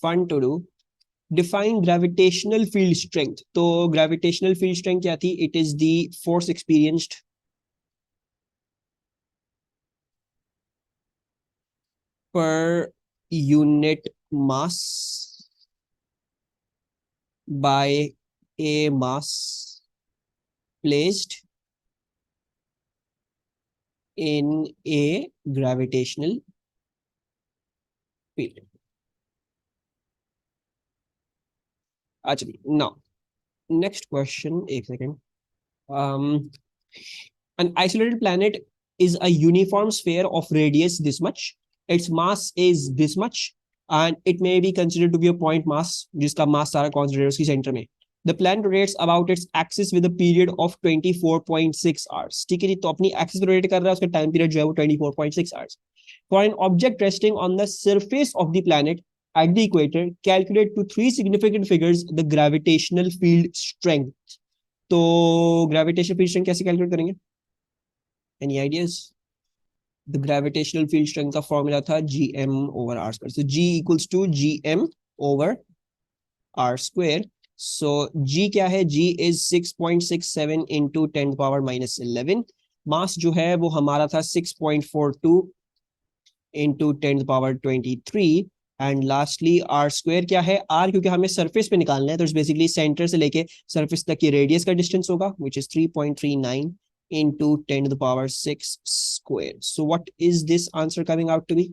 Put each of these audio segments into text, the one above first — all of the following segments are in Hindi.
Fun to do. Define gravitational field strength. तो ग्रेविटेशनल फील्ड स्ट्रेंथ क्या थी? It is the force experienced per unit mass by a mass placed in a gravitational field. Actually, now, next question. एक second. An isolated planet is a uniform sphere of radius this much. Its mass is this much, and it may be considered to be a point mass, जिसका mass सारा concentrated उसकी center में. The planet rotates about its axis with a period of 24.6 hours. ठीक है जी, तो अपनी axis पे rotate कर रहा है, उसका time period जो है वो 24.6 hours. For an object resting on the surface of the planet at the equator, calculate to three significant figures the gravitational field strength. तो gravitational field strength कैसे calculate करेंगे? Any ideas? The gravitational field strength का formula था gm over r square. So g equals to gm over r square. So g क्या है? G is 6.67 into 10 to the power minus 11. Mass जो है वो हमारा था 6.42 into 10 to the power 23. And lastly R square क्या है? आर क्योंकि हमें सरफेस पे निकालना है, तो बेसिकली सेंटर से लेके सरफेस तक की रेडियस का डिस्टेंस होगा, which is 3.39 into 10 to the power 6 square. So what is this answer coming out to be?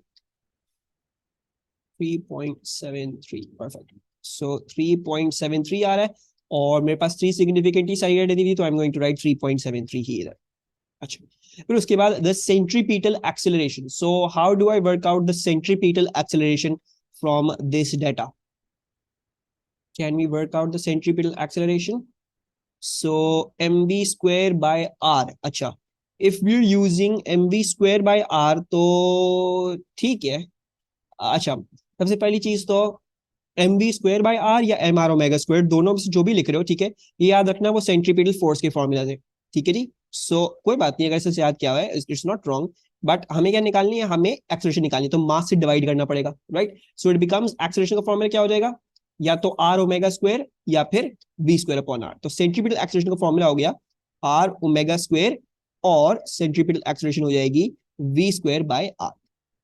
3.73. Perfect. So 3.73 आ रहा है, और मेरे पास 3 सिग्निफिकेंटली साइड दी थी, तो I am going to write 3.73 ही इधर. अच्छा, फिर उसके बाद the centripetal acceleration. So how do I work out the centripetal acceleration from this data? Can we work out the centripetal acceleration? So mv square by r. अच्छा, if we're using mv square by r तो ठीक है. अच्छा, सबसे पहली चीज तो mv square by r या mr ओमेगा स्क्वायर, दोनों में से जो भी लिख रहे हो, ठीक है, ये याद रखना वो सेंट्रीपिटल फोर्स के फॉर्मूला से. ठीक है जी. सो कोई बात नहीं अगर इससे याद किया हुआ है, इट्स नॉट रॉन्ग. बट हमें क्या निकालनी है? हमें एक्सेलरेशन निकालनी है, तो मास से डिवाइड करना पड़ेगा, right? So it becomes, acceleration का फॉर्मूला क्या हो जाएगा? या तो आर ओमेगा स्क्वायर या फिर वी स्क्वायर अपॉन आर. तो सेंट्रीपिटल एक्सेलरेशन का फॉर्मूला हो गया आर ओमेगा स्क्वायर, और सेंट्रीपिटल एक्सेलरेशन हो जाएगी वी स्क्वायर बाय आर.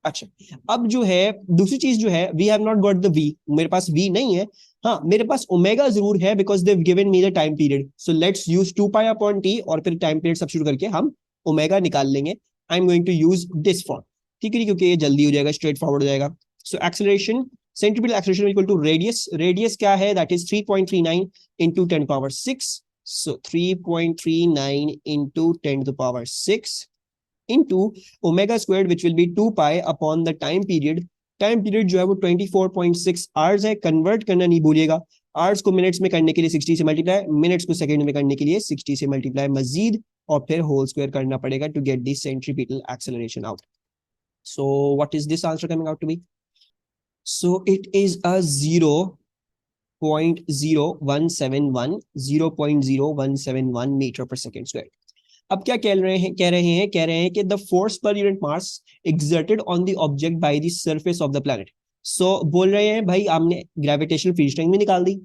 अच्छा, अब जो है दूसरी चीज जो है, we have not got the v. मेरे पास वी नहीं है. हाँ, मेरे पास ओमेगा जरूर है, because they given me the time period. So let's use 2 pi upon T, और फिर टाइम पीरियड सब्स्टिट्यूट करके हम ओमेगा निकाल लेंगे. I am going to use this form. ठीक है, क्योंकि ये जल्दी हो जाएगा, स्ट्रेट फॉरवर्ड हो जाएगा. So acceleration, centripetal acceleration equal to radius. Radius क्या है? That is 3.39 into 10 to the power 6. So 3.39 into 10 to the power 6 into omega squared, which will be 2 pi upon the time period. Time period जो है वो 24.6 आवर्स है. कन्वर्ट करना नहीं भूलिएगा. आवर्स को मिनट्स में करने के लिए 60 से मल्टीप्लाई, मिनट्स को सेकंड में करने के लिए 60 से मल्टीप्लाई मजीद, और फिर होल स्क्वायर करना पड़ेगा to get the centripetal acceleration out. So what is this answer coming out to be? So it is a 0.0171 metre per second square. अब क्या कह रहे हैं? कह रहे हैं कि the force per unit mass exerted on the object by the surface of the planet. So बोल रहे हैं भाई, आपने ग्रेविटेशनल फील्ड स्ट्रेंथ भी निकाल दी,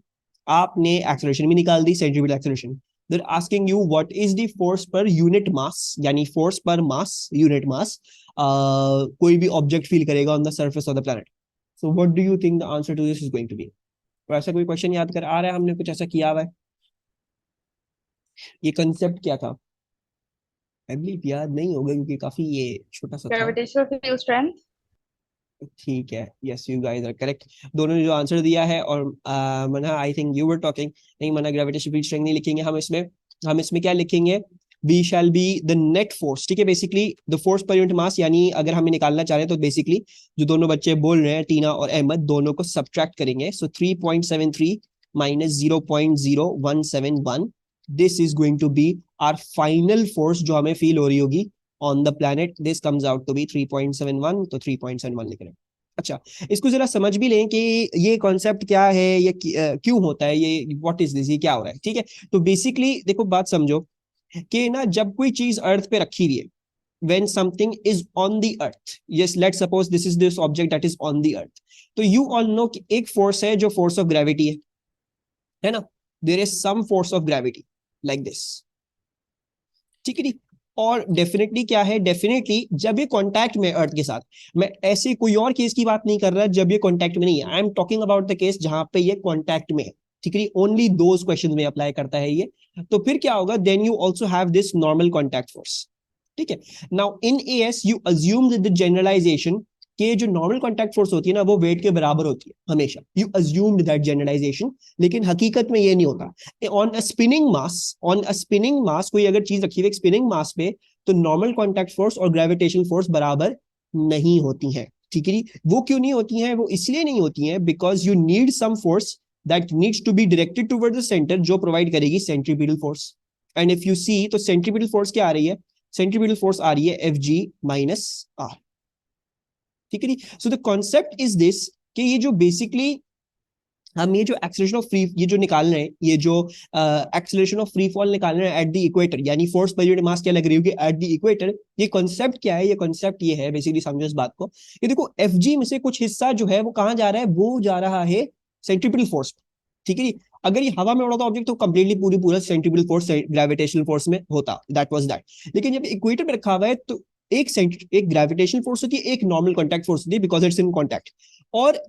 आपने एक्सेलरेशन भी निकाल दी, centripetal acceleration. They are asking you what is the force per unit mass, यानी force per mass, unit mass, कोई भी ऑब्जेक्ट फील करेगा on the surface of the planet. So what do you think the answer to this is going to be? ऐसा कोई क्वेश्चन याद कर आ रहा है? हमने कुछ ऐसा किया हुआ है? ये कंसेप्ट क्या था? आई बिलीव याद नहीं होगा, क्योंकि काफी ये छोटा सा था. Gravitational field strength. ठीक है, yes you guys are correct. दोनों ने जो आंसर दिया है, और मना I think you were talking, नहीं मना ग्रेविटेशनल फील्ड स्ट्रेंथ नहीं लिखेंगे हम इसमें क्या लिखेंगे? We shall be the net force. ठीक है, basically the force per unit mass, यानी अगर हमें निकालना चाह रहे हैं तो बेसिकली जो दोनों बच्चे बोल रहे हैं, टीना और अहमद, दोनों को सब्ट्रैक्ट करेंगे. So 3.73 minus 0.0171, this is going to be our final force जो हमें फील हो रही होगी on the planet. This comes out to be 3.71, तो 3.71 लिख रहे हैं. अच्छा, इसको जरा समझ भी लें कि ये कॉन्सेप्ट क्या है, ये क्यों होता है, ये व्हाट इज दिस, ये क्या हो रहा है. ठीक है, तो बेसिकली देखो, बात समझो कि ना, जब कोई चीज अर्थ पे रखी हुई है, when something is on the earth. Yes, let's suppose this is this object that is on the earth. तो you all know कि एक force है जो force of gravity है ना? There is some force of gravity like this. ठीक है नी? और डेफिनेटली क्या है, डेफिनेटली जब ये कांटेक्ट में अर्थ के साथ, मैं ऐसे कोई और केस की बात नहीं कर रहा जब ये कांटेक्ट में नहीं है, I am talking about the case जहां पे ये कांटेक्ट में है, ठीक है, ओनली दोज क्वेश्चंस में अप्लाई करता है ये. तो फिर क्या होगा, then you also have this normal contact force. ठीक है, now in AS you assume the generalisation कि जो नॉर्मल कांटेक्ट फोर्स होती है ना वो वेट के बराबर होती है हमेशा. यू अज्यूम्ड दैट जनरलाइजेशन, लेकिन हकीकत में ये नहीं होता. ऑन अ स्पिनिंग मास कोई अगर चीज रखी हुई स्पिनिंग मास पे, तो नॉर्मल कांटेक्ट फोर्स और ग्रेविटेशनल फोर्स बराबर नहीं होती हैं. ठीक है, वो क्यों नहीं होती हैं? वो इसलिए नहीं होती हैं because you need some force that needs to be directed toward the centre, जो प्रोवाइड करेगी centripetal force. And if you see, तो सेंट्रीपिटल फोर्स क्या आ रही है? सेंट्रीपिटल फोर्स आ रही है Fg माइनस R. ठीक है, so the concept is this कि ये जो बेसिकली हम ये जो एक्सेलरेशन ऑफ फ्री, ये जो निकाल रहे हैं, ये जो एक्सेलरेशन ऑफ फ्री फॉल निकाल रहे हैं एट द इक्वेटर, यानी फोर्स पर यूनिट मास क्या लग रही होगी एट द इक्वेटर, ये कॉन्सेप्ट क्या है? ये कॉन्सेप्ट ये है, बेसिकली समझो इस बात को. ये देखो Fg में से कुछ हिस्सा जो है वो कहां जा रहा है? वो जा रहा है सेंट्रीपिटल फोर्स. ठीक है, अगर ये हवा में उड़ा था ऑब्जेक्ट तो कंप्लीटली पूरा सेंट्रीपिटल फोर्स ग्रेविटेशनल फोर्स में होता, दैट वाज दैट. लेकिन जब इक्वेटर पे रखा हुआ है तो एक ग्रेविटेशनल फोर्स होती है, एक नॉर्मल कांटेक्ट फोर्स होती है, बिकॉज इट्स इन कांटेक्ट. और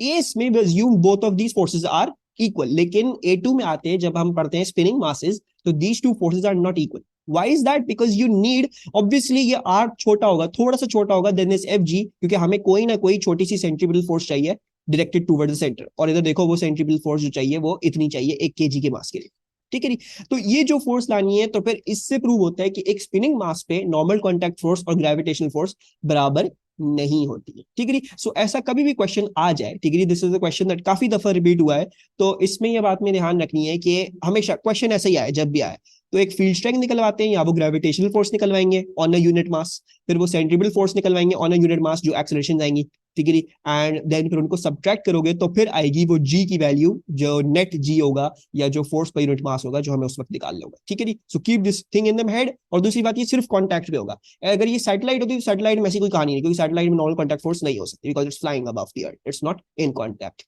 एस में we assume both of these forces are equal, लेकिन A2 में आते हैं जब हम पढ़ते हैं स्पिनिंग मासेस, तो these two forces are not equal. Why is that? Because you need, obviously ये R छोटा होगा, थोड़ा सा छोटा होगा than this Fg, क्योंकि हमें कोई ना कोई छोटी सी सेंट्रीपिटल फोर्स चाहिए डायरेक्टेड टुवर्ड द सेंटर. और इधर देखो वो सेंट्रीपिटल फोर्स जो चाहिए वो इतनी चाहिए 1 kg के मास के लिए. ठीक है, तो ये जो फोर्स लानी है, तो फिर इससे प्रूव होता है कि एक स्पिनिंग मास पे नॉर्मल कांटेक्ट फोर्स और ग्रेविटेशनल फोर्स बराबर नहीं होती है. ठीक है, सो ऐसा कभी भी क्वेश्चन आ जाए, ठीक है, this is the question that काफी दफा रिपीट हुआ है, तो इसमें यह बात में ध्यान रखनी है कि हमेशा क्वेश्चन ऐसा ही आए, जब भी आए तो एक फील्ड स्ट्रेंथ निकलवाते हैं, या वो ग्रेविटेशनल फोर्स निकलवाएंगे ऑन अ यूनिट मास, फिर वो सेंट्रीपिटल फोर्स निकलवाएंगे ऑन अ यूनिट मास जो एक्सेलरेशन आएंगी. ठीक है, एंड देन फिर उनको सब्ट्रैक्ट करोगे तो फिर आएगी वो जी की वैल्यू, जो नेट जी होगा या जो फोर्स पर यूनिट मास होगा, जो हमें उस वक्त निकालना होगा. ठीक है, so keep this thing in the head. और दूसरी बात, ये सिर्फ कॉन्टैक्ट पे होगा. अगर ये सैटेलाइट होती है, सैटेलाइट में ऐसी कोई कहानी नहीं, क्योंकि सैटेलाइट में नॉर्मल कॉन्टैक्ट फोर्स नहीं हो सकती, because it's flying above the earth, it's not in contact.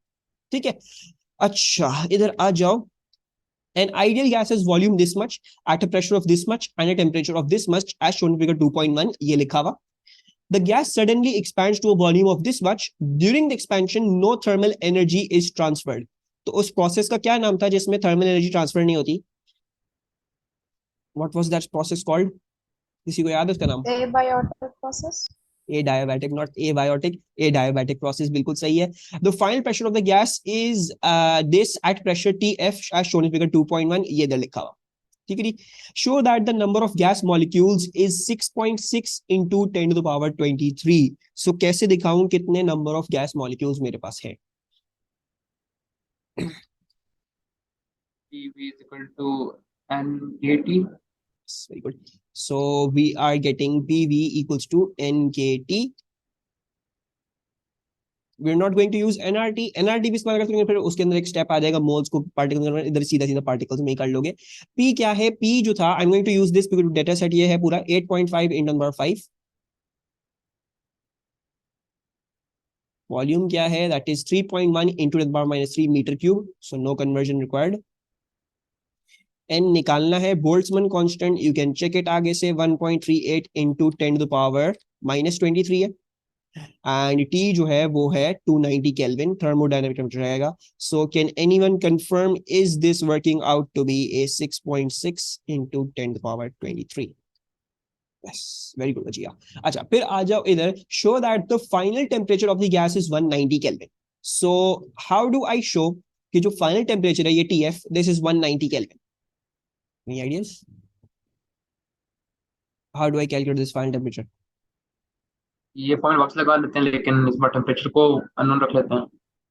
ठीक है, अच्छा इधर आ जाओ. An ideal gas has volume this much at a pressure of this much and a temperature of this much as shown in figure 2.1. ये लिखा हुआ. The gas suddenly expands to a volume of this much. During the expansion, no thermal energy is transferred. तो उस प्रोसेस का क्या नाम था जिसमें थर्मल एनर्जी ट्रांसफर नहीं होती? What was that process called? किसी को याद है उसका नाम? Abiotic process. Adiabatic, not abiotic. Adiabatic process बिल्कुल सही है. The final pressure of the gas is this at pressure TF as shown in figure 2.1. ये इधर लिखा हुआ. ठीक है, show that the number of gas molecules is 6.6 into 10 to the power 23. So कैसे दिखाऊं कितने number of gas molecules मेरे पास है? PV is equal to NKT. Very good. So we are getting PV equals to NKT. We are not going to use NRT. NRT भी इस्तेमाल कर सकते हैं, फिर उसके अंदर एक स्टेप आ जाएगा मोल्स को पार्टिकल में, इधर सीधा सीधा पार्टिकल्स में ही कर लोगे. P क्या है? P जो था, I am going to use this because data set ये है पूरा 8.5 × 10⁵. वॉल्यूम क्या है? That is 3.1 × 10⁻³ metre cube. So no conversion required. N निकालना है, Boltzmann constant, you can check it आगे से, 1.38 × 10⁻⁻³ है. एंड T जो है वो है 290 केल्विन, थर्मोडायनामिक टेम्परेचर रहेगा. So can anyone confirm, is this working out to be a 6.6 × 10⁻23? Yes, very good Ajia. अच्छा फिर आ जाओ इधर. Show that the final temperature of the gas is 190 Kelvin. So how do I show कि जो final temperature है ये TF, this is 190 Kelvin? Any ideas? How do I calculate this final temperature? ये पॉइंट बॉक्स लगा लेते हैं, लेकिन इस बार टेम्परेचर को अननोन रख लेते हैं.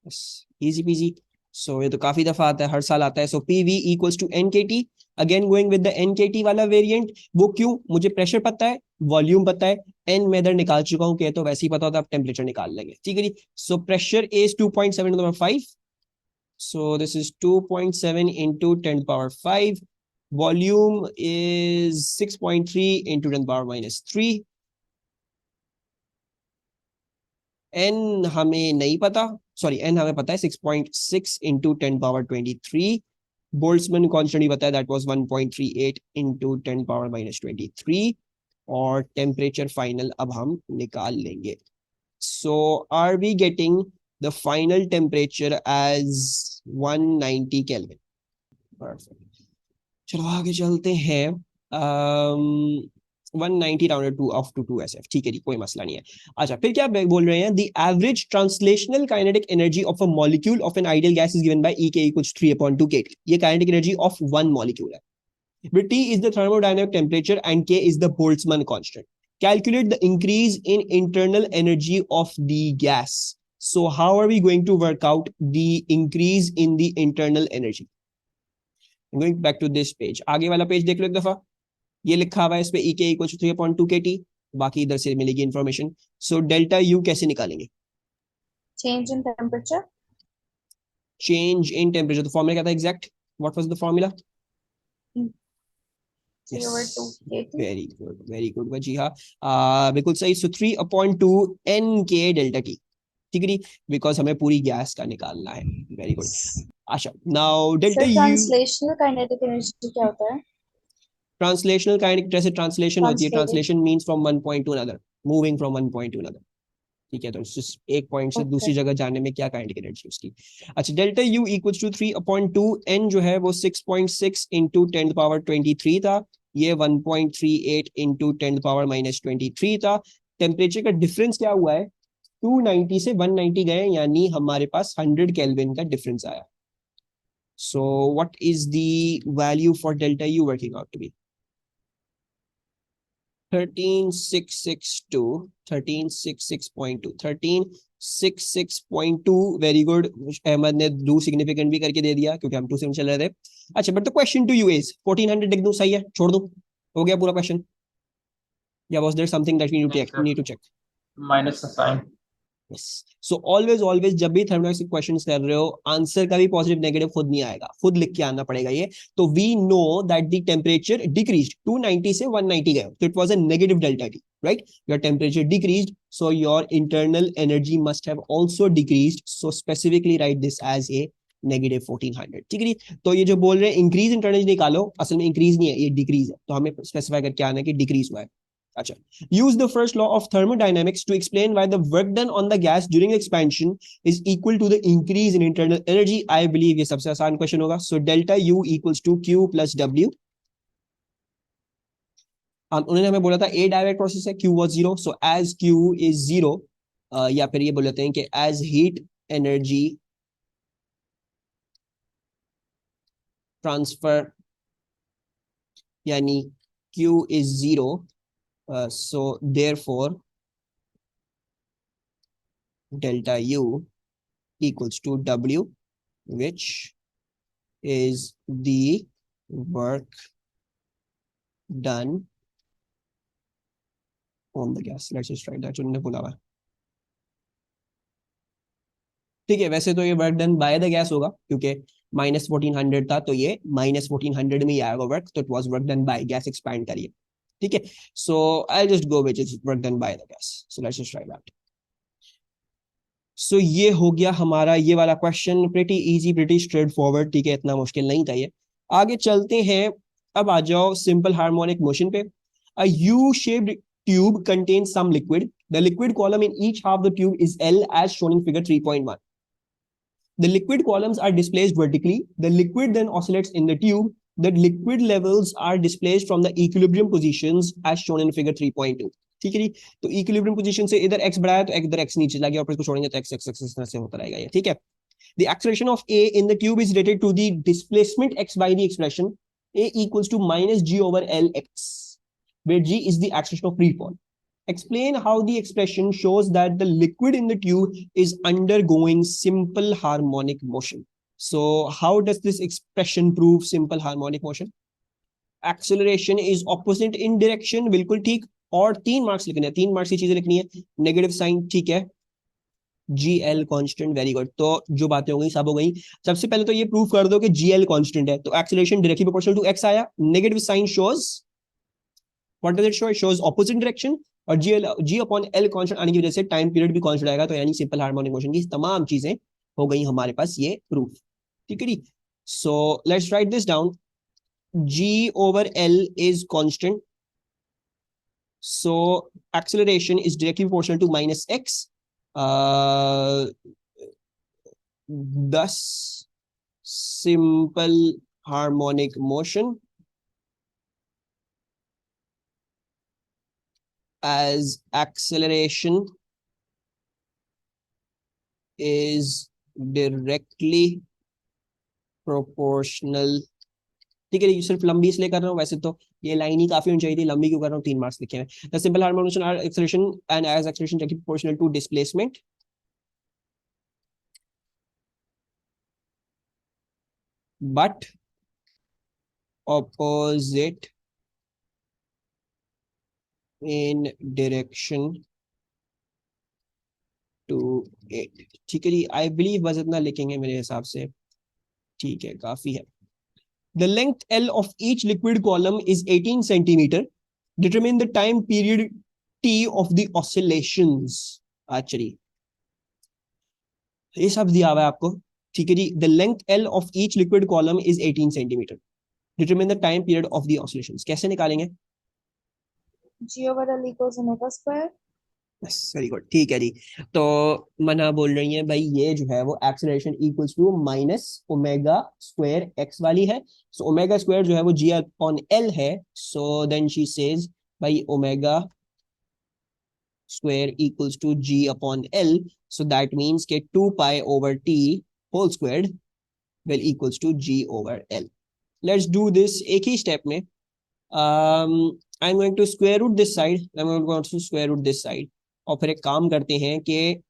Yes, easy peasy. So ये तो काफी दफा आता है, हर साल आता है. So PV equals to NKT. Again going with the NKT वाला वेरिएंट. वो क्यों? मुझे प्रेशर पता है, वॉल्यूम पता है, N मैं इधर निकाल चुका हूँ, तो वैसे ही पता होता है, अब टेम्परेचर निकाल लेंगे. ठीक है जी. So pressure is 2.7 × 10⁵. So this is 2.7 × 10⁵. Volume is 6.3 × 10⁻³ N हमें नहीं पता, सॉरी एन हमें पता है 6.6 इंटू 10 पावर 23, बोल्ट्जमैन कांस्टेंट ही बताया दैट वाज 1.38 इंटू 10 पावर-23, और टेम्परेचर फाइनल अब हम निकाल लेंगे. So are we getting the final temperature as 190 kelvin. Perfect. चलो आगे चलते हैं. 190 rounded two of to 2SF. ठीक है जी, कोई मसला नहीं है. अच्छा, फिर क्या बोल रहे हैं? The average translational kinetic energy of a molecule of an ideal gas is given by E = 3/2 kT. ये kinetic energy of one molecule है. where T is the thermodynamic temperature and K is the Boltzmann constant. Calculate the increase in internal energy of the gas. So how are we going to work out the increase in the internal energy? I'm going back to this page. आगे वाला पेज देख लो एक दफा. ये लिखा हुआ है इस पे E = 3/2 kT. बाकी इधर से मिलेगी इंफॉर्मेशन. सो डेल्टा U कैसे निकालेंगे? Change in temperature. Change in temperature. तो फॉर्मूला क्या था exact? What was the formula? 3/2 kT. Very good जी हाँ, बिल्कुल सही. So 3/2 NK delta T. ठीक है जी, बिकॉज हमें पूरी गैस का निकालना है. Very good. अच्छा, now delta Sir, U. translational kinetic energy क्या होता है? ट्रांसलेशनल काइनेटिक, जैसे ट्रांसलेशन होती है, Translation. Translation means from one point two another, moving from one point two another. ठीक है, तो एक पॉइंट से दूसरी जगह जाने में क्या काइनेटिक एनर्जी उसकी. अच्छा, डेल्टा U = 3/2. N जो है वो 6.6 इंटू 10 पावर 23 था. ये 1.38 इंटू 10 पावर-23 था. टेम्परेचर का डिफरेंस क्या हुआ है? 290 से 190 गए, यानी हमारे पास 100 केल्विन का डिफरेंस आया. So what is the value for delta U working out to be? 13662, 1366.2, 1366.2. Very good. Ahmad ने डू सिग्निफिकेंट भी करके दे दिया क्योंकि हम 2 से चल रहे थे. अच्छा, but the question to you is 1400 लिख दूं? सही है, छोड़ दूं? हो गया पूरा क्वेश्चन? या was there something that we need to check? Minus का साइन. Yes. So always जब भी थर्मोडायनेमिक्स के क्वेश्चंस कर रहे हो, आंसर का भी पॉजिटिव नेगेटिव खुद नहीं आएगा, खुद लिख के आना पड़ेगा ये. तो we know that the temperature decreased 290 से 190 गए, तो it was a negative delta T, right? Your temperature decreased, so your internal energy must have also decreased. So specifically write this as a negative 1400. ठीक है. तो ये जो बोल रहे हैं इंक्रीज इंटरनल निकालो, असल में इंक्रीज नहीं है, ये डिक्रीज है. तो हमें स्पेसिफाई करके आना है कि डिक्रीज हुआ है. अच्छा, use the first law of thermodynamics to explain why the work done on the gas during expansion is equal to the increase in internal energy. I believe ये सबसे आसान क्वेश्चन होगा. So delta U equals to Q plus W. उन्होंने हमें बोला था A डायरेक्ट प्रोसेस है, Q was 0. So as Q is 0, या फिर ये बोलते हैं कि as heat energy transfer, यानी Q is 0. So therefore delta U equals to W, which is the work done on the gas. Let's just write that. उन्होंने बोला हुआ. ठीक है, वैसे तो ये work done by the gas होगा क्योंकि -1400 था, तो ये -1400 में ही आएगा वर्क. तो it was work done by gas, expand करिए. ठीक है. So I just go which is work done by the gas. So let's just write that. So ये हो गया हमारा ये वाला क्वेश्चन. Pretty easy, pretty straightforward. ठीक है, इतना मुश्किल नहीं था ये. आगे चलते हैं. अब आ जाओ सिंपल हार्मोनिक मोशन पे. A U shaped tube contains some liquid. The liquid column in each half of the tube is L as shown in figure 3.1. The liquid columns are displaced vertically. The liquid then oscillates in the tube. The liquid levels are displaced from the equilibrium positions as shown in figure 3.2. ठीक है जी. तो इक्विलिब्रियम पोजीशन से इधर x बढ़ाया तो इधर x नीचे चला गया, और इसको छोड़ेंगे तो x इस तरह से होता रहेगा ये. ठीक है. The acceleration of A in the tube is related to the displacement x by the expression A equals to minus g over Lx, where g is the acceleration of free fall. Explain how the expression shows that the liquid in the tube is undergoing simple harmonic motion. So how does this expression prove simple harmonic motion? Acceleration is opposite in direction. बिल्कुल ठीक. और 3 मार्क्स लिखने हैं, 3 मार्क्स की चीजें लिखनी है. नेगेटिव साइन, ठीक है. GL constant, very good. तो जो बातें हो गई सब हो गई. सबसे पहले तो ये प्रूव कर दो कि GL कांस्टेंट है, तो acceleration directly proportional to x आया. Negative sign shows what does it show? It shows opposite direction, और जी अपॉन एल कांस्टेंट आने की वजह से टाइम पीरियड भी कांस्टेंट आएगा, तो यानी सिंपल हार्मोनिक मोशन की तमाम चीजें हो गई हमारे पास ये प्रूफ। ठीक है जी। So let's write this down, g over l is constant, so acceleration is directly proportional to minus x, thus simple harmonic motion as acceleration is directly proportional। ठीक है, ये सिर्फ लंबी इसलिए कर रहा हूँ, वैसे तो ये लाइन ही काफी होनी चाहिए थी, लंबी क्यों कर रहा हूँ, 3 मार्क्स लिखे हैं। The simple harmonic motion are acceleration and as acceleration directly proportional to displacement, but opposite in direction to it। ठीक है जी, आई बिलीव बस इतना लिखेंगे मेरे हिसाब से, ठीक है, काफी है। The length L of each liquid column is 18 centimeter. Determine the time period T of the oscillations। Actually, ये सब दिया हुआ है आपको। ठीक है जी, the length L of each liquid column is 18 centimeter. Determine the time period of the oscillations। कैसे निकालेंगे? G over L equals omega square. Very good, ठीक है जी। तो मना बोल रही है भाई ये जो है वो acceleration equals to minus omega square x वाली है। सो ओमेगा स्क्वायर जो है वो जी अपॉन एल है, सो देन शी सेज भाई omega square equals to g upon l, so that means के 2 pi over t whole squared will equals to g over l. Let's do this एक ही स्टेप में। I am going to square root this side, I am going to square root this side, और फिर एक काम करते हैं कि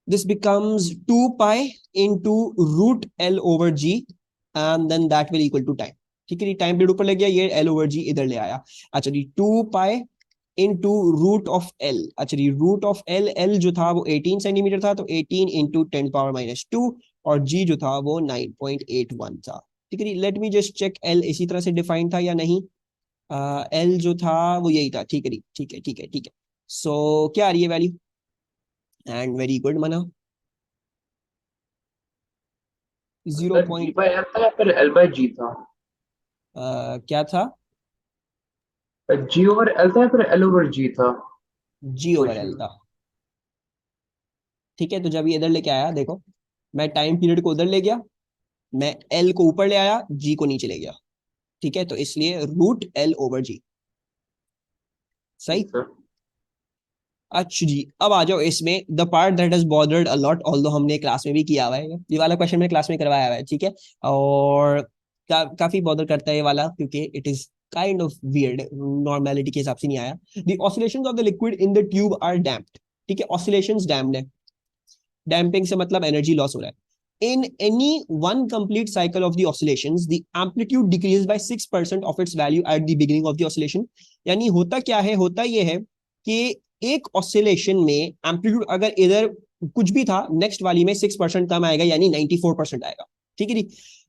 this becomes 2 pi into root L over G and then that will equal to time। ठीक है जी, टाइम पीरियड ऊपर ले गया, ये L over G इधर ले आया। अच्छा जी, 2 pi into root of L। अच्छा जी, root of L, L जो था वो 18 सेंटीमीटर था, तो 18 into 10 power minus 2, और G जो था वो 9.81 था। ठीक है जी, let me just check L इसी तरह से डिफाइन था या नहीं। L जो था वो यही था। ठीक है जी, ठीक है ठीक है ठीक है। सो क्या आ रही है value? And very good Mana, 0 sir ji point by l था या फिर एल बाय जी था? क्या था? जी ओवर एल था या फिर एल ओवर जी था जी ओवर क्वेश्चन एल में? था। ठीक है, तो जब ये इधर लेके आया, देखो मैं टाइम पीरियड को उधर ले गया, मैं एल को ऊपर ले आया, जी को नीचे ले गया। ठीक है, तो इसलिए रूट एल ओवर जी। जी सही। सर। अच्छा जी, अब आ जाओ इसमें the part that has bothered a lot, although हमने क्लास में भी किया हुआ है, ये वाला क्वेश्चन मैंने क्लास में करवाया हुआ है। ठीक है, और काफी बॉदर करता है ये वाला, क्योंकि it is kind of weird, normality के हिसाब से नहीं आया। The oscillations of the liquid in the tube are damped. ठीक है, ऑसिलेशंस डैम्प्ड है, डैम्पिंग से मतलब एनर्जी लॉस हो रहा है। In any one complete cycle of the oscillations, the amplitude decreases by 6% of its value at the beginning of the oscillation। यानी होता क्या है, होता यह है कि एक ऑसिलेशन में एम्पलीट्यूड अगर इधर कुछ भी था, नेक्स्ट वाली में 6% कम आएगा, यानी 94% आएगा। ठीक है जी।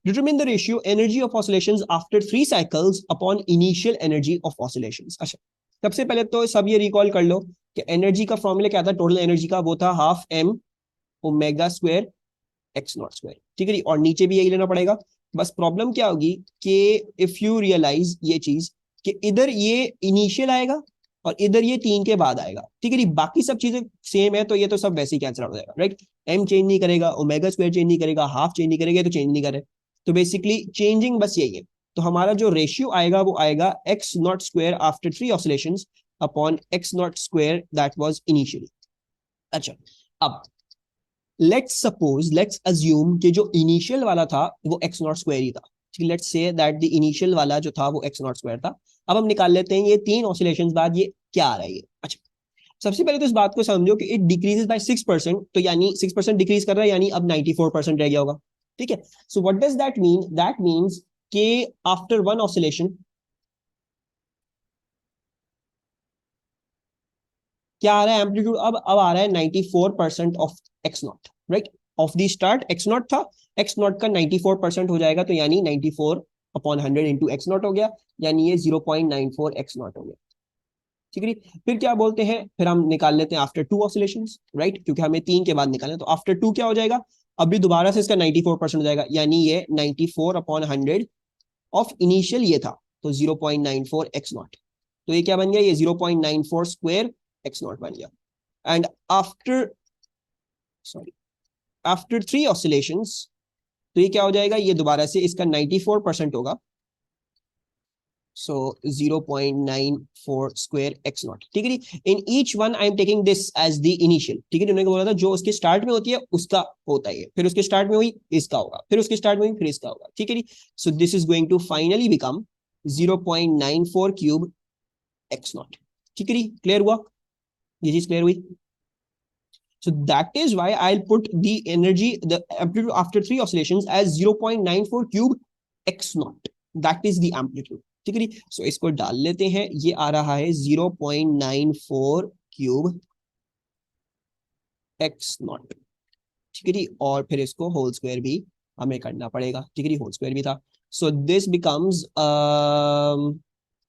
Determine the ratio energy of oscillations after 3 cycles upon initial energy of oscillations. अच्छा, सबसे पहले तो सब ये रिकॉल कर लो कि एनर्जी का फॉर्मूला क्या था, टोटल एनर्जी का, वो था half m omega square x naught square. ठीक है जी, और नीचे भी यही लेना पड़ेगा। बस प्रॉब्लम क्या होगी कि इफ यू रियलाइज ये चीज कि इधर ये इनिशियल आएगा और इधर ये 3 के बाद आएगा। ठीक है जी, बाकी सब चीजें सेम है, तो ये तो सब वैसे ही कैंसिल हो जाएगा, राइट। एम चेंज नहीं करेगा, ओमेगा स्क्वायर चेंज नहीं करेगा, हाफ चेंज नहीं करेगा, तो चेंज नहीं करे, तो बेसिकली चेंजिंग बस यही है। तो हमारा जो रेशियो आएगा वो आएगा x naught square after 3 oscillations upon x naught square that was initially. अच्छा, अब लेट्स अज्यूम कि जो इनिशियल वाला था वो एक्स नॉट स्क्वायर ही था। Let's say that the initial वाला जो था वो एक्स नॉट स्क्वायर था। अब हम निकाल लेते हैं ये 3 ऑसिलेशंस बाद ये क्या आ रहा है ये। अच्छा, सबसे पहले तो इस बात को समझो कि इट डिक्रीजेस बाय 6%, तो यानी 6% डिक्रीज कर रहा है, यानी अब 94% रह गया होगा। ठीक है, so what does that mean? That means कि आफ्टर वन ऑसिलेशन क्या आ रहा है, एम्पलीट्यूड अब आ रहा है 94% of x not, right. Of the start x not था, एक्स नॉट का 94% हो जाएगा, तो यानी 94/100 इंटू एक्स नॉट हो गया, यानी ये 0.94 एक्स नॉट हो गया। ठीक है, फिर क्या बोलते हैं, फिर हम निकाल लेते हैं आफ्टर 2 ऑसिलेशंस, राइट, क्योंकि हमें 3 के बाद निकालना है, तो आफ्टर 2 क्या हो जाएगा, अभी दोबारा से इसका 94% हो जाएगा, यानी ये 94/100 ऑफ इनिशियल ये था, तो 0.94 एक्स नॉट, तो ये क्या बन गया, ये 0.94 स्क्वायर एक्स नॉट बन गया। एंड आफ्टर 3 ऑसिलेशंस, तो ये क्या हो जाएगा, ये दोबारा से इसका 94% होगा, so 0.94 square x naught। ठीक है, in each one I am taking this as the initial। ठीक है, उन्होंने बोला था जो उसके स्टार्ट में होती है उसका होता है, फिर उसके स्टार्ट में हुई इसका होगा, फिर उसके स्टार्ट में हुई फिर इसका होगा। ठीक है, so this is going to finally become 0.94 cube x naught। ठीक है, क्लियर हुआ, ये चीज क्लियर हुई। So that is why I'll put the energy, the amplitude after 3 oscillations as 0.94 cube x naught, that is the amplitude। ठीक है, सो इसको डाल लेते हैं, ये आ रहा है 0.94 क्यूब एक्स नॉट। ठीक है, और फिर इसको होल स्क्वायर भी हमें करना पड़ेगा। ठीक है, होल स्क्वायर भी था, सो दिस बिकम्स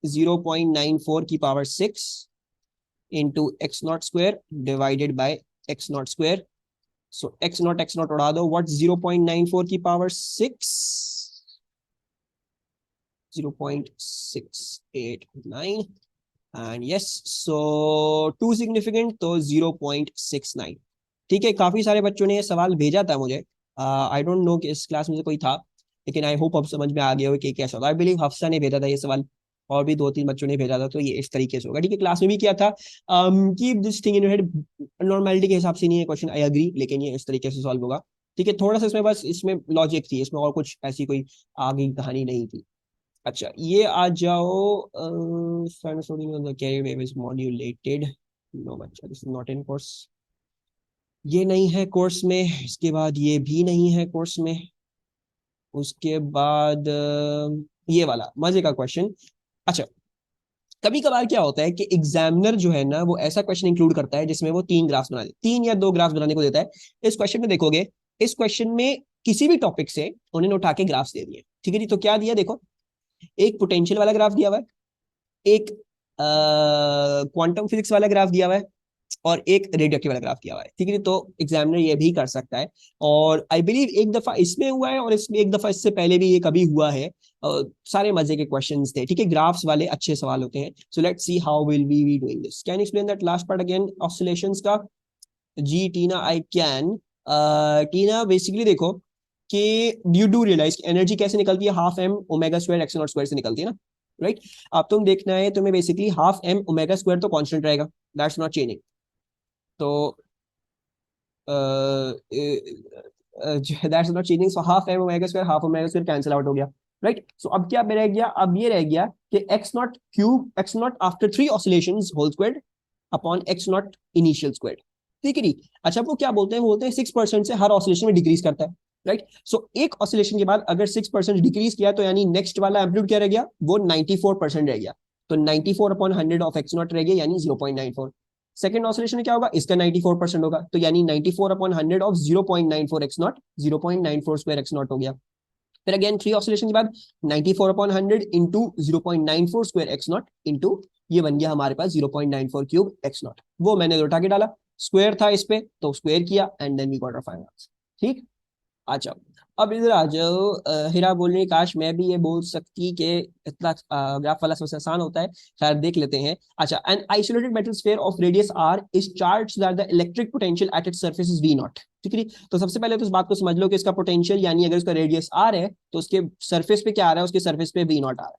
0.94 की power 6 into x naught square divided bye x naught square. So x not उड़ा दो, व्हाट 0.94 की power 6, 0.689 and yes, so 2 significant, तो 0.69। ठीक है, काफी सारे बच्चों ने ये सवाल भेजा था मुझे, आई डोंट नो कि इस क्लास में से कोई था, लेकिन आई होप अब समझ में आ गया हो कि कैसा होता है। आई बिलीव हफ्सा ने भेजा था ये सवाल, और भी 2-3 बच्चों ने भेजा था, तो ये इस तरीके से होगा। ठीक है, क्लास में भी किया था, keep this thing in your head, normality के हिसाब से नहीं है क्वेश्चन, आई एग्री, लेकिन ये इस तरीके से सॉल्व होगा। ठीक है, थोड़ा सा इसमें बस इसमें लॉजिक थी, इसमें और कुछ ऐसी कोई आगे कहानी नहीं थी। अच्छा, ये आ जाओ, carrier wave is modulated, no बच्चा, this is not in course, ये नहीं है कोर्स में, इसके बाद ये भी नहीं है कोर्स में, उसके बाद ये वाला मजे का क्वेश्चन। अच्छा, कभी कभार क्या होता है कि एग्जामिनर जो है ना वो ऐसा क्वेश्चन इंक्लूड करता है जिसमें वो 3 ग्राफ्स बना दे, 3 या 2 ग्राफ्स बनाने को देता है। इस क्वेश्चन में देखोगे, इस क्वेश्चन में किसी भी टॉपिक से उन्होंने उठा के ग्राफ्स दे दिए। ठीक है जी, तो क्या दिया देखो, एक पोटेंशियल वाला ग्राफ दिया हुआ है, एक क्वांटम फिजिक्स वाला ग्राफ दिया हुआ है, और एक रेडियोएक्टिव वाला ग्राफ दिया हुआ है। ठीक है, तो एग्जामिनर ये भी कर सकता है, और आई बिलीव एक दफा इसमें हुआ है और इसमें एक दफा इससे पहले भी ये कभी हुआ है। सारे मजे के क्वेश्चंस थे। ठीक है, ग्राफ्स वाले अच्छे सवाल होते हैं। So let's see how will we be doing this. Can explain that last part again, oscillations का। जी टीना, आई कैन। टीना बेसिकली देखो कि यू डू रियलाइज एनर्जी कैसे निकलती है, half m omega square x naught square से निकलती है ना, राइट। अब तुम देखना है तुम्हें, basically half m omega square तो कांस्टेंट रहेगा, दैट्स नॉट चेंजिंग, तो that's not changing, so half m omega square cancel out हो गया, राइट। सो अब क्या रह गया, अब ये रह गया कि x naught cube, x naught after 3 oscillations whole squared upon x naught initial squared. ठीक है, अच्छा वो क्या बोलते हैं, बोलते हैं 6% से हर ऑसिलेशन में डिक्रीज करता है, राइट। सो एक ऑसिलेशन के बाद अगर 6% डिक्रीज किया, तो यानी नेक्स्ट वाला एम्पलीट्यूड क्या रह गया, वो 94% रह गया, तो 94/100 ऑफ एक्स नॉट रह गया, यानी 0.94। सेकंड ऑसिलेशन में क्या होगा, इसका 94% होगा, तो यानी 94/100 of 0.94 x not, 0.94 square x not हो गया। फिर अगेन 3 ऑसिलेशन के बाद 94/100 into 0.94 square x not into ये बन गया हमारे पास 0.94 क्यूब एक्स नॉट। वो मैंने उठा के डाला, स्क्वायर था इस पे तो स्क्वायर किया, and then we got our final answer. ठीक, अच्छा अब इधर आ जाओ। हिरा बोल रही काश मैं भी ये बोल सकती कि इतना ग्राफ वाला सबसे आसान होता है, खैर देख लेते हैं। अच्छा, an isolated metal sphere of radius r is charged that the electric potential at its surface is v naught. ठीक है, तो सबसे पहले तो इस बात को समझ लो कि इसका पोटेंशियल, यानी अगर इसका रेडियस आर है तो उसके सरफेस पे क्या आ रहा है, उसके सरफेस पे वी नॉट आ रहा है।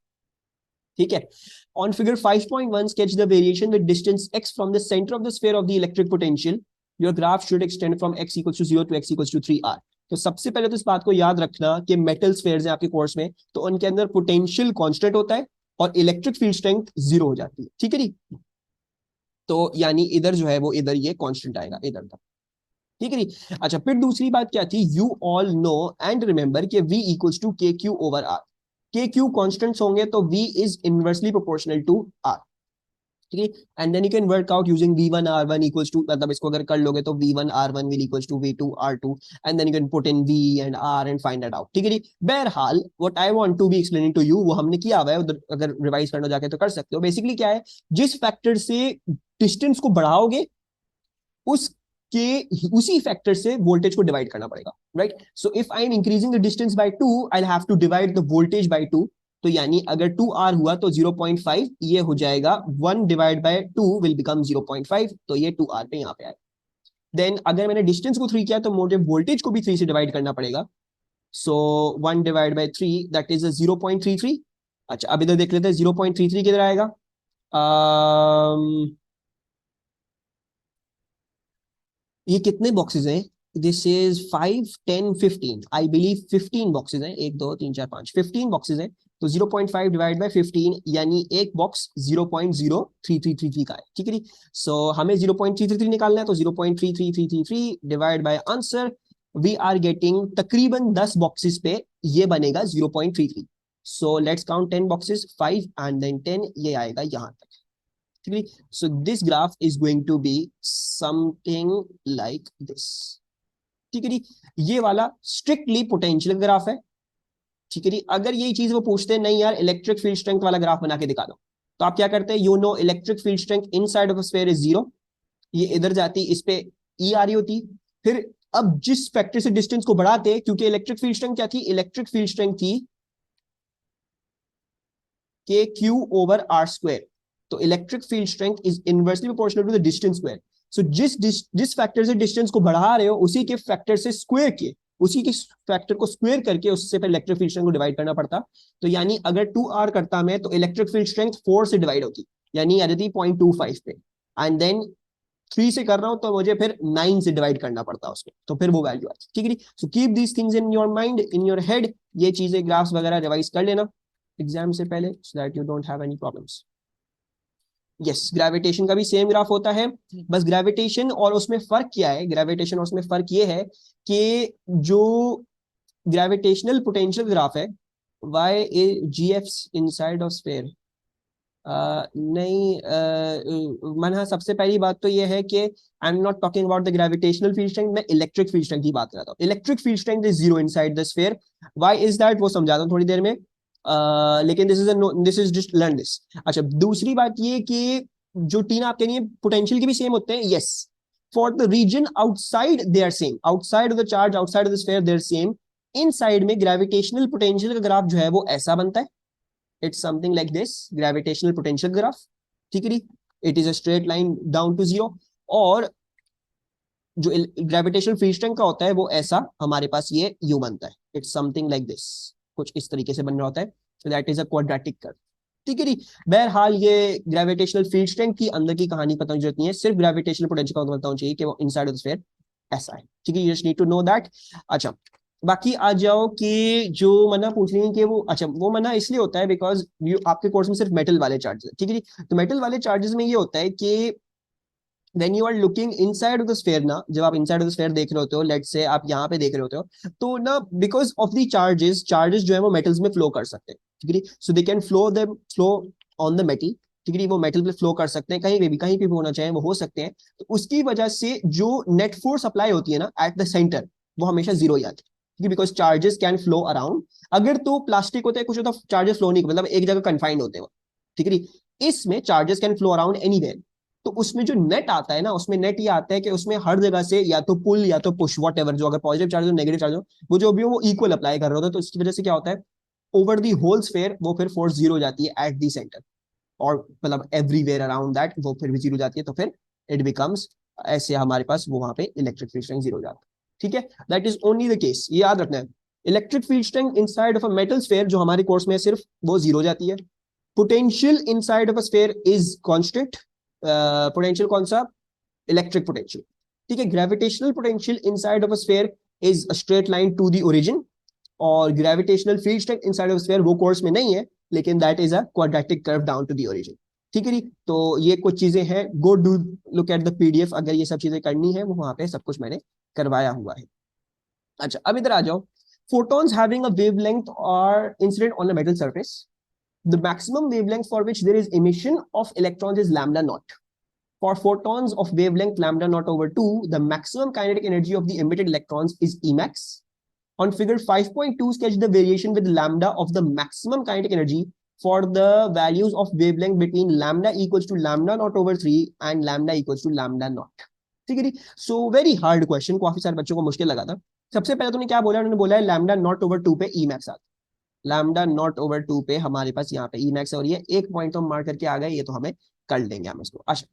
ठीक है, on figure 5.1 sketch the variation with distance x from the center of the sphere of the electric potential. Your graph should extend from x equals to 0 to x equals to 3r. तो सबसे पहले तो इस बात को याद रखना कि मेटल स्फेयर्स हैं आपके कोर्स में, तो उनके अंदर पोटेंशियल कांस्टेंट होता है और इलेक्ट्रिक फील्ड स्ट्रेंथ 0 हो जाती है। ठीक है जी, तो यानी इधर जो है वो इधर ये कांस्टेंट आएगा इधर तक। ठीक है जी, अच्छा फिर दूसरी बात क्या थी, you all know and remember कि v equals to k q over r. K q constants होंगे तो v is inversely proportional to r। ठीक है। And then you can work out using v1 r1 equals to, मतलब इसको अगर कर लोगे तो v1 r1 will equals to v2 r2 and then you can put in v and r and find that out. ठीक है जी। बहरहाल what I want to be explaining to you वो हमने किया हुआ है, उधर अगर रिवाइज करना जाके तो कर सकते हो। बेसिकली क्या है, जिस फैक्टर से डिस्टेंस को बढ़ाओगे उसी फैक्टर से वोल्टेज को डिवाइड करना पड़ेगा, right. So if I am increasing the distance by 2 I have to divide the voltage by 2। तो यानी अगर 2R हुआ तो 0.5 ये हो जाएगा, 1 डिवाइड बाय 2 विल बिकम 0.5, तो ये 2R पे यहाँ पे आए। देन अगर मैंने डिस्टेंस को 3 किया तो मुझे वोल्टेज को भी 3 से डिवाइड करना पड़ेगा। सो 1 डिवाइड बाय 3 दैट इज 0.33। अच्छा अब इधर देख लेते हैं 0.33 किधर आएगा। ये कितने बॉक्सेस हैं, this is 5 10 15, I believe 15 boxes हैं, 1 2 3 4 5 15 बॉक्सेस हैं। तो 0.5 डिवाइड बाय 15 यानी एक बॉक्स 0.03333 का है। ठीक है जी। सो हमें 0.333 निकालना है, तो 0.33333 divide by answer we are getting तकरीबन 10 बॉक्सेस पे ये बनेगा 0.33। So let's count 10 boxes, 5 and then 10, ये आएगा यहां तक। ठीक है। So this graph is going to be something like this. ठीक है जी। ये वाला स्ट्रिक्टली पोटेंशियल ग्राफ है। ठीक है जी। अगर यही चीज वो पूछते हैं नहीं यार इलेक्ट्रिक फील्ड स्ट्रेंथ वाला ग्राफ बना के दिखा दो, तो आप क्या करते हैं, you know electric field strength inside of sphere is 0, ये इधर जाती, इस पे ई आ रही होती। फिर अब जिस फैक्टर से डिस्टेंस को बढ़ाते, क्योंकि इलेक्ट्रिक फील्ड स्ट्रेंथ क्या थी, इलेक्ट्रिक फील्ड स्ट्रेंथ थी k q over r square. तो electric field strength is inversely proportional to the distance square. So जिस फैक्टर से डिस्टेंस को बढ़ा रहे हो उसी के फैक्टर से स्क्वायर किए, उसी के फैक्टर को स्क्वायर करके उससे फिर इलेक्ट्रिक फील्ड स्ट्रेंथ को डिवाइड करना पड़ता। तो यानी अगर 2R करता मैं तो इलेक्ट्रिक फील्ड स्ट्रेंथ 4 से डिवाइड होती, यानी आ जाती 0.25 पे। एंड देन 3 से कर रहा हूं तो मुझे फिर 9 से डिवाइड करना पड़ता उसके, तो फिर वो वैल्यू आती। ठीक है। So keep these things in your mind, in your head. ये चीजें ग्राफ्स वगैरह रिवाइज कर लेना एग्जाम से पहले, so that you don't have any problems. Yes, gravitation का भी सेम ग्राफ होता है, बस ग्रेविटेशन और उसमें फर्क क्या है, ग्रेविटेशन और उसमें फर्क ये है कि जो ग्रेविटेशनल पोटेंशियल ग्राफ है why g f inside of sphere, नहीं मना, सबसे पहली बात तो ये है कि I am not talking about the gravitational field strength, मैं इलेक्ट्रिक फील्ड स्ट्रेंथ की बात कर रहा था। Electric field strength is 0 inside the sphere. Why is that वो समझाता हूँ थोड़ी देर में, लेकिन this is just learn this. अच्छा दूसरी बात ये कि जो तीन आपके लिए पोटेंशियल के भी सेम होते हैं, yes, for the region outside they are same, outside of the charge, outside of the sphere they are same. Inside में ग्रेविटेशनल पोटेंशियल का ग्राफ जो है वो ऐसा बनता है, it's something like this, gravitational potential graph. ठीक है, it is a straight line down to 0। और जो ग्रेविटेशनल फील्ड स्ट्रेंथ का होता है वो ऐसा हमारे पास ये यू बनता है, इट्स समथिंग लाइक दिस, कुछ इस तरीके से बन रहा होता है। So that is a quadratic curve. ठीक है जी। बहरहाल ये ग्रेविटेशनल फील्ड स्ट्रेंथ की अंदर की कहानी पता जरूरत नहीं है, सिर्फ ग्रेविटेशनल पोटेंशियल का बताना चाहिए कि वो इनसाइड ऑफ द स्फीयर ऐसा है। ठीक है, you just need to know that. अच्छा बाकी आ जाओ कि जो मना पूछ रही है कि वो, अच्छा वो मना इसलिए होता है बिकॉज आपके कोर्स में सिर्फ मेटल वाले चार्जेस है। ठीक है जी। तो मेटल वाले चार्जेस में ये होता है कि when you are looking inside of the sphere ना, जब आप inside of the sphere देख रहे होते हो, let's say आप यहाँ पे देख रहे होते हो, तो ना because of the charges जो है वो metals में flow कर सकते हैं। ठीक है, so they can flow on the metal। ठीक है, वो मेटल पे फ्लो कर सकते हैं, कहीं पे भी होना चाहे वो हो सकते हैं। तो उसकी वजह से जो नेट फोर्स अप्लाई होती है ना एट द सेंटर, वो हमेशा 0 ही आती है। ठीक है, because charges can flow around. अगर तो प्लास्टिक होता है कुछ, तो चार्जेस फ्लो नहीं, मतलब एक जगह कन्फाइंड होते हैं। ठीक है, इसमें charges can flow around anywhere. तो उसमें जो नेट आता है ना, उसमें नेट ये आता है कि उसमें हर जगह से या तो पुल या तो पुश, वॉट एवर, जो अगर पॉजिटिव चार्ज हो नेगेटिव चार्ज हो, वो जो भी हो वो इक्वल अप्लाई कर रहा होता है। तो इसकी वजह से क्या होता है, ओवर दी होल स्फीयर वो फिर फोर्स 0 हो जाती है एट दी सेंटर, और मतलब एवरीवेयर अराउंड दैट वो फिर भी 0 हो जाती है। तो फिर इट बिकम्स ऐसे हमारे पास वो वहां पे इलेक्ट्रिक फील्ड स्ट्रेंथ 0 हो जाता है। ठीक है, that is only the case, ये याद रखना है। Electric field strength inside of a metal sphere जो हमारे कोर्स में सिर्फ वो 0 हो जाती है। Potential inside of a sphere is constant. Potential कौन सा, इलेक्ट्रिक पोटेंशियल। ठीक है, gravitational potential inside of a sphere is a straight line to the origin. और gravitational field strength inside of sphere वो कोर्स में नहीं है, लेकिन that is a quadratic curve down to the origin. ठीक है जी। तो ये कुछ चीजें हैं, go do look at the PDF, अगर ये सब चीजें करनी है वो वहां पे सब कुछ मैंने करवाया हुआ है। अच्छा अब इधर आ जाओ, photons having a wavelength are incident on a metal surface। the maximum wavelength for which there is emission of electrons is lambda naught. For photons of wavelength lambda naught over 2, the maximum kinetic energy of the emitted electrons is Emax. On figure 5.2, sketch the variation with lambda of the maximum kinetic energy for the values of wavelength between lambda equals to lambda naught over 3 and lambda equals to lambda naught. ठीक है जी. So very hard question, काफी सारे बच्चों को मुश्किल लगा था. सबसे पहले तुमने क्या बोला, उन्होंने बोला है लैम्डा नॉट ओवर 2 पे Emax आता है. लैम्डा नॉट ओवर 2 पे हमारे पास यहाँ पे Emax और ये एक पॉइंट तो हम मार्क करके आ गए, ये तो हमें कर लेंगे हम इसको. अच्छा,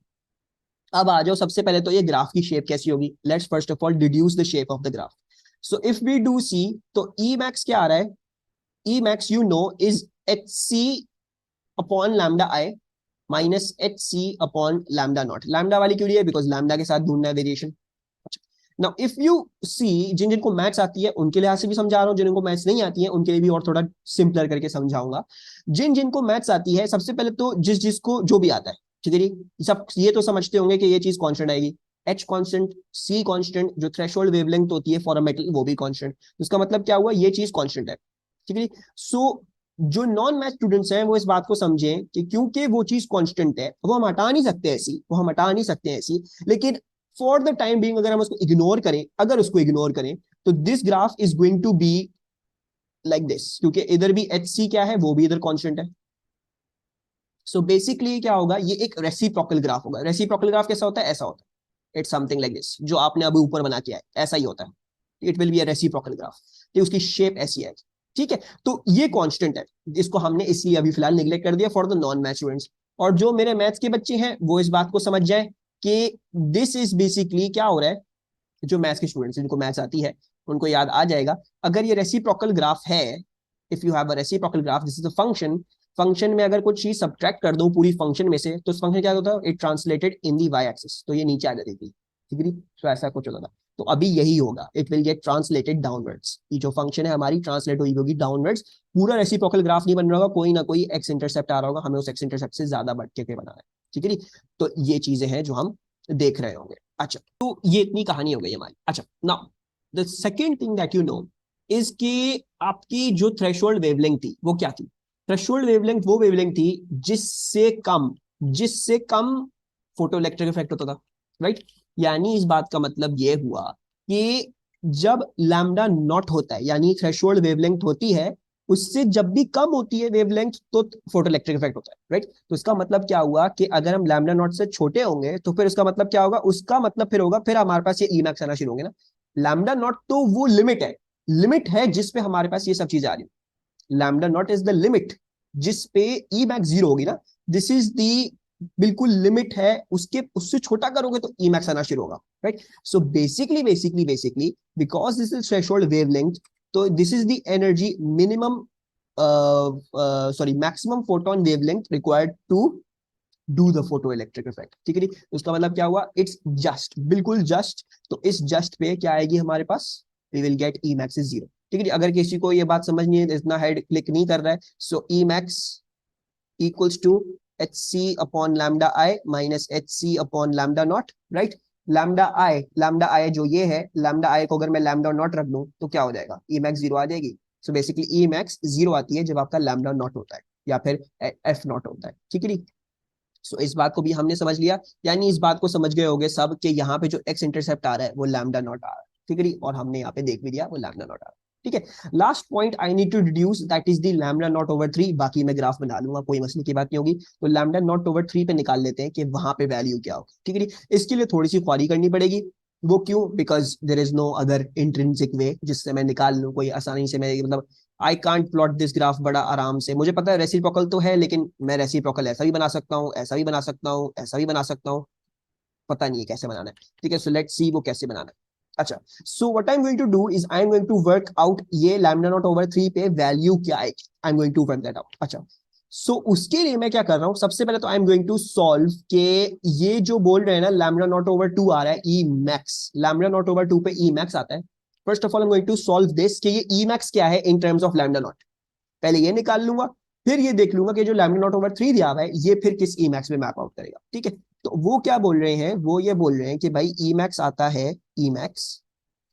अब आ जाओ. सबसे पहले तो ये ग्राफ की शेप कैसी होगी. Let's first of all deduce the shape of the graph. So if we do see, तो Emax क्या आ रहा है. Emax you know is hc upon lambda I minus hc upon lambda not. Lambda वाली क्यों है, बिकॉज लैम्डा के साथ ढूंढना है variation. Now if you see, जिन जिनको मैथ्स आती है उनके लिहाज से भी समझा रहा हूँ, जिनको मैथ्स नहीं आती है उनके लिए भी और थोड़ा सिंपलर करके समझाऊंगा. जिन जिनको मैथ्स आती है, सबसे पहले तो जिसको जो भी आता है, ठीक है जी, सब ये तो समझते होंगे कि ये चीज कांस्टेंट आएगी. H कांस्टेंट, C कांस्टेंट, जो थ्रेशोल्ड वेवलेंथ होती है फॉर अ मेटल वो भी कांस्टेंट. इसका मतलब क्या हुआ, ये चीज कांस्टेंट है. ठीक है जी. सो जो नॉन मैथ स्टूडेंट्स हैं वो इस बात को समझें कि क्योंकि वो चीज कांस्टेंट है, वो हम हटा नहीं सकते ऐसी, वो हम हटा नहीं सकते ऐसी, लेकिन फॉर द टाइम बीइंग अगर हम उसको इग्नोर करें, अगर उसको इग्नोर करें, तो this graph is going to be like this, क्योंकि इधर भी HC क्या है, वो भी इधर कांस्टेंट है. सो बेसिकली क्या होगा, ये एक रेसिप्रोकल ग्राफ होगा. रेसिप्रोकल ग्राफ कैसा होता है, ऐसा होता है. इट्स समथिंग लाइक दिस, जो आपने अभी ऊपर बना के आया ऐसा ही होता है. It will be a reciprocal graph. तो उसकी शेप ऐसी है. ठीक है, तो ये कांस्टेंट है, इसको हमने इसलिए अभी फिलहाल निगलेक्ट कर दिया for the non math students. और जो मेरे मैथ्स के बच्चे हैं वो इस बात को समझ जाए कि दिस इज बेसिकली क्या हो रहा है. जो मैथ्स के स्टूडेंट्स जिनको मैथ्स आती है उनको याद आ जाएगा. अगर ये रेसिप्रोकल ग्राफ है, if you have a reciprocal graph, this is a function. Function में अगर कुछ चीज सब्ट्रैक्ट कर दूं पूरी फंक्शन में से, तो फंक्शन क्या होता है, it translated in the y axis, तो ये नीचे आ जाती थी. ठीक है, तो ऐसा कुछ होता था. तो अभी यही होगा, it will get translated downwards. ये जो फंक्शन है हमारी ट्रांसलेट हुई होगी डाउनवर्ड्स. पूरा रेसिप्रोकल ग्राफ नहीं बन रहा होगा, कोई ना कोई एक्स इंटरसेप्ट आ रहा होगा, हमें उस एक्स इंटरसेप्ट से ज्यादा बढ़ के बनाना है. ठीक है, तो ये चीजें हैं जो हम देख रहे होंगे. अच्छा, तो ये इतनी कहानी हो गई हमारी. अच्छा, now the second thing that you know is कि आपकी जो थ्रेशोल्ड वेवलेंथ थी वो क्या थी. थ्रेशोल्ड वेवलेंथ वो वेवलेंथ थी जिससे कम फोटो इलेक्ट्रिक इफेक्ट होता था. राइट, यानी इस बात का मतलब ये हुआ कि जब लैम्डा नॉट होता है, यानी थ्रेशोल्ड वेवलेंथ होती है, उससे जब भी कम होती है वेवलेंथ, तो फोटो इलेक्ट्रिक इफेक्ट होता है. राइट, तो इसका मतलब क्या हुआ कि अगर हम लैम्डा नॉट से छोटे होंगे तो फिर उसका मतलब क्या होगा, उसका मतलब फिर होगा फिर हमारे पास ये Emax आना शुरू होंगे ना. लैम्डा नॉट तो वो लिमिट है जिसपे हमारे पास ये सब चीजें आ रही. Lambda naught is the limit जिसपे Emax 0 होगी ना. दिस इज दी बिल्कुल लिमिट है, उससे छोटा करोगे तो Emax आना शुरू होगा. Right, so basically because this is threshold wavelength, तो this is the energy minimum maximum photon wavelength required to do the photo electric effect. ठीक है, उसका मतलब क्या हुआ, इट्स जस्ट, बिल्कुल जस्ट. तो इस जस्ट पे क्या आएगी हमारे पास, we will get Emax is 0. ठीक है, अगर किसी को ये बात समझ नहीं है, इतना हेड क्लिक नहीं कर रहा है, so Emax equals to HC upon lambda I minus HC upon lambda naught. Right, lambda i जो ये है, लैम्डा आई को अगर मैं लैम्डा नॉट रख दूं तो क्या हो जाएगा, Emax 0 आ जाएगी. सो बेसिकली Emax 0 आती है जब आपका लैम्डा नॉट होता है या फिर F नॉट होता है. ठीक है, सो इस बात को भी हमने समझ लिया. यानी इस बात को समझ गए होंगे सब कि यहाँ पे जो एक्स इंटरसेप्ट आ रहा है वो लैम्डा नॉट आ रहा है. ठीक है, और हमने यहाँ पे देख भी दिया वो लैम्डा नॉट आ रहा है. ठीक है, last point I need to deduce, that is the lambda naught over 3. बाकी मैं ग्राफ बना लूंगा, कोई मसले की बात नहीं होगी. तो लैम्डा नॉट ओवर 3 पे निकाल लेते हैं कि वहां पे वैल्यू क्या होगी. ठीक है, इसके लिए थोड़ी सी ख्वारी करनी पड़ेगी. वो क्यों, because there is no other intrinsic way जिससे मैं निकाल लूँ कोई आसानी से. मैं मतलब I can't plot this graph बड़ा आराम से. मुझे पता है रेसिप्रोकल तो है, लेकिन मैं रेसिप्रोकल ऐसा भी बना सकता हूँ, ऐसा भी बना सकता हूँ, ऐसा भी बना सकता हूँ. पता नहीं है कैसे बनाना है. ठीक है, सो लेट्स सी वो कैसे बनाना है. अच्छा, so what I am going to do is I am going to work out ये लैम्डा नॉट ओवर 3 पे वैल्यू क्या आएगी. I am going to work that out. अच्छा, सो उसके लिए मैं क्या कर रहा हूँ, सबसे पहले तो I am going to solve के ये जो बोल रहे हैं ना लैम्डा नॉट ओवर 2 आ रहा है Emax, लैम्डा नॉट ओवर 2 पे Emax आता है. First of all I am going to solve this कि ये Emax क्या है in terms of lambda naught. पहले ये निकाल लूंगा, फिर ये देख लूंगा कि जो लैम्डा नॉट ओवर 3 दिया हुआ है ये फिर किस Emax में मैप आउट करेगा. ठीक है, तो वो क्या बोल रहे हैं, वो ये बोल रहे हैं कि भाई Emax आता है Emax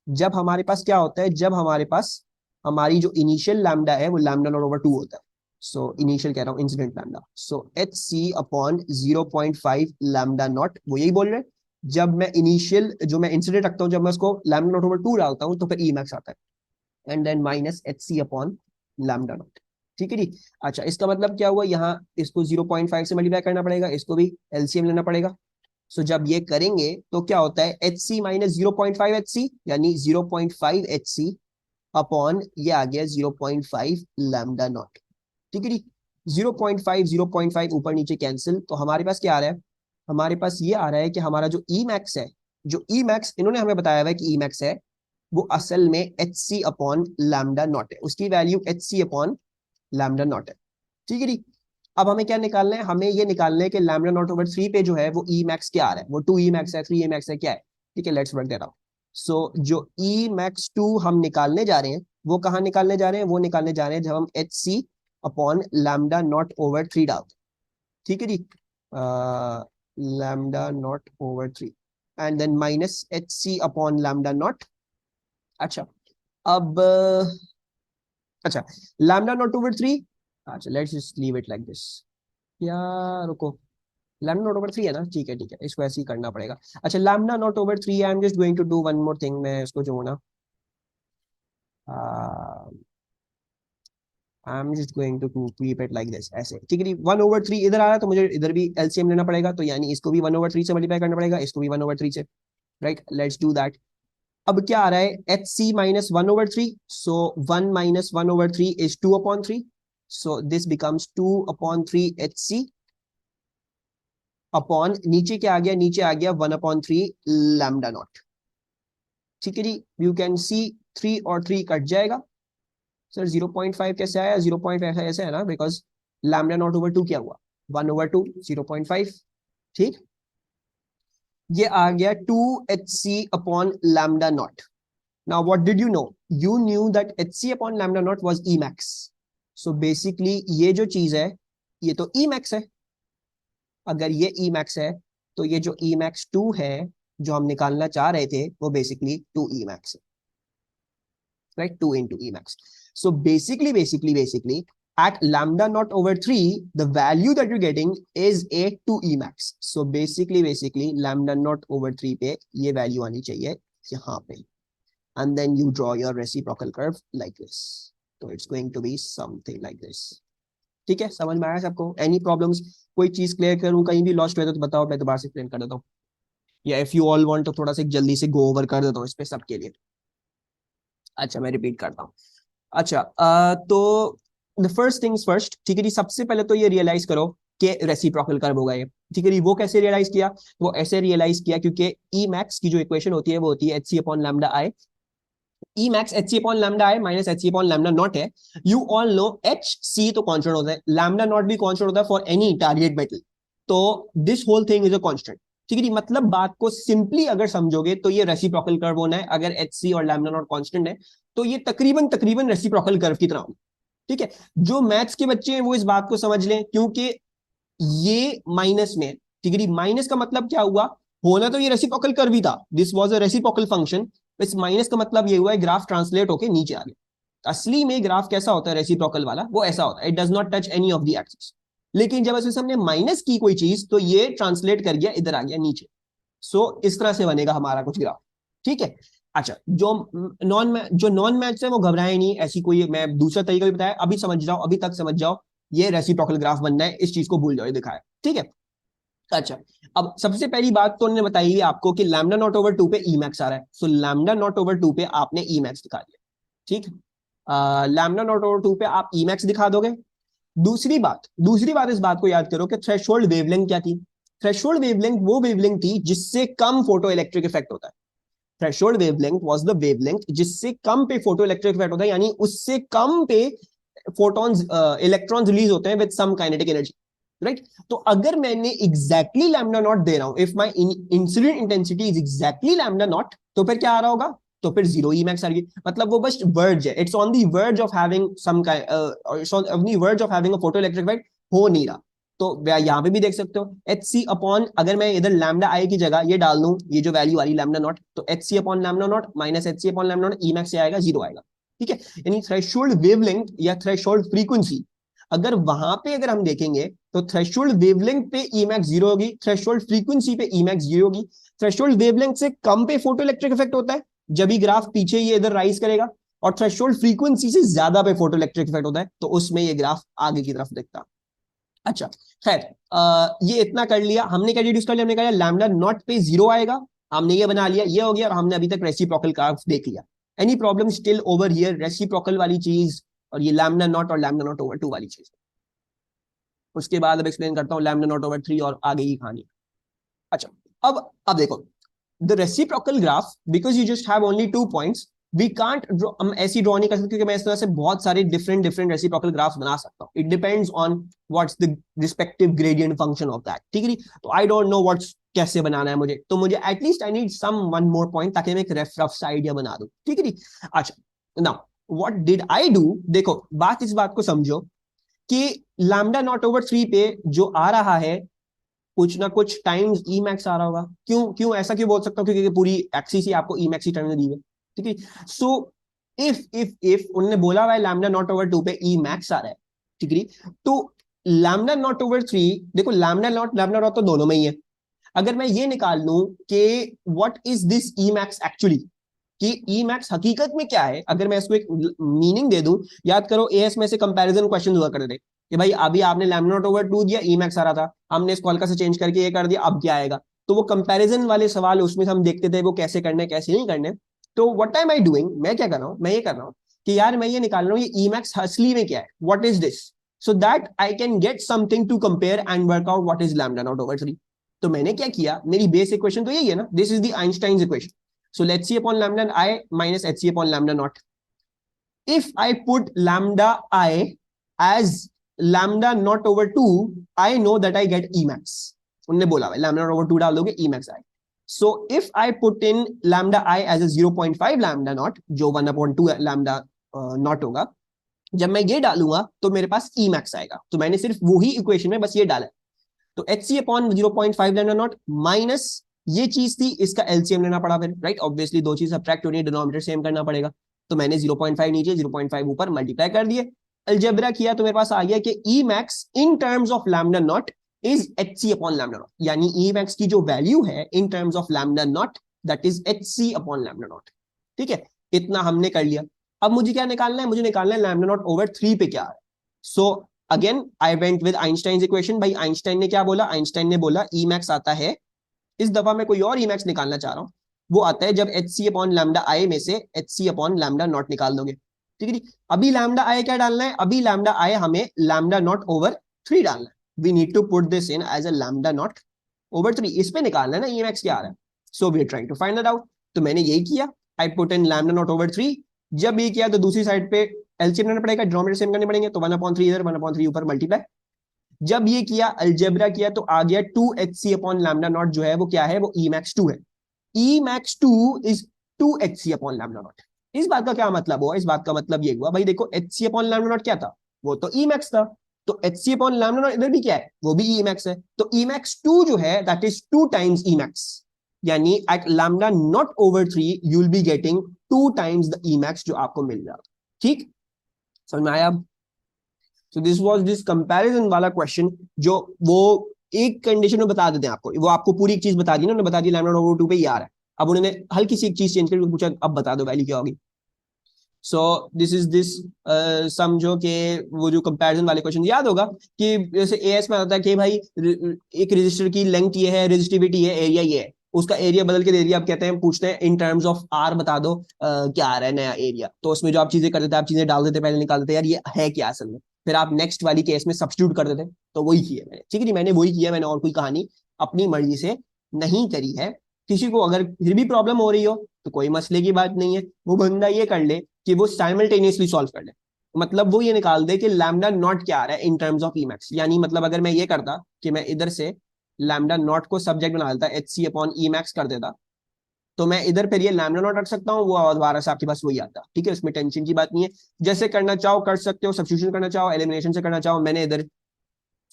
जब हमारे पास क्या होता है, जब हमारे पास हमारी जो इनिशियल लैम्डा है वो लैम्डा नॉट ओवर 2 होता है. सो इनिशियल कह रहा हूँ इंसिडेंट लैम्डा, सो एच सी अपॉन 0.5 लैम्डा नॉट, वो यही बोल रहे हैं। जब मैं इनिशियल जो मैं इंसिडेंट रखता हूँ, जब मैं उसको लैम्डा नॉट ओवर 2 डालता हूँ तो फिर ई मैक्स आता है, and then minus H C upon lambda not. ठीक है जी। अच्छा, इसका मतलब क्या हुआ, यहाँ इसको 0.5 से मल्टीप्लाई करना पड़ेगा, इसको भी एलसीएम लेना पड़ेगा। सो जब ये करेंगे तो क्या होता है, H c minus 0.5 h c, यानी 0.5 एच सी अपॉन ये आ गया 0.5 लैम्डा नॉट। ठीक है जी। 0.5 ऊपर नीचे कैंसिल, तो हमारे पास क्या आ रहा है, हमारे पास ये आ रहा है कि हमारा जो ई मैक्स है, जो ई मैक्स इन्होंने हमें बताया हुआ है कि ई मैक्स है, वो असल में एच सी अपॉन लैम्डा नॉट है, उसकी वैल्यू एच सी अपॉन लैम्डा नॉट है। ठीक है जी। अब हमें क्या निकालना है, हमें ये निकालना है कि लैम्डा नॉट ओवर 3 पे जो है वो ई मैक्स क्या आ रहा है, वो 2 ई मैक्स है, 3 ई मैक्स है, क्या है। ठीक है, लेट्स वर्क दैट आउट। सो जो ई मैक्स 2 हम निकालने जा रहे हैं, वो कहाँ निकालने जा रहे हैं, वो निकालने जा रहे हैं जब हम एच सी अपॉन लैम्डा नॉट ओवर 3 डालते हैं। ठीक है जी। Lambda naught over 3 and then minus H C upon lambda naught. अच्छा, अब अच्छा, लैम्डा नॉट ओवर 3, अच्छा let's just leave it like this, या रुको, लैम्डा नॉट ओवर 3 है ना, ठीक है ठीक है, इसको ऐसे ही करना पड़ेगा। अच्छा, lambda naught over 3, I am just going to do one more thing, मैं इसको जो ना I am just going to keep it like this, ऐसे। ठीक है जी। 1/3 इधर आ रहा है तो मुझे इधर भी एलसीएम लेना पड़ेगा, तो यानी इसको भी 1/3 से मल्टीप्लाई करना पड़ेगा, इसको भी 1/3 से, राइट, लेट्स डू दैट। अब क्या आ रहा है, H c minus 1/3, so 1 minus 1/3 is 2/3, so this becomes 2/3 h C upon नीचे क्या आ गया, नीचे आ गया 1/3 लैम्डा नॉट। ठीक है जी। यू कैन सी 3 और 3 कट जाएगा। सर 0.5 कैसे आया, 0.5 ऐसे है ना, बिकॉज लैम्डा नॉट ओवर 2 क्या हुआ, 1/2 0.5। ठीक, ये आ गया 2 h C upon lambda naught. Now what did you know, you knew that h C upon lambda naught was E max. So basically ये जो चीज है, ये तो ई मैक्स है। अगर ये ई मैक्स है तो ये जो ई मैक्स 2 है जो हम निकालना चाह रहे थे, वो बेसिकली 2 ई मैक्स है, right, 2 into E max. So basically, at lambda naught over 3, the value that you're getting is a 2 E max. So basically, lambda naught over 3 पे ये value आनी चाहिए यहाँ पे. And then you draw your reciprocal curve like this. So it's going to be something like this. ठीक है, समझ में आया सबको? Any problems? कोई चीज क्लियर करूँ, कहीं भी लॉस्ट हुआ तो बताओ, मैं दोबारा से एक्सप्लेन कर देता हूँ, या इफ यू ऑल वांट तो थोड़ा सा जल्दी से गो ओवर कर देता हूँ इस पे सबके लिए। अच्छा, मैं रिपीट करता हूँ। अच्छा, तो द फर्स्ट थिंग्स फर्स्ट, ठीक है जी, सबसे पहले तो ये रियलाइज करो कि रेसिप्रोकल कर्व होगा ये। ठीक है जी, वो कैसे रियलाइज किया, वो ऐसे रियलाइज किया क्योंकि ई मैक्स की जो इक्वेशन होती है वो होती है H C upon lambda i. E max H C upon lambda I minus H C upon lambda naught है। You all know H C तो कॉन्स्टेंट होता है, लैम्डा नॉट भी कॉन्स्टेंट होता है फॉर एनी टारगेट मेटल, तो this whole thing is a constant. ठीक है जी, मतलब बात को सिंपली अगर समझोगे तो ये रेसिप्रोकल कर्व होना है, अगर एच सी और लैम्डा नॉट कॉन्स्टेंट है तो ये तकरीबन रेसिप्रोकल कर्व की तरह होगा। ठीक है, जो मैथ्स के बच्चे हैं वो इस बात को समझ लें, क्योंकि ये माइनस में है। ठीक है, माइनस का मतलब क्या हुआ, होना तो ये रेसिप्रोकल कर्व ही था, this was a reciprocal function, इस माइनस का मतलब ये हुआ है ग्राफ ट्रांसलेट होके नीचे आ गया। असली में ग्राफ कैसा होता है रेसिप्रोकल वाला, वो ऐसा होता है, it does not touch any of the axis, लेकिन जब इसमें हमने माइनस की कोई चीज तो ये ट्रांसलेट कर गया, इधर आ गया नीचे। सो इस तरह से बनेगा हमारा कुछ ग्राफ। ठीक है। अच्छा, जो नॉन मैथ्स है वो घबराए नहीं, ऐसी कोई मैं दूसरा तरीका भी बताया, अभी समझ जाओ, अभी तक समझ जाओ, ये रेसिप्रोकल ग्राफ बनना है, इस चीज को भूल जाओ, ये दिखाया। ठीक है। अच्छा, अब सबसे पहली बात तो उन्होंने बताई है आपको कि लैम्डा नॉट ओवर 2 पे ई मैक्स आ रहा है, सो लैम्डा नॉट ओवर 2 पे आपने ई मैक्स दिखा दिया। ठीक, लैम्डा नॉट ओवर 2 पे आप ई मैक्स दिखा दोगे। दूसरी बात इस बात को याद करो कि थ्रेशोल्ड वेवलेंथ क्या थी। थ्रेशोल्ड वेवलेंथ वो वेवलेंथ थी जिससे कम फोटो इलेक्ट्रिक इफेक्ट होता है। Threshold wavelength was the wavelength जिससे कम पे फोटो इलेक्ट्रिक इफेक्ट होता है, यानी उससे कम पे फोटॉन्स इलेक्ट्रॉन्स रिलीज होते हैं with some kinetic energy, right. तो अगर मैंने एग्जैक्टली लैम्डा नॉट दे रहा हूं, if my incident intensity is exactly lambda naught, तो फिर क्या आ रहा होगा, तो फिर 0 ई मैक्स आ रही है, मतलब वो बस वर्ज है, it's on the verge of having some it's on the verge of having a photo electric effect, हो नहीं रहा। तो यहाँ पे भी देख सकते हो एच सी अपॉन, अगर मैं इधर लैम्डा आई की जगह ये डाल दूं, ये जो वैल्यू आ रही लैम्डा नॉट, तो एच सी upon lambda naught minus H सी upon lambda naught, E max से आएगा 0 आएगा। ठीक है, यानी थ्रेशोल्ड वेवलेंथ या थ्रेशोल्ड फ्रीक्वेंसी अगर वहां पे अगर हम देखेंगे तो थ्रेशोल्ड वेवलेंथ पे ईमैक्स 0 होगी, थ्रेशोल्ड फ्रीक्वेंसी पे ईमैक्स 0 होगी। थ्रेशोल्ड वेवलेंथ से कम पे फोटो इलेक्ट्रिक इफेक्ट होता है, जब भी ग्राफ पीछे ये इधर राइज करेगा, और थ्रेशोल्ड फ्रीक्वेंसी से ज्यादा पे फोटो इलेक्ट्रिक इफेक्ट होता है, तो उसमें ये ग्राफ आगे की तरफ दिखता। अच्छा खैर, ये इतना कर लिया हमने, क्या डिड्यूस कर लिया, हमने कहा लैम्डा नॉट पे 0 आएगा, हमने ये बना लिया, ये हो गया, और हमने अभी तक रेसिप्रोकल कर्व देख लिया। Any problem still over here, reciprocal वाली चीज और ये लैम्डा नॉट और लैम्डा नॉट ओवर 2 वाली चीज। उसके बाद अब एक्सप्लेन करता हूँ लैम्डा नॉट ओवर 3 और आगे की कहानी। अच्छा, अब देखो, the reciprocal graph, because you just have only 2 points, we can't draw, हम ऐसी ड्रॉ नहीं कर सकते, क्योंकि मैं इस तरह से बहुत सारे डिफरेंट डिफरेंट रेसिप्रोकल ग्राफ्स बना सकता हूँ। It depends on what's the respective gradient function of that, ठीक है। तो आई डोंट नो व्हाट्स कैसे बनाना है मुझे, तो मुझे at least I need some one more point, ताकि मैं एक रफ आइडिया बना दूं, ठीक है। अच्छा, now what did I do, देखो बात इस बात को समझो कि लैम्डा नॉट ओवर 3 पे जो आ रहा है, कुछ ना कुछ टाइम्स ई मैक्स आ रहा होगा। क्यों क्यों ऐसा क्यों बोल सकता हूँ, क्योंकि पूरी एक्सिस ही आपको ई मैक्स ही टर्म में दी है, ठीक है। सो इफ उन्होंने बोला हुआ है लैम्डा नॉट ओवर 2 पे ई मैक्स आ रहा है, ठीक है, तो लैम्डा नॉट ओवर 3, देखो लैम्डा नॉट तो दोनों में ही है। अगर मैं ये निकाल लूं कि what is this E max actually, कि ई मैक्स हकीकत में क्या है, अगर मैं इसको एक मीनिंग दे दूं, याद करो एएस में से कंपैरिजन क्वेश्चन हुआ करते थे कि भाई अभी आपने लैम्डा नॉट ओवर 2 दिया, ई मैक्स आ रहा था, हमने इसको हल्का से चेंज करके ये कर दिया, अब क्या आएगा। तो वो कंपैरिजन वाले सवाल उसमें हम देखते थे वो कैसे करने कैसे नहीं करने। तो व्हाट एम आई डूइंग, मैं क्या कर रहा हूँ, मैं ये कर रहा हूँ कि यार मैं ये निकाल रहा हूँ ये ई मैक्स असली में क्या है, what is this, so that I can get something to compare and work out what is lambda naught over 3। तो मैंने क्या किया, मेरी बेस इक्वेशन तो यही है ना, this is the Einstein's equation. So let's see upon lambda I minus hc upon lambda naught. If I put lambda I as lambda naught over 2, I know that I get Emax. उन्होंने बोला है lambda naught over 2 डाल दोगे Emax आए. So if I put in lambda I as a 0.5 lambda naught, जो 1/2 lambda naught होगा, जब मैं ये डालूंगा तो मेरे पास Emax आएगा। तो मैंने सिर्फ वही इक्वेशन में बस ये डाला, तो hc upon 0.5 lambda naught minus ये चीज थी, इसका एलसीएम लेना पड़ा फिर, राइट। ऑब्वियसली दो चीज सब्ट्रैक्ट हो रही है, डिनोमिनेटर सेम करना पड़ेगा। तो मैंने 0.5 नीचे 0.5 ऊपर मल्टीप्लाई कर दिए, अलजेब्रा किया तो मेरे पास आ गया कि E max in terms of lambda naught is hc upon lambda naught, यानी ई मैक्स की जो वैल्यू है in terms of lambda naught that is hc upon lambda not, ठीक है। इतना हमने कर लिया। अब मुझे क्या निकालना है, मुझे निकालना है लैम्डा नॉट ओवर 3 पे क्या है। So again I went with Einstein equation. भाई आइंस्टाइन ने क्या बोला, आइंस्टाइन ने बोला ई मैक्स आता है, इस दफा मैं कोई और ई मैक्स निकालना चाह रहा हूं, वो आता है जब H C upon lambda I में से एच सी अपॉन लैम्डा नॉट निकाल दोगे, ठीक है। अभी लैम्डा आई क्या डालना है, अभी लैम्डा आई हमें लैम्डा नॉट ओवर 3 डालना है। We need to put this in as a lambda naught over 3, इस पे निकालना है ना ई मैक्स क्या आ रहा है। So we are trying to find that out. तो मैंने यही किया, I put in lambda naught over 3। जब ये किया तो दूसरी साइड पे एलसीएम लेना पड़ेगा, डिनोमिनेटर सेम करने पड़ेंगे, तो 1/3 इधर 1/3 ऊपर मल्टीप्लाई। जब ये किया अलजेब्रा किया तो आ गया 2hc अपॉन लैम्डा नॉट, जो है वो क्या है, वो ई मैक्स 2 है। E max 2 is 2hc upon lambda naught. इस बात का क्या मतलब हुआ, इस बात का मतलब ये हुआ भाई देखो hc अपॉन लैम्डा नॉट क्या था, वो तो ई मैक्स था। तो hc अपॉन लैम्डा नॉट इधर भी क्या है, वो भी ई मैक्स है। तो ई मैक्स 2 जो है that is 2 times E max, यानी at lambda naught over 3 you will be getting 2 times the E max जो आपको मिल रहा है, ठीक। समझ में आया अब। So this was this comparison वाला क्वेश्चन, जो वो एक कंडीशन में बता देते हैं आपको, वो आपको पूरी एक चीज बता दी ना, उन्होंने बता दी लैम्डा ओवर 2 पे यार है। अब उन्होंने हल्की सी एक चीज चेंज करके पूछा अब बता दो वैल्यू क्या होगी। सो दिस इज दिस, समझो कि वो जो कंपैरिजन वाले क्वेश्चन याद होगा कि जैसे एएस में आता है कि भाई एक रजिस्टर की लेंथ ये है, रेजिस्टिविटी है, एरिया ये है, उसका एरिया बदल के दे दिया। अब कहते हैं पूछते हैं इन टर्म्स ऑफ आर बता दो क्या आ रहा है नया एरिया। तो उसमें जो आप चीजें कर देते हैं, आप चीजें डाल देते, पहले निकाल देते यार ये है क्या असल में, फिर आप नेक्स्ट वाली केस में सब्स्टिट्यूट कर देते। तो वही किया मैंने, ठीक है, मैंने वही किया, मैंने और कोई कहानी अपनी मर्जी से नहीं करी है। किसी को अगर फिर भी प्रॉब्लम हो रही हो तो कोई मसले की बात नहीं है, वो बंदा ये कर ले कि वो साइमल्टेनियसली सॉल्व कर ले। मतलब वो ये निकाल दे कि लैम्डा नॉट क्या आ रहा है in terms of E max, यानी मतलब अगर मैं ये करता कि मैं इधर से लैम्डा नॉट को सब्जेक्ट बना देता, H C upon E max कर देता, तो मैं इधर फिर ये लैम्डा नॉट रख सकता हूँ, वो दोबारा से आपके पास वही आता, ठीक है। उसमें टेंशन की बात नहीं है, जैसे करना चाहो कर सकते हो, सब्स्टिट्यूशन करना चाहो, एलिमिनेशन से करना चाहो। मैंने इधर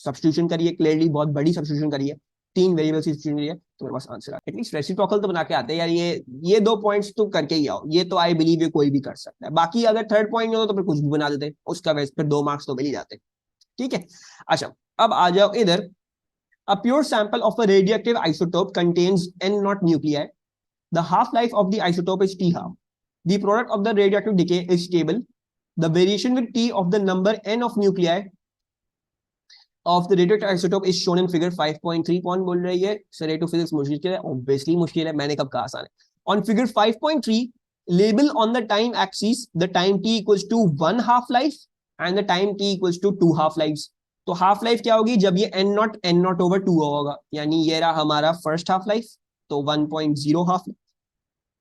सब्स्टिट्यूशन करी है, क्लियरली बहुत बड़ी सब्स्टिट्यूशन करी है, 3 वेरिएबल की सब्स्टिट्यूशन करी है, तो मेरे पास आंसर आ। एटलीस्ट रेसिप्रोकल तो बना के आते हैं यार, ये 2 पॉइंट्स तो करके ही आओ, ये तो आई बिलीव ये कोई भी कर सकता है। बाकी अगर थर्ड पॉइंट हो तो फिर कुछ भी बना देते, उसका वैसे फिर 2 मार्क्स तो मिल ही जाते। ठीक है। अच्छा, अब आ जाओ इधर। A pure sample of a radioactive isotope contains N naught nuclei. The half-life of the isotope is T half. The product of the radioactive decay is stable. The variation with T of the number N of nuclei of the radioactive isotope is shown in figure 5.3. कौन बोल रही है सर? रेट ऑफ फिजिक्स मुश्किल है, ऑब्वियसली मुश्किल है, मैंने कब कहा आसान है। On figure 5.3, label on the time axis the time t equals to 1 half life and the time t equals to 2 half lives. तो हाफ लाइफ क्या होगी जब ये n नॉट ओवर 2 होगा, यानी ये रहा हमारा फर्स्ट हाफ लाइफ, तो 1.0 हाफ।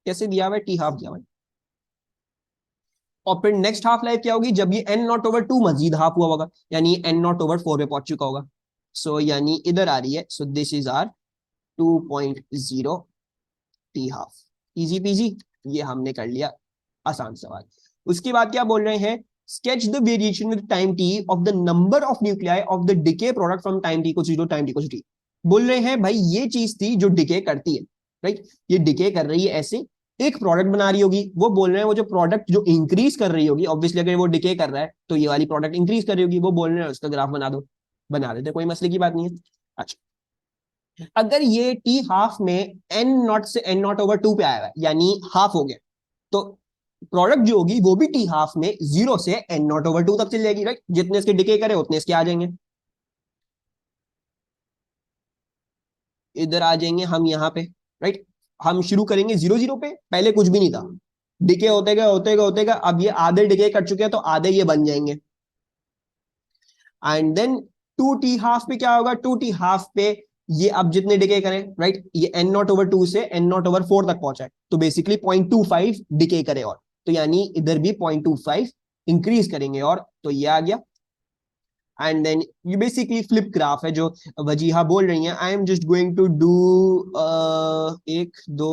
कैसे दिया हुआ है? टी हाफ दिया हुआ है। और फिर नेक्स्ट हाफ लाइफ क्या होगी जब ये n naught over 2 Majeed half हुआ होगा, यानी n नॉट ओवर 4 पे पहुंच चुका होगा। सो यानी इधर आ रही है, so this is R 2.0 T half. Easy peasy, ये हमने कर लिया आसान सवाल। उसके बाद क्या बोल रहे हैं? sketch the variation with time t of the number of nuclei of the decay product from time t equals to 0 time t equals to t। बोल रहे हैं भाई ये चीज थी जो डिके करती है, राइट? ये डिके कर रही है, ऐसे एक प्रोडक्ट बना रही होगी। वो बोल रहे हैं वो जो प्रोडक्ट जो इंक्रीज कर रही होगी, ऑब्वियसली अगर वो डिके कर रहा है तो ये वाली प्रोडक्ट इंक्रीज कर रही होगी। वो बोल रहे हैं उसका ग्राफ बना दो, बना देते, कोई मसले की बात नहीं है। अच्छा, अगर ये टी हाफ में एन नॉट से एन नॉट ओवर 2 पे आया है, यानी हाफ हो गया, तो प्रोडक्ट जो होगी वो भी टी हाफ में 0 से एन नॉट ओवर 2 तक चल जाएगी, राइट? जितने इसके डिके करे उतने इसके आ जाएंगे। इधर आ जाएंगे हम यहाँ पे, राइट? हम शुरू करेंगे 0 0 पे, पहले कुछ भी नहीं था, डिके होते गए होते गए होते गए, अब ये आधे डिके कर चुके हैं तो आधे ये बन जाएंगे। एंड देन 2 टी हाफ पे क्या होगा? 2 टी हाफ पे ये अब जितने डिके करें, राइट, ये एन नॉट ओवर 2 से एन नॉट ओवर 4 तक पहुंचा है, तो बेसिकली 0.25 डिके करे, और तो यानी इधर भी 0.25 इंक्रीज करेंगे, और तो ये आ गया। एंड देन ये बेसिकली फ्लिप ग्राफ है जो वजीहा बोल रही हैं। I am just going to do 1 2।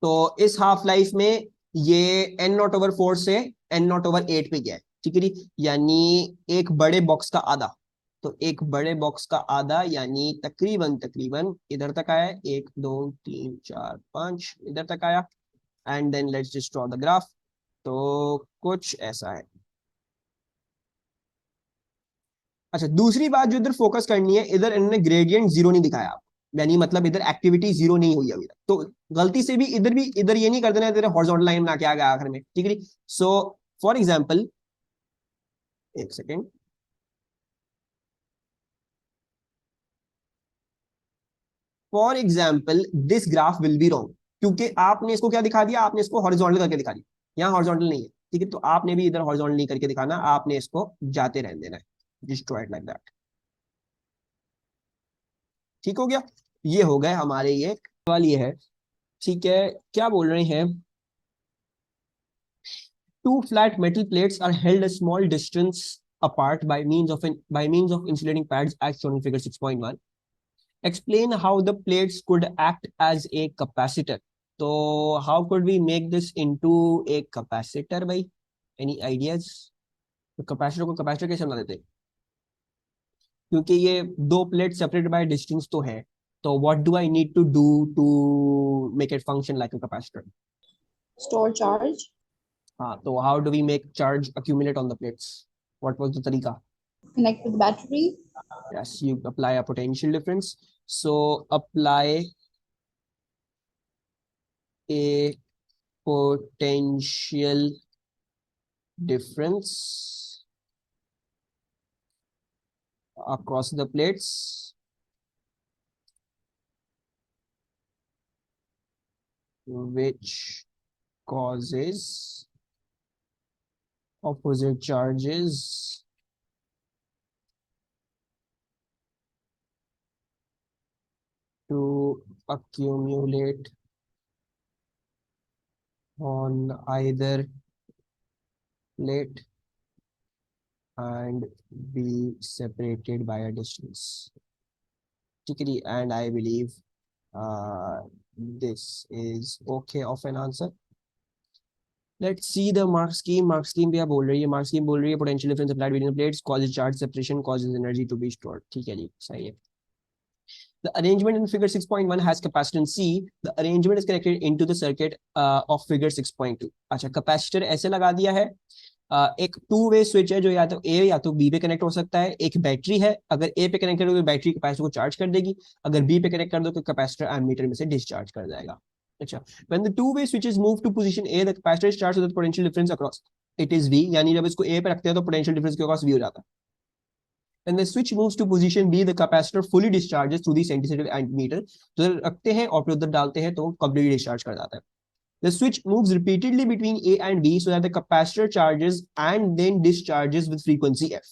तो इस हाफ लाइफ में ये एन नॉट ओवर 4 से एन नॉट ओवर 8 पे गया है, ठीक है जी? यानी एक बड़े बॉक्स का आधा, तो एक बड़े बॉक्स का आधा यानी तकरीबन तकरीबन इधर तक आया, 1 2 3 4 5 इधर तक आया। And then let's just draw the graph. तो कुछ ऐसा है। अच्छा, दूसरी बात जो इधर फोकस करनी है, इधर इन्होंने ग्रेडियंट 0 नहीं दिखाया, यानी मतलब इधर एक्टिविटी 0 नहीं हुई अभी तक, तो गलती से भी इधर ये नहीं कर देना, इधर हॉरिजॉन्टल लाइन बना के आ गया आखिर में, ठीक है? सो फॉर एग्जांपल, एक second, for example this graph will be wrong, क्योंकि आपने इसको क्या दिखा दिया? आपने इसको हॉरिजॉन्टल करके दिखा दिया, यहाँ हॉरिजॉन्टल नहीं है, ठीक है? तो आपने भी इधर हॉरिजॉन्टल नहीं करके दिखाना, आपने इसको जाते रहने देना है, just draw it like that. ठीक हो गया? ये हो गए हमारे ये सवाल, ये है, ठीक है? क्या बोल रहे हैं? Two flat metal plates are held a small distance apart by means of insulating pads as shown in figure 6.1. Explain how the plates could act as a capacitor. So how could we make this into a capacitor, bhai? Any ideas? तो कैपेसिटर को कैपेसिटर कैसे बना देते? क्योंकि ये दो प्लेट सेपरेटेड बाय डिस्टेंस तो है, तो what do I need to do to make it function like a capacitor? Store charge. हाँ, तो how do we make charge accumulate on the plates? What was the तरीका? Connect with the battery. Yes, you apply a potential difference. So apply a potential difference across the plates which causes opposite charges to accumulate on either plate and be separated by a distance. And I believe this is okay of an answer. Let's see the mark scheme. Mark scheme भी बोल रही है, mark scheme बोल रही है potential difference applied between the plates causes charge separation, causes energy to be stored. ठीक है जी, सही है। The arrangement in figure 6.1 has capacitance C. The arrangement is connected into the circuit of figure 6.2. अच्छा, कैपेसिटर ऐसे लगा दिया है एक टू वे स्विच है जो या तो ए या तो बी पे कनेक्ट हो सकता है। एक बैटरी है, अगर ए पे कनेक्ट करोगे तो बैटरी कैपेसिटर को चार्ज कर देगी, अगर बी पे कनेक्ट कर दो तो कैपेसिटर एमीटर में से डिस्चार्ज कर जाएगा। अच्छा, when the two way switches move to position A, the capacitor is charged with the potential difference across it is V, यानी जब इसको A पे रखते हैं तो potential difference के across V हो जाता है। When the switch moves to position B, the capacitor fully discharges through the sensitive ammeter, तो इधर रखते हैं और फिर उधर डालते हैं तो completely discharge कर जाता है। The switch moves repeatedly between A and B so that the capacitor charges and then discharges with frequency F.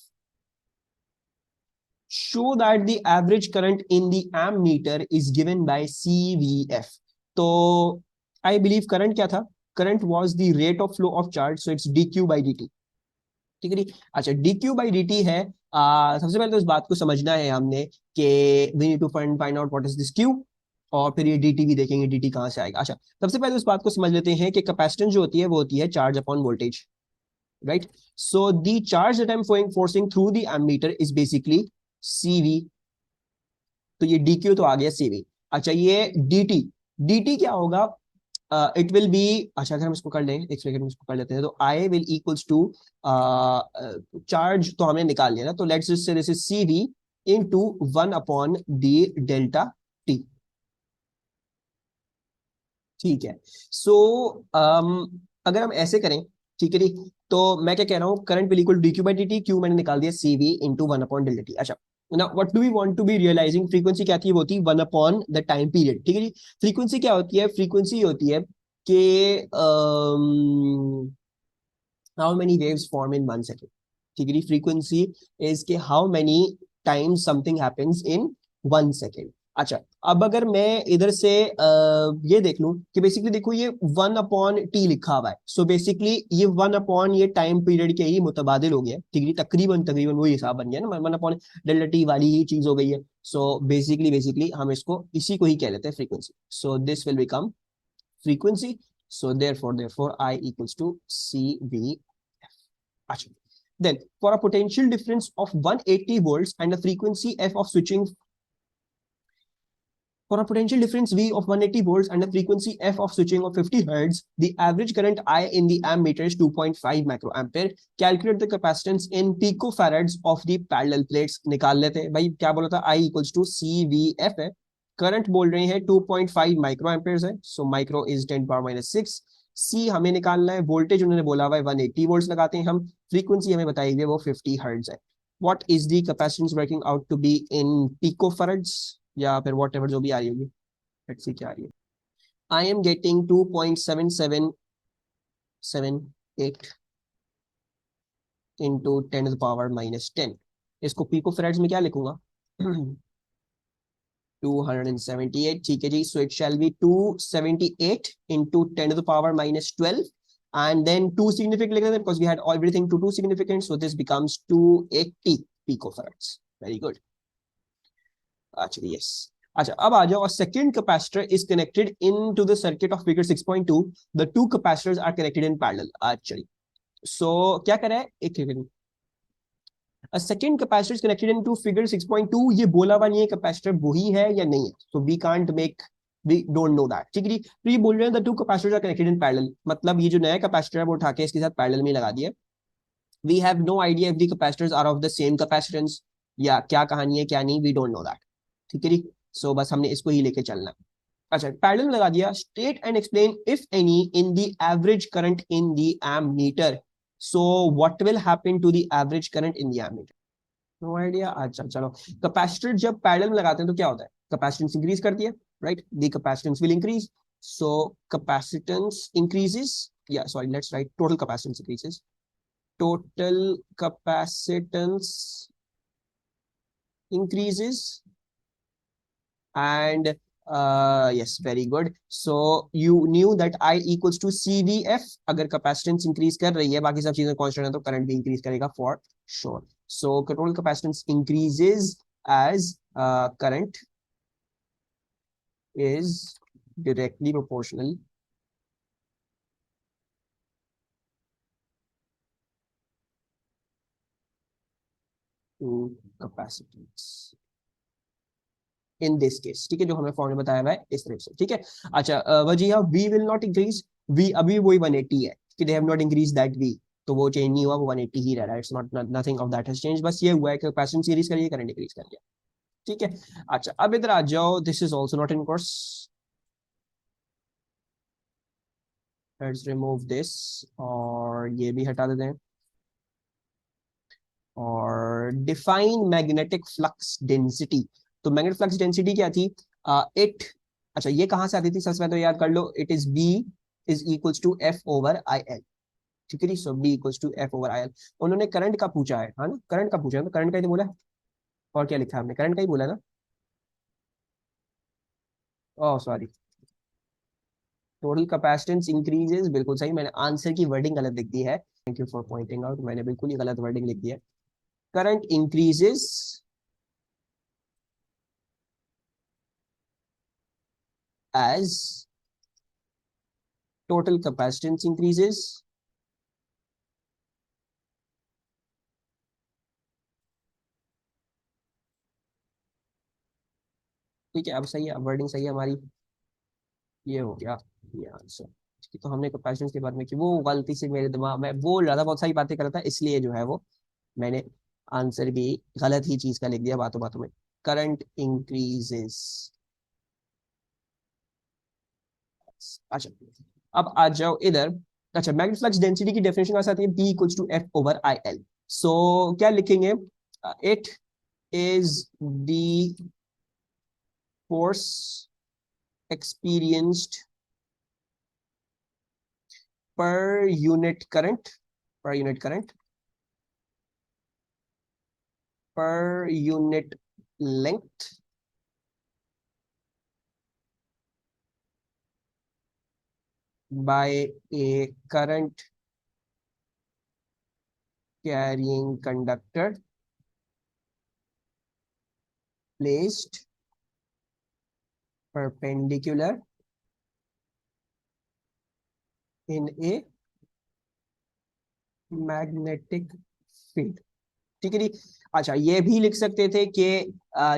Show that the average current in the ammeter is given by CVF. तो I believe current क्या था? Current was the rate of flow of charge, so it's dq by dt. ठीक है। अच्छा, dq by dt है, सबसे पहले तो इस बात को समझना है हमने कि we need to find out what is this q, और फिर ये dt भी देखेंगे dt कहाँ से आएगा। अच्छा, सबसे पहले इस बात को समझ लेते हैं कि कैपेसिटेंस जो होती है वो होती है charge upon voltage, right. So the charge that I am forcing through the ammeter is basically cv, तो ये dq तो आ गया cv। अच्छा, ये dt क्या होगा? इट विल बी, अच्छा अगर हम इसको कर लें, एक सेकंड में इसको कर लेते हैं, तो I will equals to charge तो हमने निकाल लिया ना, तो let's just say this is CV into 1 upon D delta t। ठीक है। सो अगर हम ऐसे करें, ठीक है जी, तो मैं क्या कह रहा हूँ, current will equal dq by dt, q मैंने निकाल दिया CV into 1 upon delta t। अच्छा, now what do we want to be realizing? Frequency क्या थी? वो थी 1 अपॉन द टाइम पीरियड। ठीक है जी। फ्रीक्वेंसी क्या होती है? फ्रीक्वेंसी होती है कि how many waves form in 1 second. ठीक है जी। फ्रीक्वेंसी इज के how many times something happens in 1 second. अच्छा, अब अगर मैं इधर से ये देख लूं कि बेसिकली देखो ये 1 अपॉन टी लिखा हुआ है, सो बेसिकली ये 1 अपॉन ये टाइम पीरियड के ही मुतबादिल हो गया। ठीक है, तकरीबन तकरीबन वही हिसाब बन गया ना, 1 अपॉन डेल्टा टी वाली ही चीज हो गई है। सो बेसिकली हम इसको इसी को ही कह लेते हैं frequency. So this will become frequency, so therefore I equals to CV. Achha. Then for a potential difference of 180 volts and a frequency F of switching, for a potential difference V of 180 volts and a frequency F of switching of 50 hertz, the average current I in the ammeter is 2.5 microampere. Calculate the capacitance in picofarads of the parallel plates. निकाल लेते हैं भाई, क्या बोला था? I equals to CVF है, करंट बोल रहे हैं 2.5 माइक्रो एम्पेयर्स है, so micro is 10 power minus 6। सी हमें निकालना है, वोल्टेज उन्होंने बोला हुआ है 180 वोल्ट्स लगाते हैं हम, फ्रीक्वेंसी हमें बताई हुई है वो 50 हर्ट्ज है। What is the capacitance working out to be in picofarads, या फिर व्हाटएवर जो भी आ रही होगी, लेट्स सी क्या आ रही है। I am getting 2.7778 into 10 to the power minus 10। इसको पिकोफैराड्स में क्या लिखूंगा? 278, ठीक है जी। So it shall be 278 into 10 to the power minus 12, and then 2 significant because we had everything to 2 significant, so this becomes 280 picofarads. Very good. Actually, yes. अच्छा, अब आ जाओ, second capacitor is connected into the circuit of figure 6.2. The two capacitors are connected in parallel. Actually, so क्या कर रहा है? एक second, A second capacitor is connected into figure 6.2. ये बोला हुआ नहीं है कैपेसिटर वही है या नहीं है, so we can't make, we don't know that। ठीक है जी। तो ये बोल रहे हैं the two capacitors are connected in parallel, मतलब ये जो नया कैपेसिटर है वो उठा के इसके साथ पैरेलल में लगा दिया। We have no idea if the capacitors are of the same capacitance, या क्या कहानी है क्या नहीं, we don't know that। ठीक है जी। सो बस हमने इसको ही लेके चलना है। अच्छा, पैरेलल में लगा दिया। State and explain if any in the average current in the ammeter. So what will happen to the average current in the ammeter? No idea। अच्छा चलो, कैपेसिटर जब पैरेलल में लगाते हैं तो क्या होता है? कैपेसिटेंस इंक्रीज करती है, right? The capacitance will increase, so capacitance increases, या sorry let's write total capacitance increases, total capacitance increases and yes, very good. So you knew that I equals to CVF। अगर कैपेसिटेंस इंक्रीज कर रही है, बाकी सब चीजें कांस्टेंट है, तो करंट भी इंक्रीज करेगा for sure. So total capacitance increases as current is directly proportional to capacitance in this case। ठीक है, जो हमें फॉर्मूला बताया हुआ है इस तरह से। ठीक है। अच्छा, वजह V will not increase, V अभी वही 180 है कि they have not increased that V। तो वो चेंज नहीं हुआ, वो 180 ही रह रहा है, it's not nothing of that has change, बस ये हुआ है कि कैपेसिटेंस इंक्रीज करिए, करंट इंक्रीज कर गया। ठीक है, अच्छा अब इधर आ जाओ, this is also not in course, let's remove this, और ये भी हटा देते हैं, और डिफाइन मैग्नेटिक फ्लक्स डेंसिटी। तो मैग्नेटिक फ्लक्स डेंसिटी क्या थी? इट, अच्छा ये कहां से आती थी, सबसे पहले तो याद कर लो, it is B is equals to F over I L. ठीक है जी, so B equals to F over I L. उन्होंने करंट का पूछा है ना, करंट का पूछा है, तो करंट का ही तो बोला है, और क्या लिखा है हमने, करंट का ही बोला है ना। Oh sorry, total capacitance increases, बिल्कुल सही, मैंने आंसर की वर्डिंग गलत लिख दी है, thank you for pointing out, मैंने बिल्कुल ही गलत वर्डिंग लिख दी है। Current increases as total capacitance increases, ठीक है, अब सही है, अब वर्डिंग सही है हमारी, ये हो गया ये आंसर। ठीक है, तो हमने कैपेसिटेंस के बारे में की, वो गलती से मेरे दिमाग में बोल रहा था, बहुत सारी बातें कर रहा था, इसलिए जो है वो मैंने आंसर भी गलत ही चीज का लिख दिया बातों बातों में। करंट इंक्रीजेस, अच्छा अब आ जाओ इधर, अच्छा मैग्नेटिक फ्लक्स डेंसिटी की डेफिनेशन कहां से आती है, B equals to F over I L. So क्या लिखेंगे, it is the force experienced per unit current, per unit current, per unit length by a current carrying conductor placed perpendicular in a magnetic field। ठीक है जी, अच्छा ये भी लिख सकते थे कि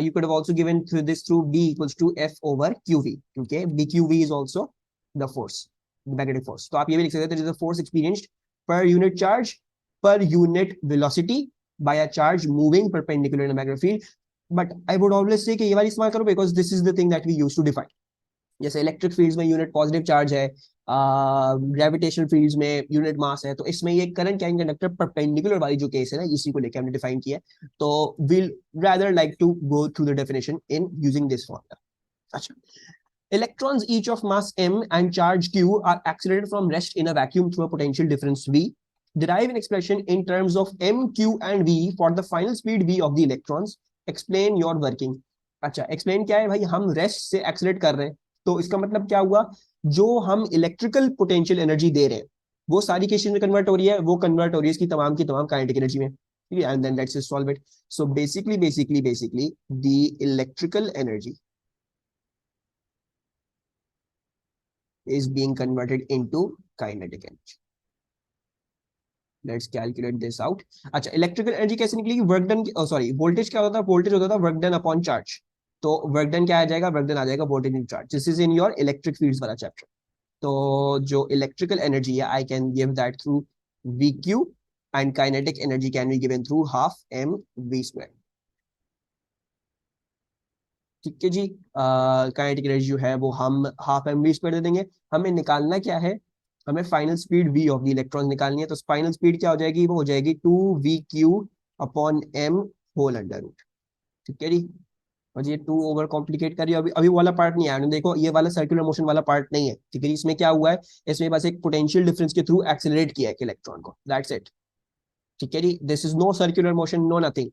you could have also given through this through b equals to f over qv, क्योंकि bqv is also the force, magnetic force. तो आप ये भी लिख सकते थे, force experienced per unit charge, per unit velocity by a charge moving perpendicular in a magnetic field. But I would always say कि ये वाली इस्तेमाल करो, because this is the thing that we use to define. जैसे इलेक्ट्रिक फील्ड्स में यूनिट पॉजिटिव चार्ज है, ग्रेविटेशनल फील्ड्स में यूनिट मास है, तो इसमें ये करंट कैरिंग कंडक्टर परपेंडिकुलर वाली जो केस है ना, इसी को लेकर हमने डिफाइन किया है। तो will rather like to go through the definition in using this formula. अच्छा, electrons each of mass m and charge q are accelerated from rest in a vacuum through a potential difference v. Derive an expression in terms of m, q and v for the final speed v of the electrons. Explain your working. अच्छा, एक्सप्लेन क्या है भाई, हम रेस्ट से एक्सलेट कर रहे हैं, तो इसका मतलब क्या हुआ, जो हम इलेक्ट्रिकल पोटेंशियल एनर्जी दे रहे हैं वो सारी किस चीज में कन्वर्ट हो रही है, वो कन्वर्ट हो रही है इसकी तमाम की तमाम काइनेटिक एनर्जी में। ठीक है, and then let's solve it. So basically the electrical energy is being converted into kinetic energy. Let's calculate this out. अच्छा, इलेक्ट्रिकल एनर्जी कैसे निकलेगी, वर्क डन, सॉरी वोल्टेज क्या होता था, वोल्टेज होता था वर्क डन अपॉन चार्ज। तो वर्क डन क्या आ जाएगा, वर्क डन आ जाएगा voltage in charge. This is in your electric fields वाला चैप्टर। तो जो इलेक्ट्रिकल एनर्जी है, I can give that through V Q, and kinetic energy can be given through half M V square. ठीक है जी, काइनेटिक एनर्जी जो है वो हम हाफ एम वी स्क्वायर दे देंगे। हमें निकालना क्या है, हमें final speed v of the electron निकालनी है। तो फाइनल स्पीड क्या हो जाएगी, वो हो जाएगी 2v/q अपॉन m होल अंडर रूट। ठीक है जी, और ये 2 ओवर कॉम्प्लिकेट करिए, अभी अभी वाला पार्ट नहीं आया, देखो ये वाला सर्कुलर मोशन वाला पार्ट नहीं है। ठीक है जी, इसमें क्या हुआ है, इसमें बस एक पोटेंशियल डिफरेंस के थ्रू एक्सेलरेट किया है इलेक्ट्रॉन को, दैट्स इट। ठीक है जी, this is no circular motion, no nothing.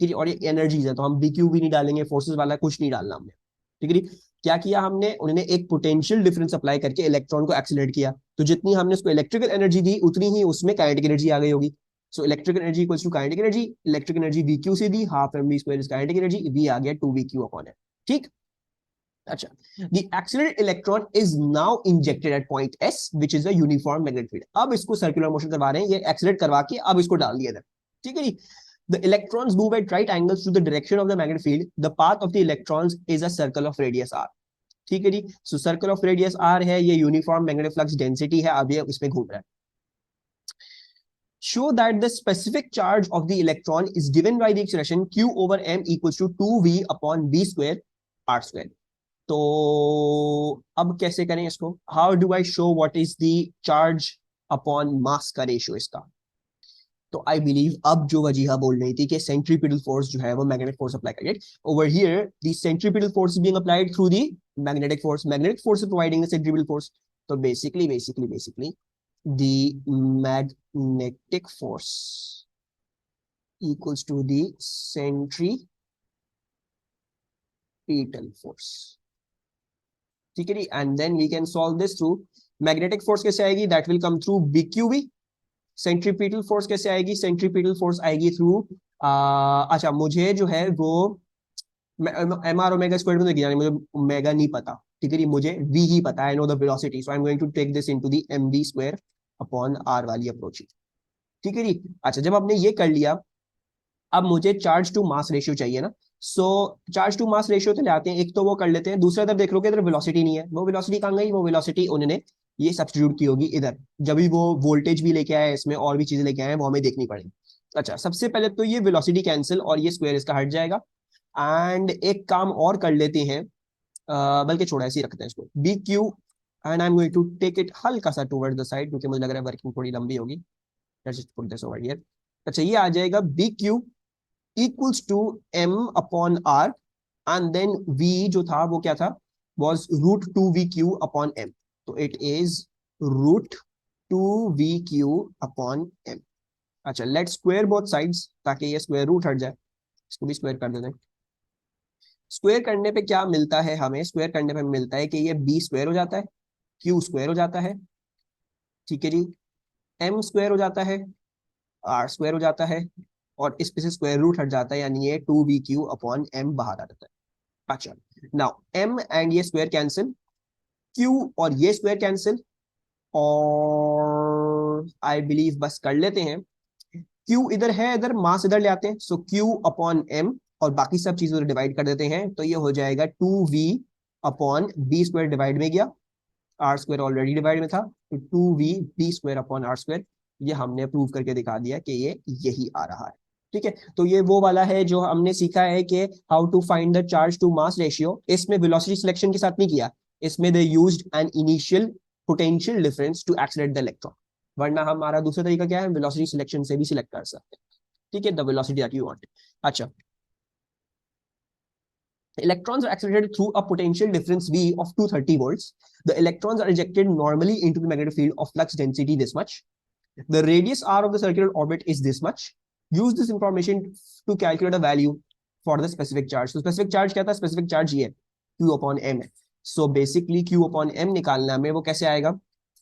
ठीक है, और ये एनर्जीज है, तो हम बीक्यू भी नहीं डालेंगे, फोर्सेस वाला कुछ नहीं डालना हमने। ठीक है, क्या किया हमने, उन्होंने एक पोटेंशियल डिफरेंस अप्लाई करके इलेक्ट्रॉन को एक्सीलरेट किया, तो जितनी हमने उसको इलेक्ट्रिकल एनर्जी दी उतनी ही उसमें काइनेटिक एनर्जी आ गई होगी। So electrical energy equals to kinetic energy, electric energy V Q से दी, half M V square is kinetic energy, V आ गया 2v/q अपॉन एम। ठीक, अच्छा, the accelerated electron is now injected at point S which is a uniform magnetic field। अब इसको सर्कुलर मोशन करवा रहे हैं, ये एक्सीलरेट करवा के अब इसको डाल दिया इधर। ठीक है जी, the electrons move at right angles to the direction of the magnetic field, the path of the electrons is a circle of radius r। ठीक है जी, so circle of radius r है, ये यूनिफॉर्म मैग्नेटिक फ्लक्स डेंसिटी है, अब ये इसमें घूम रहा है। show that the specific charge of the electron is given by the expression q over m equals to 2v upon b square r square. तो अब कैसे करें इसको? How do I show what is the charge upon mass का रेशियो इसका? तो आई बिलीव अब जो वजीहा बोल रही थी कि सेंट्रीपिटल फोर्स जो है वो मैग्नेटिक फोर्स अप्लाई करेगी, over here the centripetal force is being applied through the magnetic force providing the centripetal force. तो basically the magnetic force equals to the centripetal force. ठीक है जी. And then we can solve this through magnetic force कैसे आएगी? That will come through BQV. Centripetal force कैसे आएगी? सेंट्रीपिटल फोर्स आएगी थ्रू अच्छा मुझे जो है वो mr ओमेगा स्क्वायर में देखिए, मुझे ओमेगा नहीं पता. ठीक है जी. मुझे v ही पता है. I know the velocity, so I am going to take this into the mv square upon r वाली अप्रोच. ठीक है जी. अच्छा जब आपने ये कर लिया, अब मुझे चार्ज टू मास रेशियो चाहिए ना. सो चार्ज टू मास रेशियो तो ले आते हैं, एक तो वो कर लेते हैं. दूसरा इधर देख लो कि इधर वेलोसिटी नहीं है. वो वेलोसिटी कहाँ गई? वो वेलोसिटी उन्होंने ये सब्स्टिट्यूट की होगी इधर. जब भी वो वोल्टेज भी लेके आए इसमें और भी चीजें लेके आए वो हमें देखनी पड़ेगी. अच्छा सबसे पहले तो ये वेलोसिटी कैंसिल और ये स्क्वायर इसका हट जाएगा. एंड एक काम और कर लेते हैं, बल्कि छोड़ा ऐसे ही रखते हैं इसको B Q, and I am going to take it हल्का सा टुवर्ड द साइड क्योंकि मुझे लग रहा है वर्किंग थोड़ी लंबी होगी. Let's just put this over here. अच्छा ये आ जाएगा B Q equals to M upon R, and then v जो था वो क्या था? was root 2vq upon m. तो it is root 2vq upon m. अच्छा let's square both sides ताकि ये स्क्वायर रूट हट जाए. इसको भी स्क्वायर कर देते हैं. स्क्वायर करने पे क्या मिलता है हमें? स्क्वायर करने पे मिलता है कि ये b स्क्वायर हो जाता है, q स्क्वायर हो जाता है. ठीक है जी. m स्क्वायर हो जाता है, r स्क्वायर हो जाता है, और इस पे से स्क्वायर रूट हट जाता है, यानी ये 2vq अपॉन m बाहर आ जाता है. अच्छा नाउ m एंड ये स्क्वायर कैंसिल, q और ये स्क्वायर कैंसिल, और आई बिलीव बस कर लेते हैं. q इधर है, इधर मास इधर ले आते हैं. सो q अपॉन m और बाकी सब चीजों डिवाइड कर देते हैं. तो ये हो जाएगा 2v upon b square divide में गया, r स्क्वायर ऑलरेडी डिवाइड में था, तो 2v b square upon r square. ये हमने प्रूव करके दिखा दिया कि ये यही आ रहा है. ठीक है. तो ये वो वाला है जो हमने सीखा है कि how to find the charge to mass ratio. इसमें वेलोसिटी सिलेक्शन के साथ नहीं किया, इसमें they used an initial potential difference to accelerate the electron. वरना हमारा दूसरा तरीका क्या है? वेलोसिटी सिलेक्शन से भी सिलेक्ट कर सकते हैं. ठीक है, the velocity that you want. अच्छा electrons are accelerated through a potential difference V of 230 volts. The electrons are ejected normally into the magnetic field of flux density this much. The radius r of the circular orbit is this much. Use this information to calculate a value for the specific charge. So specific charge क्या था? Specific charge ये Q upon m है. So basically Q upon m निकालना हमें, वो कैसे आएगा?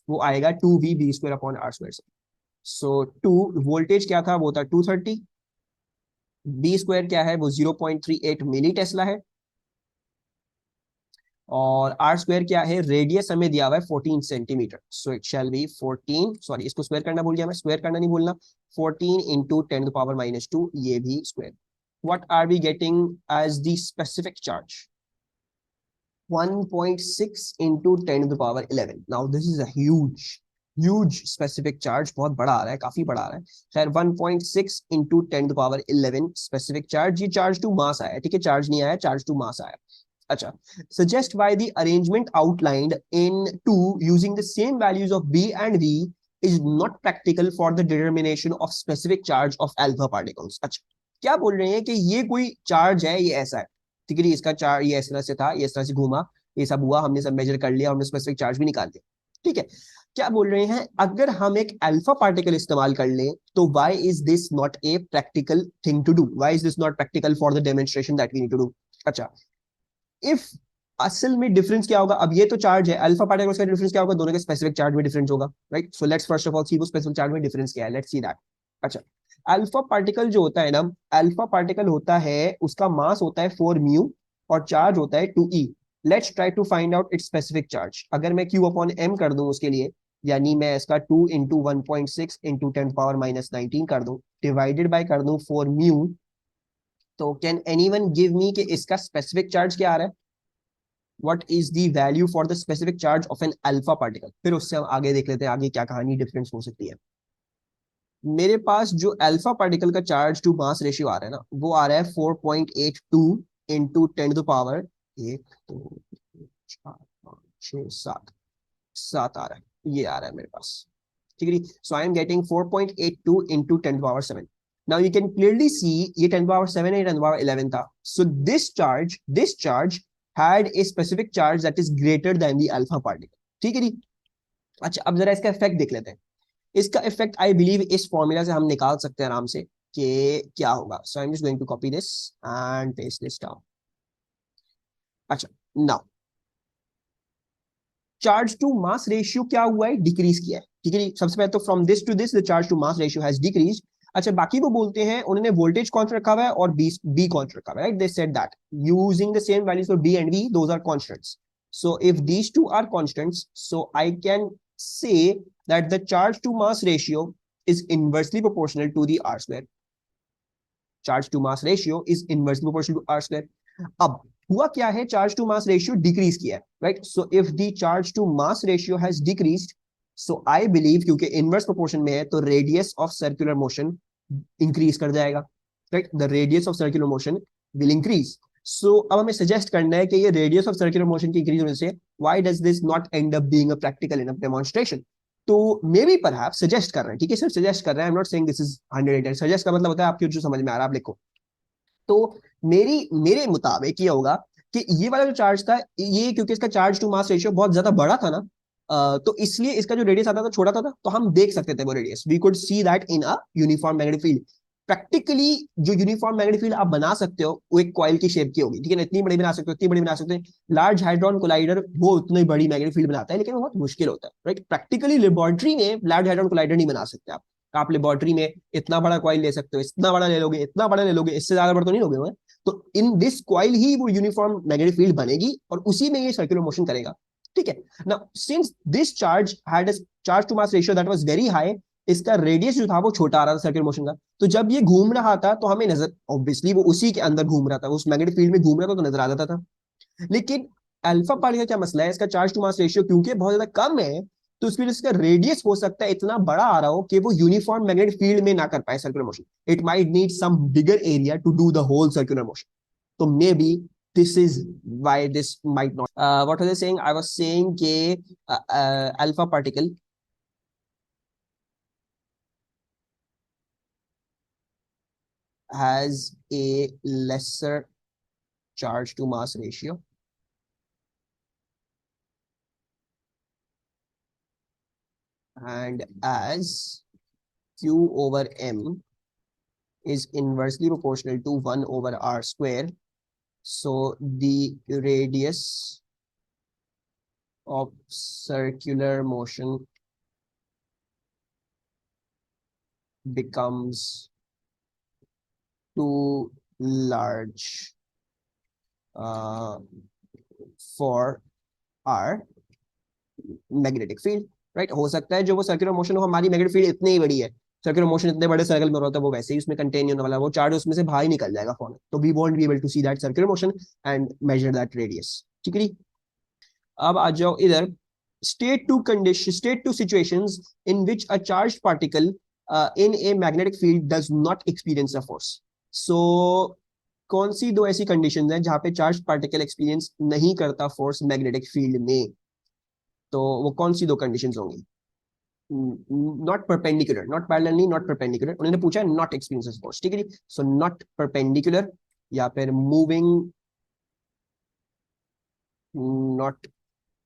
वो आएगा 2v b square upon r square से. So 2 वोल्टेज क्या था? वो था 230. b स्क्वायर क्या है? वो 0.38 मिली टेस्ला है. और आर स्क्वायर क्या है? रेडियस हमें दिया हुआ है 14 centimetre. So it shall be 14, sorry इसको स्क्वायर करना भूल गया मैं, स्क्वायर करना नहीं भूलना. 14 इंटू 10 टू पावर -2, ये भी square. What are we getting as the specific charge? 1.6 into 10 to power 11. Now this is a huge specific charge, बहुत बड़ा आ रहा है, काफी बड़ा आ रहा है. खैर 1.6 into 10 to power 11 specific charge. ये चार्ज टू मास आया, ठीक है, चार्ज नहीं आया, चार्ज टू मास आया. अच्छा, suggest why the arrangement outlined in 2 using the same values of B and V is not practical for the determination of specific charge of alpha particles. अच्छा, क्या बोल रहे हैं कि ये कोई चार्ज है, ये ऐसा है, ठीक है, इसका चार्ज ये इस तरह से था, ये इस तरह से घूमा, ये सब हुआ, हमने सब मेजर कर लिया, हमने स्पेसिफिक चार्ज भी निकाल दिया. ठीक है, क्या बोल रहे हैं? अगर हम एक अल्फा पार्टिकल इस्तेमाल कर लें तो why is this not a practical thing to do? Why is this not practical for the demonstration that we need to do? अच्छा, इफ असल में डिफरेंस क्या होगा? अब ये तो चार्ज है, अल्फा पार्टिकल्स का डिफरेंस क्या होगा? दोनों के स्पेसिफिक चार्ज में डिफरेंस होगा, right? So let's first of all see वो स्पेसिफिक चार्ज में डिफरेंस क्या है. Let's see that. अच्छा, अल्फा पार्टिकल जो होता है ना, अल्फा पार्टिकल होता है, उसका मास होता है 4 म्यू और चार्ज होता है 2e. Let's try to find out its specific charge. अगर मैं q अपॉन m कर दूं उसके लिए, यानी मैं इसका 2 इंटू 1.6 इंटू 10 पावर -19 कर दूं, डिवाइडेड बाय कर दूं 4 म्यू, तो कैन एनीवन गिव मी कि इसका स्पेसिफिक चार्ज क्या आ रहा है? What is the value for the specific charge of an alpha particle? फिर उससे हम आगे देख लेते हैं आगे क्या कहानी डिफरेंस हो सकती है. मेरे पास जो अल्फा पार्टिकल का चार्ज टू मास रेशियो आ रहा है ना, वो आ रहा है 4.82 इंटू 10 to the power 1 2 3 4 5 6 7 7 आ रहा है, ये आ रहा है मेरे पास, ठीक है। So I am getting 4.82 into 10 to the power 7. Now you can clearly see ये 10 to the power 7 है, 10 to the power 11 था. So this charge had a specific charge that is greater than the alpha particle, ठीक है जी। अच्छा, अब जरा इसका इफेक्ट देख लेते हैं। इसका इफेक्ट आई बिलीव इस फॉर्मूला से हम निकाल सकते हैं आराम से कि क्या होगा. So I am just going to copy this and paste this down. अच्छा, now charge to mass ratio क्या हुआ है, डिक्रीज किया है, ठीक है। सबसे पहले तो from this to this the charge to mass ratio has decrease. अच्छा, बाकी वो बोलते हैं उन्होंने वोल्टेज कांस्टेंट रखा हुआ है और बी कांस्टेंट रखा हुआ है, right. They said that using the same values for B and V, those are constants. So if these two are constants, so I can say that the charge to mass ratio is inversely proportional to the R square. Charge to mass ratio is inversely proportional to R square. अब हुआ क्या है, charge to mass ratio decrease किया है, right. So if the charge to mass ratio has decreased, so I believe क्योंकि इनवर्स प्रोपोर्शन में है तो radius of circular motion increase कर जाएगा, right. The radius of circular motion will increase. So अब हमें सजेस्ट करना है कि ये रेडियस ऑफ सर्कुलर मोशन की इंक्रीज होने से why does this not end up being a practical enough demonstration. तो मे बी परहैप्स सजेस्ट कर रहे हैं, ठीक है सर, सजेस्ट कर रहे हैं. I am not saying this is 100. Suggest का मतलब होता है आपको जो समझ में आ रहा है आप लिखो. तो मेरे मुताबिक ये होगा कि ये वाला जो चार्ज था, ये क्योंकि इसका चार्ज टू मास रेशियो बहुत ज्यादा बड़ा था ना, तो इसलिए इसका जो रेडियस आता था छोटा था, तो हम देख सकते थे वो radius. We could see that in a uniform magnetic field. Practically जो यूनिफॉर्म मैग्नेटिक फील्ड आप बना सकते हो वो एक कॉइल की शेप की होगी, ठीक है ना. इतनी बड़ी बना सकते हो, इतनी बड़ी बना सकते हैं. लार्ज हाइड्रॉन कोलाइडर वो उतनी बड़ी मैग्नेटिक फील्ड बनाता है, लेकिन वो बहुत मुश्किल होता है, राइट. प्रैक्टिकली लेबोरेटरी में लार्ज हाइड्रॉन कोलाइडर नहीं बना सकते आप लेबोरेटरी में इतना बड़ा कॉइल ले सकते हो, इतना बड़ा ले लोगे, इतना बड़ा ले लोगे, इससे ज्यादा बड़ा तो नहीं लोगे. तो इन दिस कॉइल ही वो यूनिफॉर्म मैग्नेटिक फील्ड बनेगी और उसी में ये सर्कुलर मोशन करेगा, ठीक है. Now since this charge had a charge to mass ratio that was very high, इसका रेडियस जो था वो छोटा आ रहा था सर्कुलर मोशन का. तो जब ये घूम रहा था तो हमें नजर, ऑब्वियसली वो उसी के अंदर घूम रहा था, उस मैग्नेटिक फील्ड में घूम रहा था तो नजर आ जाता था. लेकिन अल्फा पार्टिकल का क्या मसला है, इसका चार्ज टू मास रेशियो क्योंकि बहुत ज्यादा कम है, तो उसकी वजह से इसका रेडियस हो सकता है इतना बड़ा आ रहा हो कि वो यूनिफॉर्म मैग्नेटिक फील्ड में ना कर पाए circular motion. It might need some bigger area to do the whole circular motion. So maybe this is why this might not. What was I saying? I was saying alpha particle has a lesser charge to mass ratio, and as Q over M is inversely proportional to 1 over R square, so the radius of circular motion becomes too large for our magnetic field, right. हो सकता है जो वो सर्कुलर मोशन हो, हमारी मैग्नेटिक फील्ड इतनी ही बड़ी है, सर्कुलर मोशन इतने बड़े सर्कल में होता है, वो वैसे ही उसमें कंटेन नहीं होने वाला, वो चार्ज उसमें से बाहर ही निकल जाएगा फॉर्म. तो we won't be able to see that circular motion and measure that radius, ठीक है. अब आ जाओ इधर. State two situations in which a charge particle in a magnetic field does not experience a force. So कौन सी दो ऐसी कंडीशंस हैं जहां पे चार्ज पार्टिकल एक्सपीरियंस नहीं करता फोर्स मैग्नेटिक फील्ड में, तो वो कौन सी दो कंडीशंस होंगी. नॉट परपेंडिकुलर, नॉट पैरेलल नहीं, नॉट परपेंडिकुलर. उन्होंने पूछा है नॉट एक्सपीरियंस फोर्स, ठीक है. सो नॉट परपेंडिकुलर या फिर मूविंग, नॉट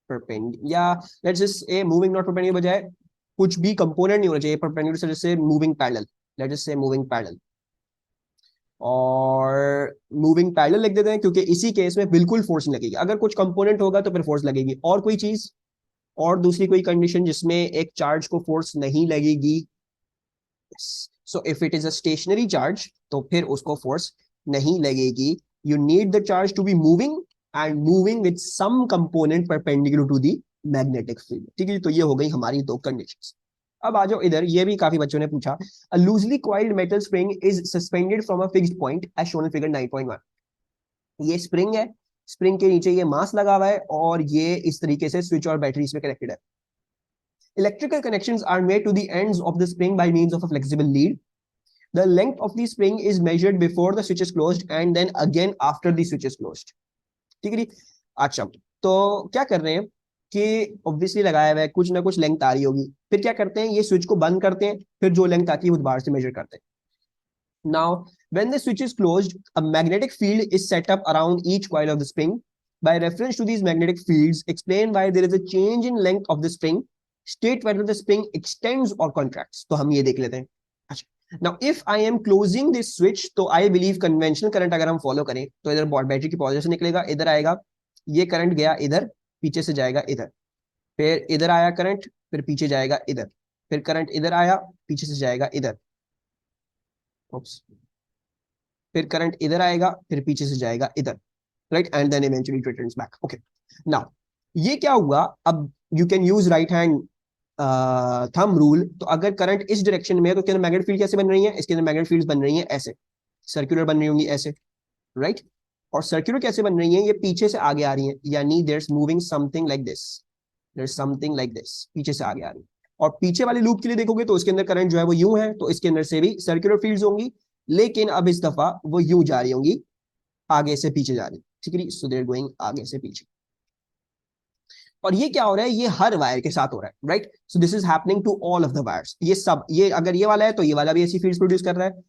परपेंडिकुलर, या let's just a moving not perpendicular बजाय कुछ भी कंपोनेंट नहीं होना चाहिए परपेंडिकुलर से, जैसे मूविंग पैरेलल. लेट्स जस्ट से मूविंग पैरेलल, और मूविंग पैरेलल लिख देते हैं क्योंकि इसी केस में बिल्कुल फोर्स नहीं लगेगी. अगर कुछ कंपोनेंट होगा तो फिर फोर्स लगेगी. और कोई चीज, और दूसरी कोई कंडीशन जिसमें एक चार्ज को फोर्स नहीं लगेगी. So if it is a stationary charge तो फिर उसको फोर्स नहीं लगेगी. You need the charge to be moving and moving with some component perpendicular to the magnetic field, ठीक है. तो ये हो गई हमारी दो कंडीशंस. अब आ जाओ इधर, ये भी काफी बच्चों ने पूछा. A loosely coiled metal spring is suspended from a fixed point as shown in figure 9.1. ये स्प्रिंग है, स्प्रिंग के नीचे ये मास लगा हुआ है और ये इस तरीके से स्विच और बैटरी इसमें कनेक्टेड है. Electrical connections are made to the ends of the spring by means of a flexible lead. The length of the spring is measured before the switch is closed and then again after the switch is closed. ठीक है जी. अच्छा, तो क्या कर रहे हैं कि ऑब्वियसली लगाया हुआ है, कुछ ना कुछ लेंथ आ रही होगी, फिर क्या करते हैं, ये स्विच को बंद करते हैं, फिर जो लेंथ आती है वो दोबारा से मेजर करते हैं. Now, when the switch is closed, a magnetic field is set up around each coil of the spring. By reference to these magnetic fields, explain why there is a change in length of the spring. State whether the spring extends or contracts. तो हम ये देख लेते हैं. अच्छा, now if I am closing this switch, तो I believe conventional current अगर हम फॉलो करें तो इधर बैटरी की पॉजिटिव से निकलेगा, इधर आएगा, ये करंट गया इधर, पीछे से जाएगा इधर, फिर इधर आया करंट, फिर पीछे जाएगा इधर, फिर करंट इधर आया, पीछे से जाएगा इधर, फिर करंट इधर आएगा, फिर पीछे से जाएगा इधर, right, and then eventually it returns back. Okay, now ये क्या हुआ, अब you can use right hand thumb rule. तो अगर करंट इस डायरेक्शन में है तो इसके अंदर मैग्नेटिक फील्ड कैसे बन रही है, इसके अंदर मैग्नेटिक फील्ड्स बन रही हैं ऐसे, सर्कुलर बन रही होंगी ऐसे, राइट. और सर्कुलर कैसे बन रही है, ये पीछे से आगे आ रही है, यानी there is moving something like this, there is something like this, पीछे से आगे आ रही है. और पीछे वाले लूप के लिए देखोगे तो इसके अंदर करंट जो है वो यूं है, तो इसके अंदर से भी सर्कुलर फील्ड्स होंगी, लेकिन अब इस दफा वो यूं जा रही होंगी, आगे से पीछे जा रही, ठीक है. सो दे आर गोइंग आगे से पीछे. और ये क्या हो रहा है, ये हर वायर के साथ हो रहा है, right. So this is happening to all of the wires. ये सब, ये अगर ये वाला है तो ये वाला भी ऐसी फील्ड्स प्रोड्यूस कर रहा है,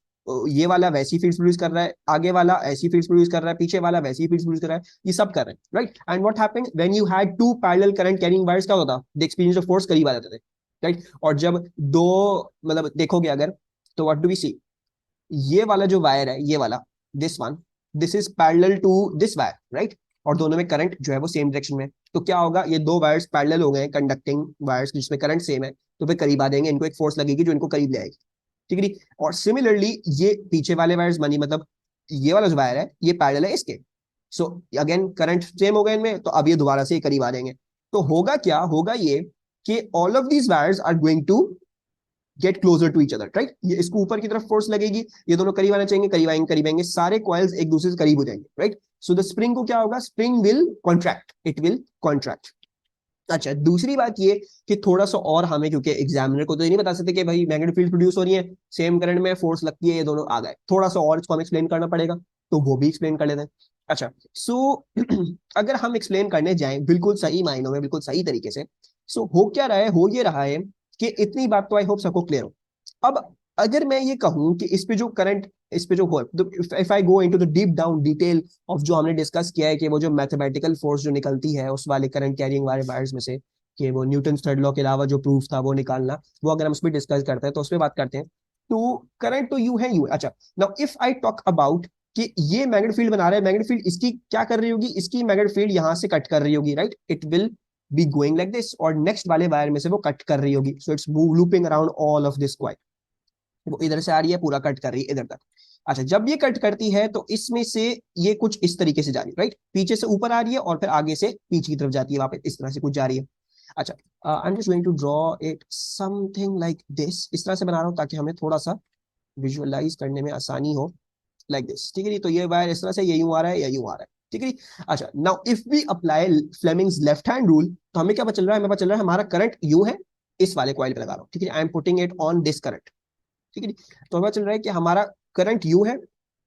ये वाला वैसी फील्ड्स प्रोड्यूस कर रहा है, आगे वाला ऐसी फील्ड्स प्रोड्यूस कर रहा है, पीछे वाला वैसी फील्ड्स प्रोड्यूस कर रहा है, ये सब कर रहे हैं, right. And what happened when you had two parallel current carrying wires, क्या होता, द एक्सपीरियंस ऑफ फोर्स करीब आ जाते थे, राइट. और जब दो, मतलब देखोगे अगर, तो व्हाट डू वी सी, ये वाला जो वायर है, ये वाला, this one, this is parallel to this wire, right. और दोनों में करंट जो है वो सेम डायरेक्शन में, तो क्या होगा, ये दो वायर्स पैरेलल हो गए, कंडक्टिंग वायर्स जिसमें करंट सेम है, तो फिर करीब आ जाएंगे, इनको एक फोर्स लगेगी जो इनको करीब ले आएगी, ठीक है. और सिमिलरली ये पीछे वाले वायर्स बनी, मतलब ये वाला जो वायर है ये पैरेलल है इसके, सो अगेन करंट सेम हो गए इनमें, तो अब ये दोबारा से करीब आ जाएंगे. तो होगा क्या, होगा ये कि all of these wires are going to get closer to each other, right. ये इसको ऊपर की तरफ फोर्स लगेगी, ये दोनों करीब आना चाहिए, करीब आएंगे, सारे कॉइल्स एक दूसरे से करीब हो जाएंगे, राइट. सो द स्प्रिंग को क्या होगा, spring will contract, it will contract. अच्छा, दूसरी बात ये कि थोड़ा सा और हमें, क्योंकि एग्जामिनर को तो ये नहीं बता सकते कि भाई मैग्नेटिक फील्ड प्रोड्यूस हो रही है, सेम करंट में फोर्स लगती है, ये दोनों आ गए, थोड़ा सा और इसको हमें एक्सप्लेन करना पड़ेगा, तो वो भी एक्सप्लेन कर लेते हैं. अच्छा, सो अगर हम एक्सप्लेन करने जाएं बिल्कुल सही मायनों में, बिल्कुल सही तरीके से, सो हो क्या रहा है, हो ये रहा है कि इतनी बात तो आई होप सबको क्लियर हो. अब अगर मैं ये कहूं कि इस पे जो करंट, इस पे जो हो, if I go into the deep down detail of जो हमने डिस्कस किया है कि वो जो मैथमेटिकल फोर्स जो निकलती है उस वाले करंट कैरिंग वाले वायर्स में से, कि वो न्यूटन थर्ड लॉ के अलावा जो प्रूफ था वो निकालना, वो अगर हम उस पर डिस्कस करते हैं तो उस पर बात करते हैं. तो करंट तो यू है यू. अच्छा, now if I talk about कि ये मैग्नेटिक फील्ड बना रहा है, मैग्नेटिक फील्ड इसकी क्या कर रही होगी, इसकी मैग्नेटिक फील्ड यहां से कट कर रही होगी, right. It will be going like this, और नेक्स्ट वाले वायर में से वो कट कर रही होगी, so it's looping around all of this coil, वो इधर से आ रही है, पूरा कट कर रही है इधर तक. अच्छा, जब ये कट करती है तो इसमें से ये कुछ इस तरीके से जा रही है, राइट. पीछे से ऊपर आ रही है और फिर आगे से पीछे की तरफ जाती है, वापस इस तरह से कुछ जा रही है. अच्छा, I am just going to draw it something like this, इस तरह से बना रहा हूँ ताकि हमें थोड़ा सा विजुअलाइज करने में आसानी हो, लाइक दिस, ठीक है. तो ये वायर इस तरह से, ये यूं आ रहा है या यूं आ रहा है, ठीक है. अच्छा, now if we apply Fleming's left hand rule, तो हमें क्या पता चल रहा है, हमें पता चल रहा है हमारा करंट यूं है, इस वाले कॉइल पे लगा रहा हूँ, ठीक है. I am putting it on this current, ठीक है. तो हमें चल रहा है कि हमारा करंट यू है,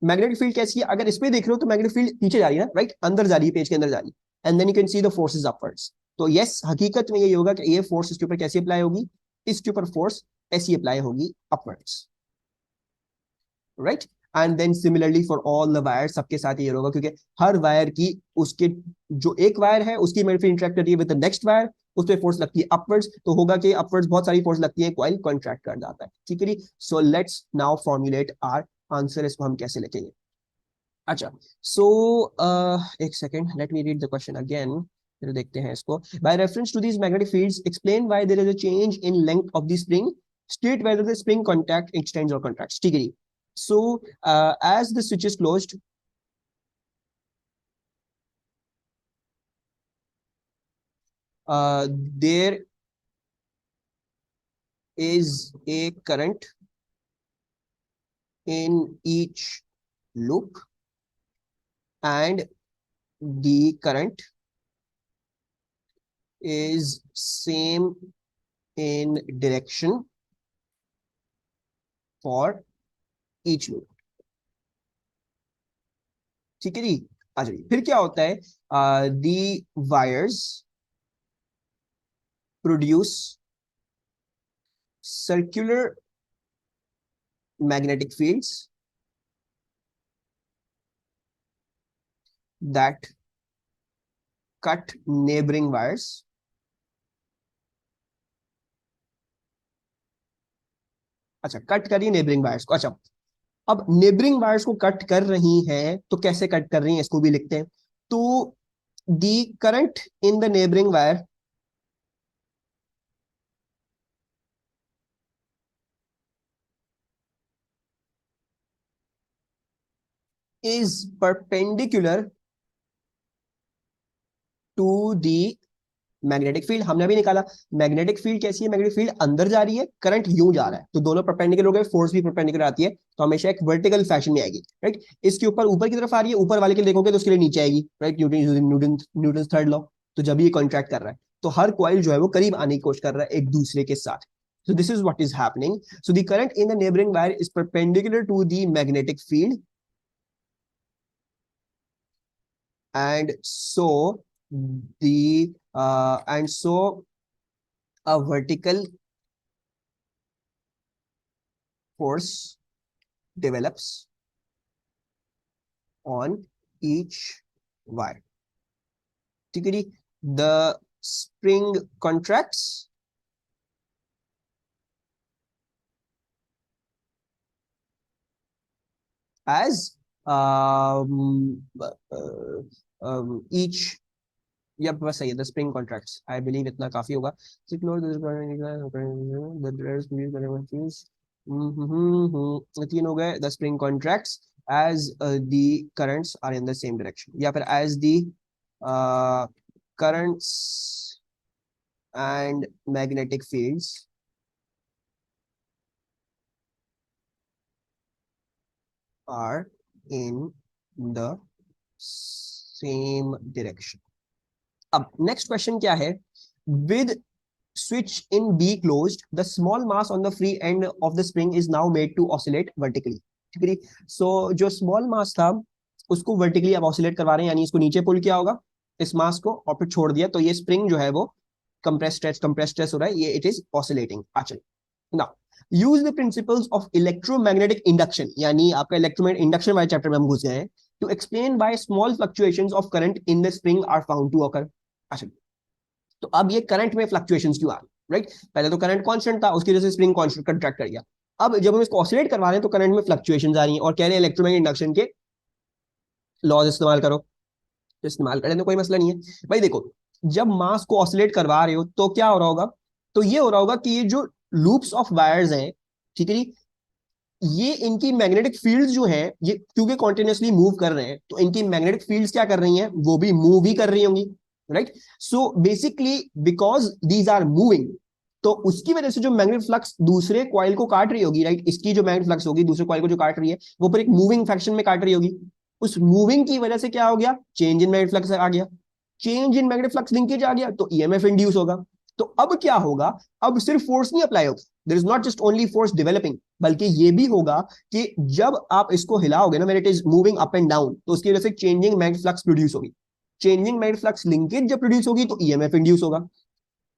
मैग्नेटिक फील्ड कैसी है, अगर इस पे देख रहे हो तो मैग्नेटिक फील्ड नीचे जा रही है ना, राइट, अंदर जा रही है, पेज के अंदर जा रही है, and then you can see the forces upwards. तो यस, हकीकत में ये होगा कि ये फोर्स इसके ऊपर कैसी अप्लाई होगी, इसके ऊपर फोर्स ऐसी अप्लाई होगी, upwards, right. And then similarly for all the wire, सबके साथ ये होगा, क्योंकि हर वायर की, उसके जो एक वायर है उसकी मैग्नेटिक फील्ड इंटरेक्ट करती है विद द नेक्स्ट वायर, उस पर फोर्स लगती है अपवर्ड्स, तो होगा कि अपवर्ड्स बहुत सारी फोर्स लगती है, कॉइल कॉन्ट्रैक्ट कर जाता है, ठीक है. So let's now formulate our answer, इसको हम कैसे लिखेंगे. अच्छा, सो एक second, let me read the question again, फिर देखते हैं इसको. By reference to these magnetic fields, explain why there is a change in length of the spring, state whether the spring contact extends और कॉन्ट्रैक्ट्स, ठीक है. So, as the switch is closed, there is a current in each loop, and the current is same in direction for each loop. ठीक है जी। अच्छा जी, फिर क्या होता है, the wires produce circular magnetic fields that cut neighboring wires. अच्छा, कट करिए नेबरिंग वायर्स को। अच्छा, अब नेबरिंग वायर्स को कट कर रही हैं तो कैसे कट कर रही हैं इसको भी लिखते हैं। तो दी current in the neighbouring wire is perpendicular to the magnetic field. हमने अभी निकाला मैग्नेटिक फील्ड कैसी है, मैग्नेटिक फील्ड अंदर जा रही है, करंट यूं जा रहा है, तो दोनों परपेंडिकुलर हो गए, फोर्स भी परपेंडिकुलर आती है, तो हमेशा एक वर्टिकल फैशन में आएगी, राइट। इसके ऊपर ऊपर की तरफ आ रही है, ऊपर वाले के लिए देखोगे तो उसके लिए नीचे आएगी, राइट, न्यूटन थर्ड लॉ। तो जब ये कॉन्ट्रैक्ट कर रहा है तो हर कॉइल जो है वो करीब आने की कोशिश कर रहा है एक दूसरे के साथ। So this is what is happening. So the current in the neighboring wire is perpendicular to the magnetic field, and so a vertical force develops on each wire. ठीक है जी। The spring contracts as each, या बस सही है, the spring contracts, I believe इतना काफी होगा। तीन हो गए, the spring contracts as the currents are in the same direction, या फिर as the currents and magnetic fields are in the same direction. अब नेक्स्ट क्वेश्चन क्या है, with switch in B closed, the small mass on the free end of the spring is now made to oscillate vertically. ठीक है। सो जो स्मॉल मास था उसको वर्टिकली अब ऑसिलेट करवा रहे हैं, यानी इसको नीचे पुल किया होगा इस मास को और फिर छोड़ दिया, तो ये स्प्रिंग जो है वो कंप्रेस स्ट्रेच हो रहा है, ये इट इज ऑसिलेटिंग। अच्छा, now use the principles of electromagnetic induction, यानी आपका इलेक्ट्रोमैग्नेटिक इंडक्शन वाले चैप्टर में हम घुस गए हैं, to explain why small fluctuations of current in the spring are found to occur. अच्छा, तो अब ये करंट में फ्लक्चुएशंस क्यों आ रही, राइट। पहले तो करंट कांस्टेंट था, उसकी वजह से स्प्रिंग कांस्टेंट कंट्रैक्ट कर गया। अब जब हम इसको ऑसिलेट करवा रहे हैं तो करंट में फ्लक्चुएशंस आ रही हैं और कह रहे हैं इलेक्ट्रोमैग्नेटिक इंडक्शन के लॉज इस्तेमाल करो, तो इस्तेमाल करें तो कोई मसला नहीं है भाई। देखो, जब मास को ऑसिलेट करवा रहे हो तो क्या हो रहा होगा, तो ये हो रहा होगा कि ये जो लूप्स ऑफ वायर्स हैं, ठीक है, ये इनकी मैग्नेटिक फील्ड्स जो हैं, ये क्योंकि कॉन्टिन्यूसली मूव कर रहे हैं तो इनकी मैग्नेटिक फील्ड्स क्या कर रही हैं, वो भी मूव ही कर रही होंगी, right. So basically because these are moving, तो उसकी वजह से जो मैग्नेटिक फ्लक्स दूसरे कॉइल को काट रही होगी, राइट, इसकी जो मैग्नेटिक फ्लक्स होगी दूसरे कॉइल को जो काट रही है वो पर एक मूविंग फैक्शन में काट रही होगी। उस मूविंग की वजह से क्या हो गया, चेंज इन मैग्नेटिक फ्लक्स आ गया, change in magnetic flux linkage आ गया, तो ईएमएफ इंड्यूस होगा। तो अब क्या होगा, अब सिर्फ फोर्स नहीं अप्लाई होगा, there is not just only force developing, बल्कि ये भी होगा कि जब आप इसको हिलाओगे ना, it is moving up and down, तो उसकी वजह से चेंजिंग मैग्नेटिक फ्लक्स प्रोड्यूस होगी, चेंजिंग मैग्नेटिक फ्लक्स लिंकेज जब प्रोड्यूस होगी तो ईएमएफ इंड्यूस होगा।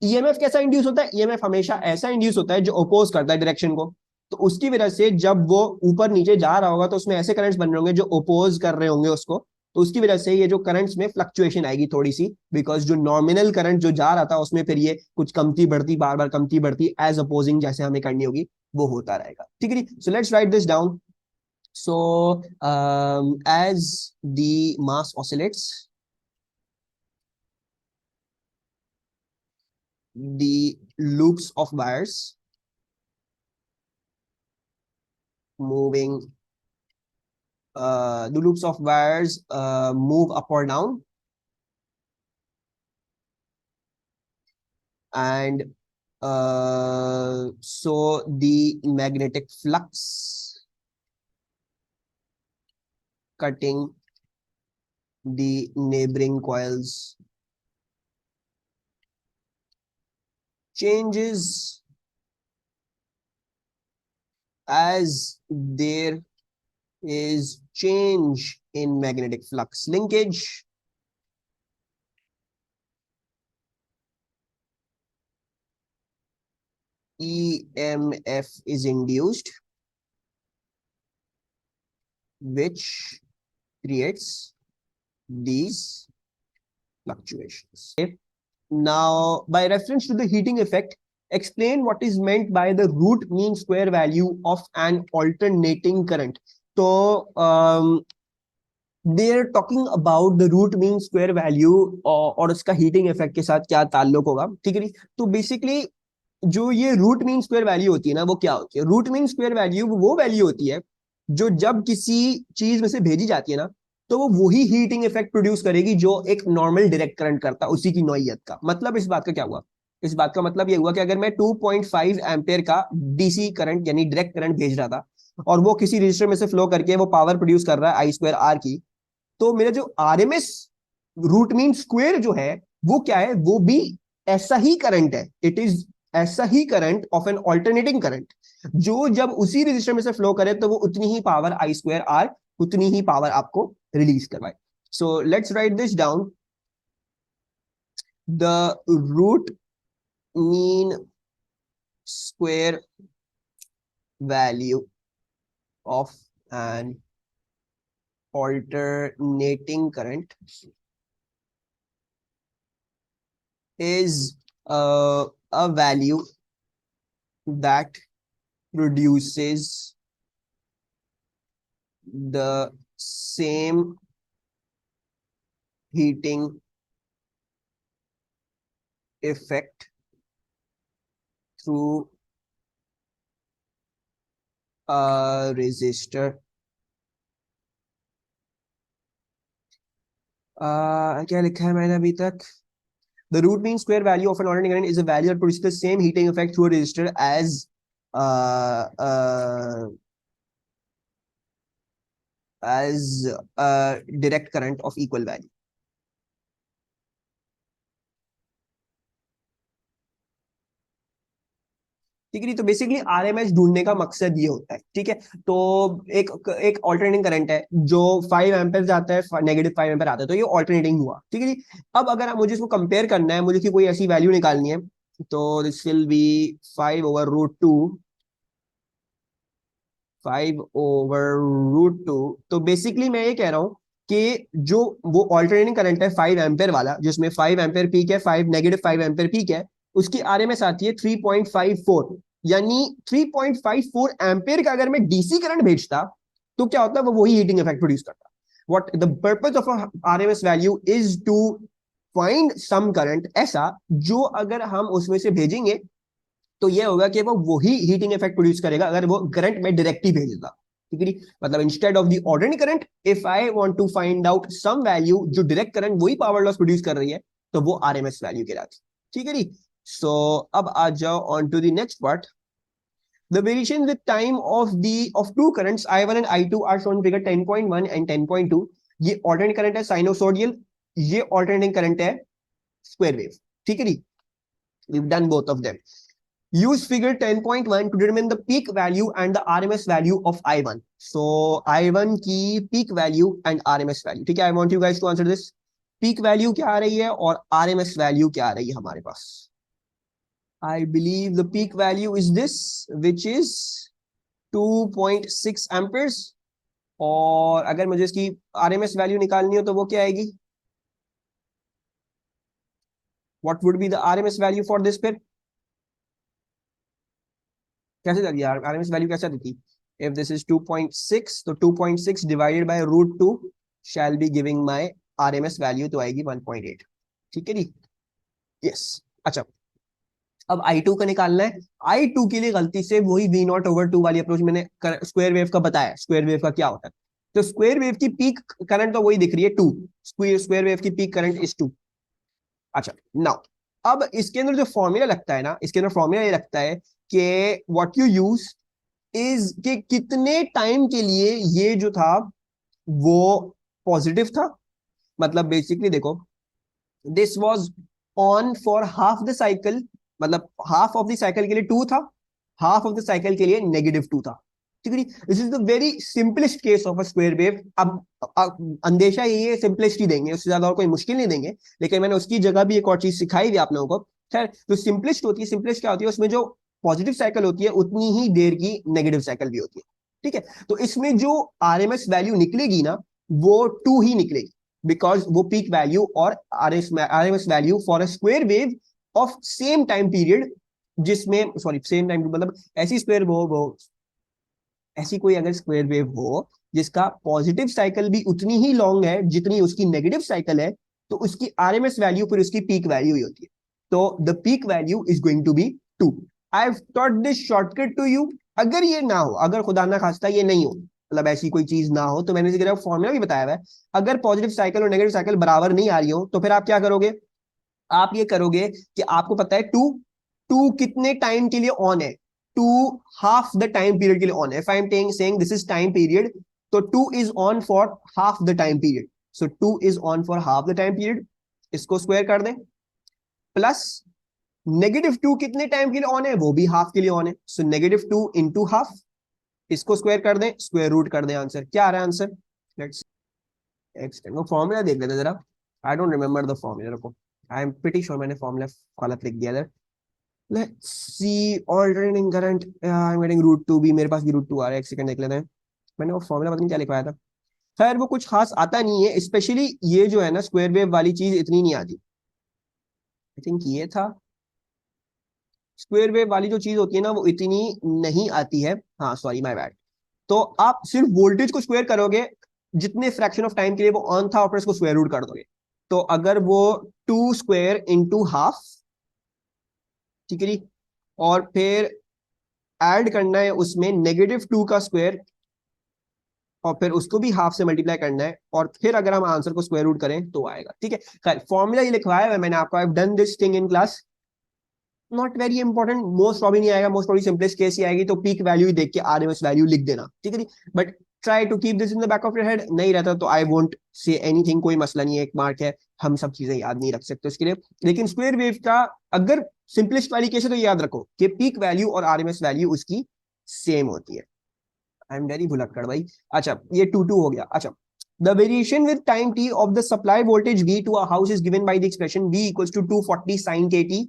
ईएमएफ कैसा इंड्यूस होता है, ईएमएफ हमेशा ऐसा इंड्यूस होता है जो अपोज करता है डायरेक्शन को, तो उसकी वजह से जब वो ऊपर नीचे जा रहा होगा तो उसमें ऐसे करंट्स बन रहे होंगे जो अपोज कर रहे होंगे उसको, तो उसकी वजह से ये जो करंट्स में फ्लक्चुएशन आएगी थोड़ी सी, बिकॉज जो नॉमिनल करंट जो जा रहा था उसमें फिर ये कुछ कमती बढ़ती बार बार कमती बढ़ती एज अपोजिंग जैसे हमें करनी होगी वो होता रहेगा, ठीक है। So let's write this down. So as the mass oscillates, the loops of wires moving, the loops of wires move up or down, and so the magnetic flux cutting the neighboring coils changes as there is change in magnetic flux linkage. EMF is induced, which creates these fluctuations. Okay. Now, by reference to the heating effect, explain what is meant by the root mean square value of an alternating current. So, they're talking about the root mean square value और उसका heating effect के साथ क्या ताल्लुक होगा, ठीक है। तो बेसिकली जो ये रूट मीन स्क्वायर वैल्यू होती है ना, वो क्या होती है? रूट मीन स्क्वायर वैल्यू वो वैल्यू होती है जो जब किसी चीज में से भेजी जाती है ना, तो वो वही हीटिंग इफेक्ट प्रोड्यूस करेगी जो एक नॉर्मल डायरेक्ट करंट करता है, उसी की नौइयत का। मतलब इस बात का क्या हुआ? इस बात का मतलब ये हुआ कि अगर मैं 2.5 एम्पेयर का डीसी करंट यानी डायरेक्ट करंट भेज रहा था और वो किसी रजिस्टर में से फ्लो करके वो पावर प्रोड्यूस कर रहा है आई स्क्वायर आर की, तो मेरा जो आरएमएस रूट मीन स्क्वायर जो है वो क्या है? वो भी ऐसा ही करंट है। इट इज ऐसा ही current of an alternating current जो जब उसी रजिस्टर में से फ्लो करे तो वो उतनी ही पावर आई स्क्वायर आर, उतनी ही पावर आपको रिलीज करवाए। So let's write this down. The root mean square value of an alternating current is a value that produces the same heating effect through a resistor. क्या लिखा है मैंने अभी तक? The root mean square value of an alternating current is a value that produces the same heating effect through a resistor as a direct current of equal value. ठीक है। तो बेसिकली आरएमएस ढूंढने का मकसद ये होता है, ठीक है। तो एक ऑल्टरनेटिंग करंट है जो 5 एम्पेयर जाता है, -5 एम्पेयर आता है, तो ये ऑल्टरनेटिंग हुआ, ठीक है जी। अब अगर मुझे इसको कंपेयर करना है, मुझे की कोई ऐसी वैल्यू निकालनी है, तो दिस विल बी 5/√2, 5/√2। तो बेसिकली मैं ये कह रहा हूं कि जो वो ऑल्टरनेटिंग करंट है 5 एम्पेयर वाला, जिसमें 5 एम्पेयर पीक है, -5 एम्पेयर पीक है, उसकी आरएमएस आती है 3.54। यानी 3.54 एम्पेयर का अगर मैं डीसी करंट भेजता तो क्या होता है? वो वही हीटिंग इफेक्ट प्रोड्यूस करता। What the purpose of RMS value is to find some current ऐसा जो अगर हम उसमें से भेजेंगे तो ये होगा कि वो वही हीटिंग इफेक्ट प्रोड्यूस करेगा अगर वो करंट में डायरेक्टली भेजेगा, ठीक है। मतलब instead of the ordinary current, if I want to find out some value जो डायरेक्ट करंट वही पावर लॉस प्रोड्यूस कर रही है, तो वो आरएमएस वैल्यू कहलाती है, ठीक है जी। सो अब आ जाओ on to the next part. The variation with time of two currents I1 and I2 are shown in figure 10.1 and 10.2. ये ऑल्टरनेटिंग करंट है साइनोसोडियल, ये ऑल्टरनेटिंग करंट है स्क्वायर वेव, ठीक है जी। We've done both of them. Use figure 10.1 to determine the peak value and the RMS value of I1. So I1 की peak value and RMS value, ठीक है। I want you guys to answer this. Peak value क्या आ रही है और RMS value क्या आ रही है हमारे पास? I believe the peak value is this, which is 2.6 amperes. और अगर मुझे इसकी RMS value निकालनी हो तो वो क्या आएगी? What would be the RMS value for this pair? कैसे जाती है आरएमएस वैल्यू? कैसे आती थी? इफ दिस इज 2.6 तो 2.6 divided by √2 shall be giving my RMS value, तो आएगी 1.8, ठीक है जी। यस अच्छा, अब I2 का निकालना है। I2 के लिए गलती से वही V0/2 वाली अप्रोच मैंने स्क्वायर वेव का बताया। स्क्वायर वेव का क्या होता है? तो स्क्वायर वेव की पीक करंट तो वही दिख रही है 2, स्क्वायर वेव की पीक करंट इज 2। अच्छा नाउ अब इसके अंदर जो फॉर्मूला लगता है ना, इसके अंदर फॉर्मूला ये लगता है कि व्हाट यू यूज इज कि कितने टाइम के लिए ये जो था वो पॉजिटिव था। मतलब बेसिकली देखो, this was on for half the cycle मतलब हाफ ऑफ द साइकिल के लिए 2 था, हाफ ऑफ द साइकिल के लिए -2 था। ठीक है, this is the very simplest case of a square wave. अब अंदेशा यही है, सिंपलेस्ट ही देंगे, उससे ज्यादा और कोई मुश्किल नहीं देंगे, लेकिन मैंने उसकी जगह भी एक और चीज सिखाई थी आप लोगों को। खैर, जो सिंपलेस्ट होती है, सिंपलेस्ट क्या होती है, उसमें जो पॉजिटिव साइकिल होती है उतनी ही देर की नेगेटिव साइकिल भी होती है। ठीक है, तो इसमें जो आरएमएस वैल्यू निकलेगी ना, वो 2 ही निकलेगी, बिकॉज वो पीक वैल्यू और RMS value for a square wave of same time period, जिसमें सॉरी सेम टाइम मतलब ऐसी स्क्वायर वो ऐसी कोई अगर स्क्वायर वेव हो जिसका पॉजिटिव साइकिल भी उतनी ही लॉन्ग है जितनी उसकी नेगेटिव साइकिल है, तो उसकी आरएमएस वैल्यू फिर उसकी पीक वैल्यू ही होती है। तो the peak value is going to be 2। I have taught this shortcut to you. अगर ये ना हो, अगर खुदा ना खास्ता ये नहीं हो, मतलब ऐसी कोई चीज ना हो, तो मैंने इसके फॉर्मूला भी बताया हुआ है। अगर पॉजिटिव साइकिल और नेगेटिव साइकिल बराबर नहीं आ रही हो, तो फिर आप क्या करोगे, आप ये करोगे कि आपको पता है टू टू कितने टाइम के लिए ऑन है, two half the time period के लिए ऑन है। If I am saying this is time period, तो two is on for half the time period, so two is on for half the time period. इसको स्क्वायर कर दें, प्लस -2 कितने टाइम के लिए ऑन है, वो भी हाफ के लिए ऑन है, सो -2 इंटू हाफ। इसको स्क्वायर कर दें, स्क्वायर रूट कर दें, आंसर क्या आ रहा है, आंसर लेट्स एक्सटेंड वो फॉर्मूला देख लेते जरा। I don't remember the formula को, आई एम प्रीटी श्योर मैंने फॉर्मूला गलत लिख दिया। Let's see alternating current, I am getting √2 भी, मेरे पास भी √2 आ रहा है, एक सेकंड देख लेते हैं। मैंने वो फॉर्मूला पता नहीं क्या लिखवाया था। खैर वो कुछ खास आता नहीं है, स्पेशली ये जो है ना स्क्वायर वेव वाली चीज इतनी नहीं आती। आई थिंक ये था स्क्वायर वेव वाली जो चीज होती है ना, वो इतनी नहीं आती है। हाँ सॉरी माय बैड। तो आप सिर्फ वोल्टेज को स्क्वायर करोगे, जितने फ्रैक्शन ऑफ टाइम के लिए वो ऑन था, और फिर इसको स्क्वायर रूट कर दोगे। तो अगर वो 2 स्क्वायर इंटू हाफ, ठीक है जी, और फिर ऐड करना है उसमें -2 का स्क्वायर, और फिर उसको भी हाफ से मल्टीप्लाई करना है, और फिर अगर हम आंसर को स्क्वायर रूट करें तो आएगा। ठीक है, खैर फॉर्मूला ये लिखवाया है मैंने आपको, I have done this thing in class, not very important, most probably नहीं आएगा, मोस्ट प्रॉब्ली सिंपलेस्ट केस ही आएगी, तो पीक वैल्यू ही देख के आरएमएस वैल्यू लिख देना। ठीक है जी, but try to keep this in the back of your head. नहीं रहता तो आई वोंट से एनीथिंग, कोई मसला नहीं है, एक मार्क है, हम सब चीजें याद नहीं रख सकते उसके लिए। लेकिन स्क्वायर वेव का अगर सिंपलेस्ट वाली केस है तो याद रखो कि पीक वैल्यू और आरएमएस वैल्यू उसकी सेम होती है। आई एम वेरी भुलक्कड़ भाई। अच्छा ये 2 हो गया। अच्छा, the variation with time t of the supply voltage V to a house is given by the expression V equals to 240 sin kt,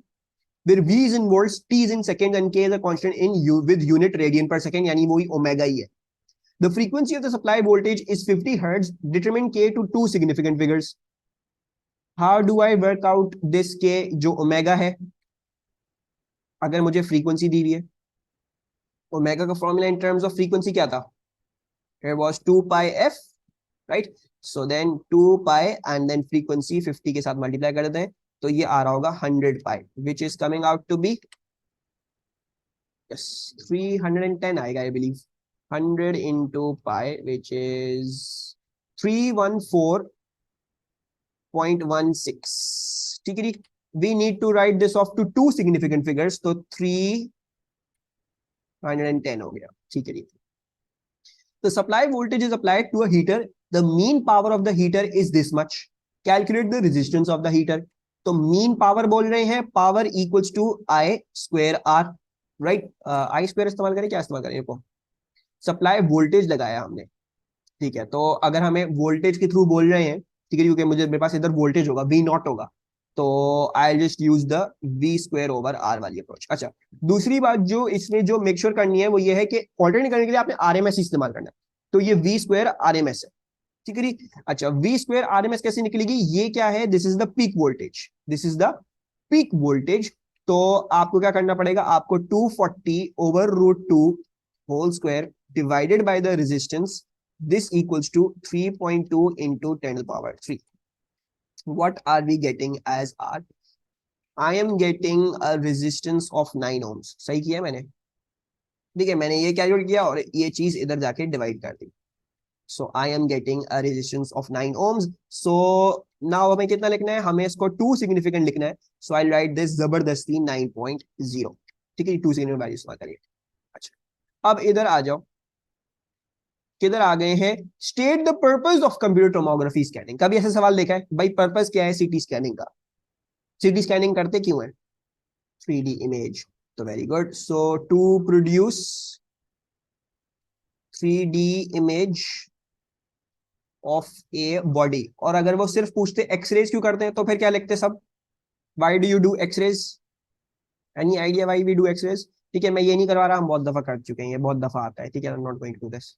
where V is in volts, T is in seconds, and K is a constant in with unit radian per second, यानी वही ओमेगा ही है। The frequency of the supply voltage is 50 hertz. Determine K to 2 significant figures. How do I work out this K जो ओमेगा है, अगर मुझे फ्रीक्वेंसी दी हुई है? ओमेगा का formula in terms of frequency क्या था? It was 2 pi f, right? So then 2 pi and then frequency 50 के साथ मल्टीप्लाई कर देते हैं, तो ये आ रहा होगा 100 pi, which is coming out to be yes 310 आएगा I believe. 100 into pi which is 314.16। ठीक है, we need to write this off to 2 significant figures, तो 310 हो गया। ठीक है, the supply voltage is applied to a heater, the mean power of the heater is this much, calculate the resistance of the heater। तो mean power बोल रहे हैं, power equals to I square R, right? I square इस्तेमाल करें, क्या इस्तेमाल करें, को सप्लाई वोल्टेज लगाया हमने। ठीक है, तो अगर हमें वोल्टेज के थ्रू बोल रहे हैं, ठीक है, क्योंकि मुझे मेरे पास इधर वोल्टेज होगा, V नॉट होगा, तो I just use the V square over R वाली अप्रोच। अच्छा, दूसरी बात जो इसमें जो मेक श्योर करनी है वो ये है कि ऑल्टरनेट करने के लिए आपने आरएमएस इस्तेमाल करना है, तो ये V स्क्वायर आरएमएस है। ठीक है, अच्छा V स्क्वायर आरएमएस कैसे निकलेगी, ये क्या है, this is the peak voltage, this is the peak voltage. तो आपको क्या करना पड़ेगा, आपको 240 over √2 whole square divided by the resistance, this equals to 3.2 into 10 to the power 3. What are we getting as R? I am getting a resistance of 9 ohms. सही किया मैंने? ठीक है, मैंने ये कैलकुलेट किया और ये चीज इधर जाके डिवाइड कर दी। So I am getting a resistance of 9 ohms. So now हमें कितना लिखना है, हमें इसको 2 significant लिखना है। So I'll write this जबरदस्ती 9.0। ठीक है, 2 significant वैल्यू इस्तेमाल करिए। अच्छा, अब इधर आ जाओ, किधर आ गए हैं, state the purpose of computer tomography scanning. कभी ऐसा सवाल देखा है भाई, पर्पस क्या है सीटी स्कैनिंग का, सीटी स्कैनिंग करते क्यों है? 3D image. तो very good. So to produce 3D image of a body, और अगर वो सिर्फ पूछते एक्सरेज क्यों करते हैं तो फिर क्या लिखते सब? Why do you do X-rays? Any idea why we do X-rays? ठीक है, मैं ये नहीं करवा रहा, हम बहुत दफा कर चुके हैं, ये बहुत दफा आता है, ठीक है, I'm not going to do this.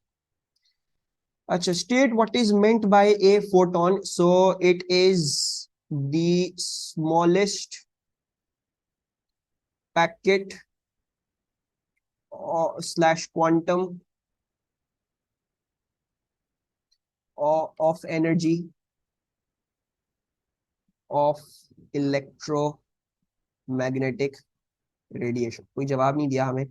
अच्छा, state what is meant by a photon. So it is the smallest packet slash quantum of energy of electromagnetic radiation. कोई जवाब नहीं दिया हमें.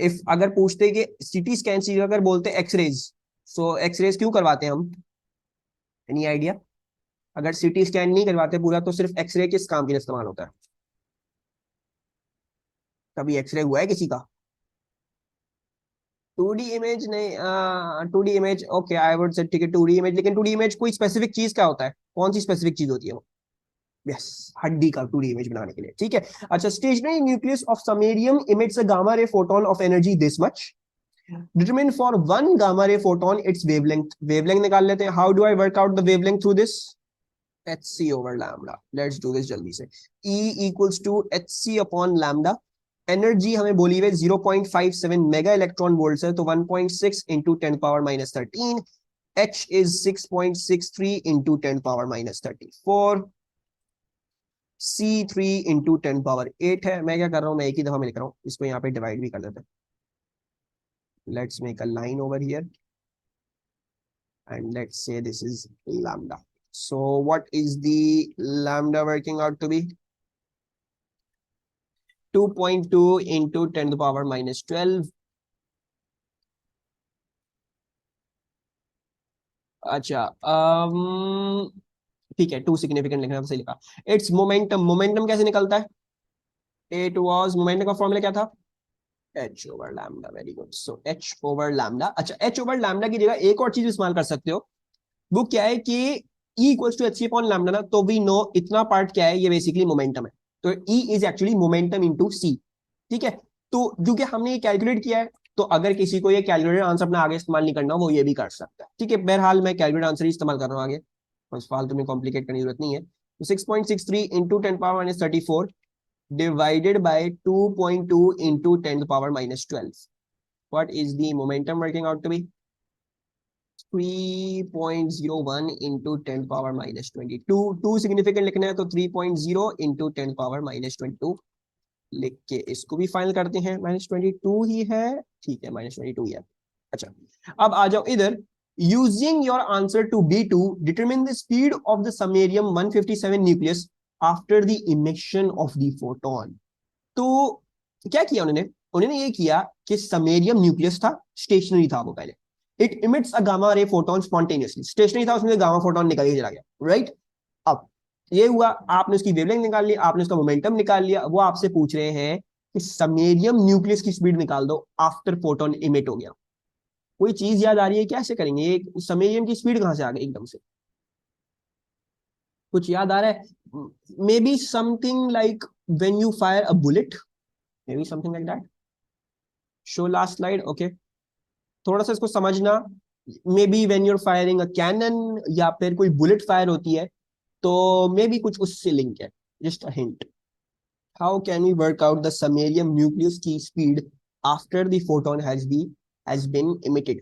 इफ अगर पूछते कि सीटी स्कैन से अगर बोलते एक्सरेज, सो एक्सरेज क्यों करवाते हैं हम? Any idea? अगर सीटी स्कैन नहीं करवाते पूरा तो सिर्फ एक्सरे किस काम के लिए इस्तेमाल होता है? कभी एक्सरे हुआ है किसी का? 2D इमेज नहीं, 2D image okay, I would say ठीक है 2D इमेज, लेकिन 2D इमेज कोई स्पेसिफिक चीज क्या होता है? कौन सी स्पेसिफिक चीज होती है वो? यस, हड्डी का 2D इमेज बनाने के लिए, ठीक है. अच्छा, stationary nucleus of samarium emits a gamma ray photon of energy this much. Determine for one gamma ray photon its wavelength. Wavelength निकाल लेते हैं. How do I work out the wavelength through this? hc over lambda. Let's do this जल्दी से. E equals to hc upon lambda. Energy हमें बोली हुई 0.57 मेगा इलेक्ट्रॉन वोल्ट है, तो 1.6 into 10 power minus 13. H is 6.63 into 10 power minus 34. C3 into 10 power 8 है. मैं क्या कर रहा हूँ, मैं एक ही दफा में लिख रहा हूँ, इसको यहाँ पे डिवाइड भी कर देते हैं. Let's make a line over here and let's say this is lambda. So what is the lambda working out to be? 2.2 into 10 to the power minus 12. अच्छा, ठीक है, 2 सिग्निफिकेंट लिखना सही लिखा. It's momentum. मोमेंटम कैसे निकलता है? इट वाज, मोमेंटम का फॉर्मूला क्या था? h over lambda. Very good. So h over lambda. अच्छा, h over lambda की जगह एक और चीज इस्तेमाल कर सकते हो. वो क्या है कि E equals to hc upon lambda ना, तो वी नो इतना पार्ट क्या है, ये बेसिकली मोमेंटम है. तो E is actually momentum into C. ठीक है, तो क्योंकि हमने ये कैलकुलेट किया है, तो अगर किसी को ये कैलकुलेटेड आंसर अपना आगे इस्तेमाल नहीं करना, वो ये भी कर सकता है. ठीक है, बहरहाल मैं कैलकुलेटेड आंसर ही इस्तेमाल कर रहा हूँ आगे, बस फालतू में कॉम्प्लिकेट करने की जरूरत नहीं है. तो 6.63 into 10 power minus 34 divided by 2.2 into 10 to the power minus 12. What is the momentum working out to be? 3.01 into 10 to the power minus 22. 2 significant लिखना है तो 3.0 into 10 to the power minus 22 लिख के इसको भी फाइनल करते हैं. -22 ही है, ठीक है, -22 ही है. अच्छा, अब आ जाओ इधर. Using your answer to B2, determine the speed of the samarium 157 nucleus after the emission of the photon. तो क्या किया उन्होंने ये किया कि समैरियम न्यूक्लियस था, स्टेशनरी था वो पहले. It emits a gamma ray photon spontaneously. Stationary था, उसमें गामा फोटोन निकल के चला गया, राइट. अब ये हुआ, आपने उसकी वेवलेंथ निकाल ली, आपने उसका मोमेंटम निकाल लिया. वो आपसे पूछ रहे हैं कि समैरियम न्यूक्लियस की स्पीड निकाल दो आफ्टर फोटोन इमिट हो गया. कोई चीज याद आ रही है? कैसे करेंगे ये? समैरियम की स्पीड कहां से आ गई एकदम से? कुछ याद आ रहा है? Maybe something like when you fire a bullet, maybe something like that. Show last slide. Okay, थोड़ा सा इसको समझना. Maybe when you're firing a cannon या फिर कोई बुलेट फायर होती है, तो मे बी कुछ उससे लिंक है. Just a hint. How can we work out the samarium nucleus की speed after the photon has been emitted?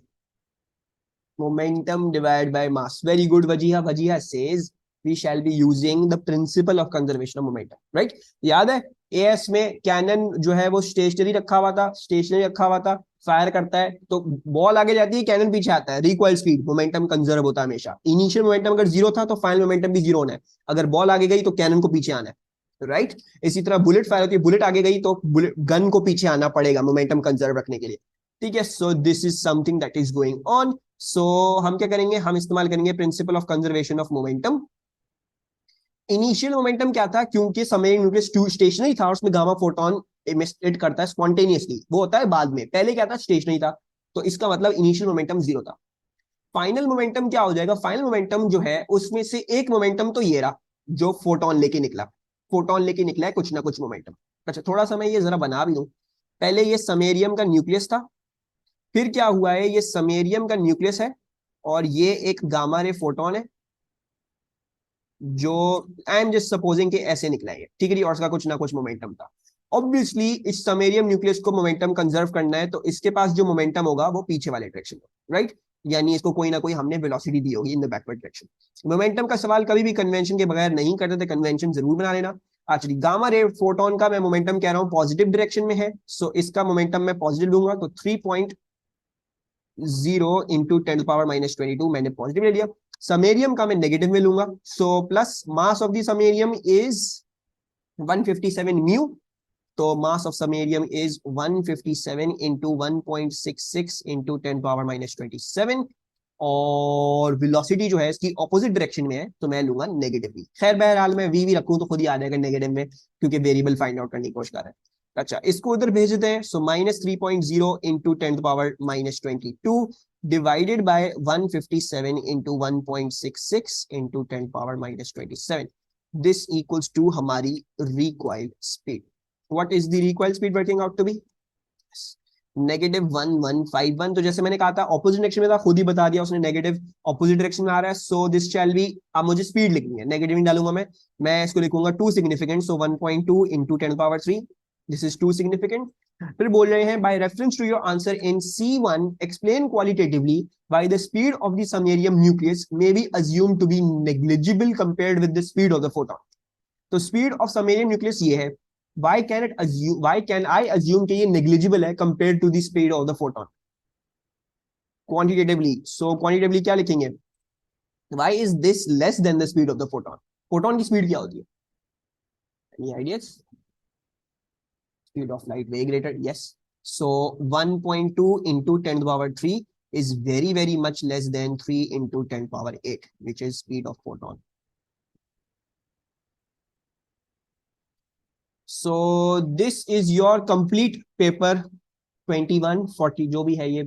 Momentum divided by mass. Very good, Vajiha. Vajiha says we shall be using the principle of conservation of momentum, right? याद है एएस में कैनन जो है वो स्टेशनरी रखा हुआ था, फायर करता है तो बॉल आगे जाती है, कैनन पीछे आता है. रिकॉइल स्पीड, मोमेंटम कंजर्व होता है हमेशा. इनिशियल मोमेंटम अगर 0 था तो फाइनल मोमेंटम भी 0 होना है. अगर बॉल आगे गई तो कैनन को पीछे आना है, राइट. इसी तरह बुलेट फायर होती है, बुलेट आगे गई तो गन को पीछे आना पड़ेगा मोमेंटम कंजर्व रखने के लिए. ठीक है, so this is something that is going on. So हम क्या करेंगे, हम इस्तेमाल करेंगे principle of conservation of momentum. Initial momentum क्या था? क्योंकि समैरियम न्यूक्लियस स्टेशनरी था, उसमें गामा फोटोन इमिट करता है स्पॉन्टेनियसली, वो होता है बाद में. पहले क्या था? स्टेशनरी था, तो इसका मतलब इनिशियल मोमेंटम 0 था. फाइनल मोमेंटम क्या हो जाएगा? फाइनल मोमेंटम जो है उसमें से एक मोमेंटम तो ये रहा जो फोटोन लेके निकला. फोटोन लेके निकला है कुछ ना कुछ मोमेंटम, अच्छा थोड़ा सा मैं ये जरा बना भी दूं, पहले ये समेरियम का न्यूक्लियस था, फिर क्या हुआ है, ये समेरियम का न्यूक्लियस है और ये एक गामा रे फोटोन है जो आई एम जस्ट सपोजिंग कि ऐसे निकला है, ठीक है जी, और उसका कुछ ना कुछ मोमेंटम था। ऑब्वियसली इस समेरियम न्यूक्लियस को मोमेंटम कंजर्व करना है, तो इसके पास जो मोमेंटम होगा वो पीछे वाले डायरेक्शन में, राइट, यानी इसको कोई ना कोई हमने वेलोसिटी दी होगी in the backward direction. Momentum का सवाल कभी भी कन्वेंशन के बगैर नहीं करते थे, कन्वेंशन जरूर बना लेना। एक्चुअली गामा रे फोटोन का मैं मोमेंटम कह रहा हूँ पॉजिटिव डायरेक्शन में है, सो इसका मोमेंटम मैं पॉजिटिव लूंगा, तो 3.0 इंटू 10⁻⁻22 मैंने पॉजिटिव ले लिया। समेरियम का मैं नेगेटिव में लूंगा, so plus mass of the samarium is 157 mu, तो mass of samarium is 157 into 1.66 into 10⁻⁻27, और वेलोसिटी जो है इसकी ऑपोजिट डायरेक्शन में है, तो मैं लूंगा नेगेटिव वी। खैर बहरहाल मैं वी भी रखूं तो खुद ही आ जाएगा नेगेटिव में, क्योंकि वेरिएबल फाइंड आउट करने की कोशिश कर रहे हैं। अच्छा इसको उधर भेज देते हैं, so -3.0 into 10⁻⁻22 divided by 157 into 1.66 into 10⁻⁻27, this equals to हमारी required speed. What is the required speed working out to be? -1151। तो जैसे मैंने कहा था ऑपोजिट डायरेक्शन में था, खुद ही बता दिया उसने, नेगेटिव ऑपोजिट डायरेक्शन में आ रहा है, सो दिस शैल बी, अब मुझे स्पीड लिखनी है, नेगेटिव नहीं डालूंगा मैं इसको लिखूंगा two significant, so 1.2 into 10⁻3, this is two significant. फिर बोल रहे हैं by reference to your answer in C1 explain qualitatively why the speed of the samarium nucleus may be assumed to be negligible compared with the speed of the photon. तो स्पीड ऑफ समेरियम न्यूक्लियस ये है, why can I assume कि ये negligible है compared to the speed of the photon quantitatively? So quantitatively क्या लिखेंगे, why is this less than the speed of the photon? photon की speed क्या होती है? Any ideas? Speed of light way greater, yes, so 1.2 into 10⁻3 is very much less than 3 into 10⁻8, which is speed of photon. So this is your complete paper 21, 40 जो भी है ये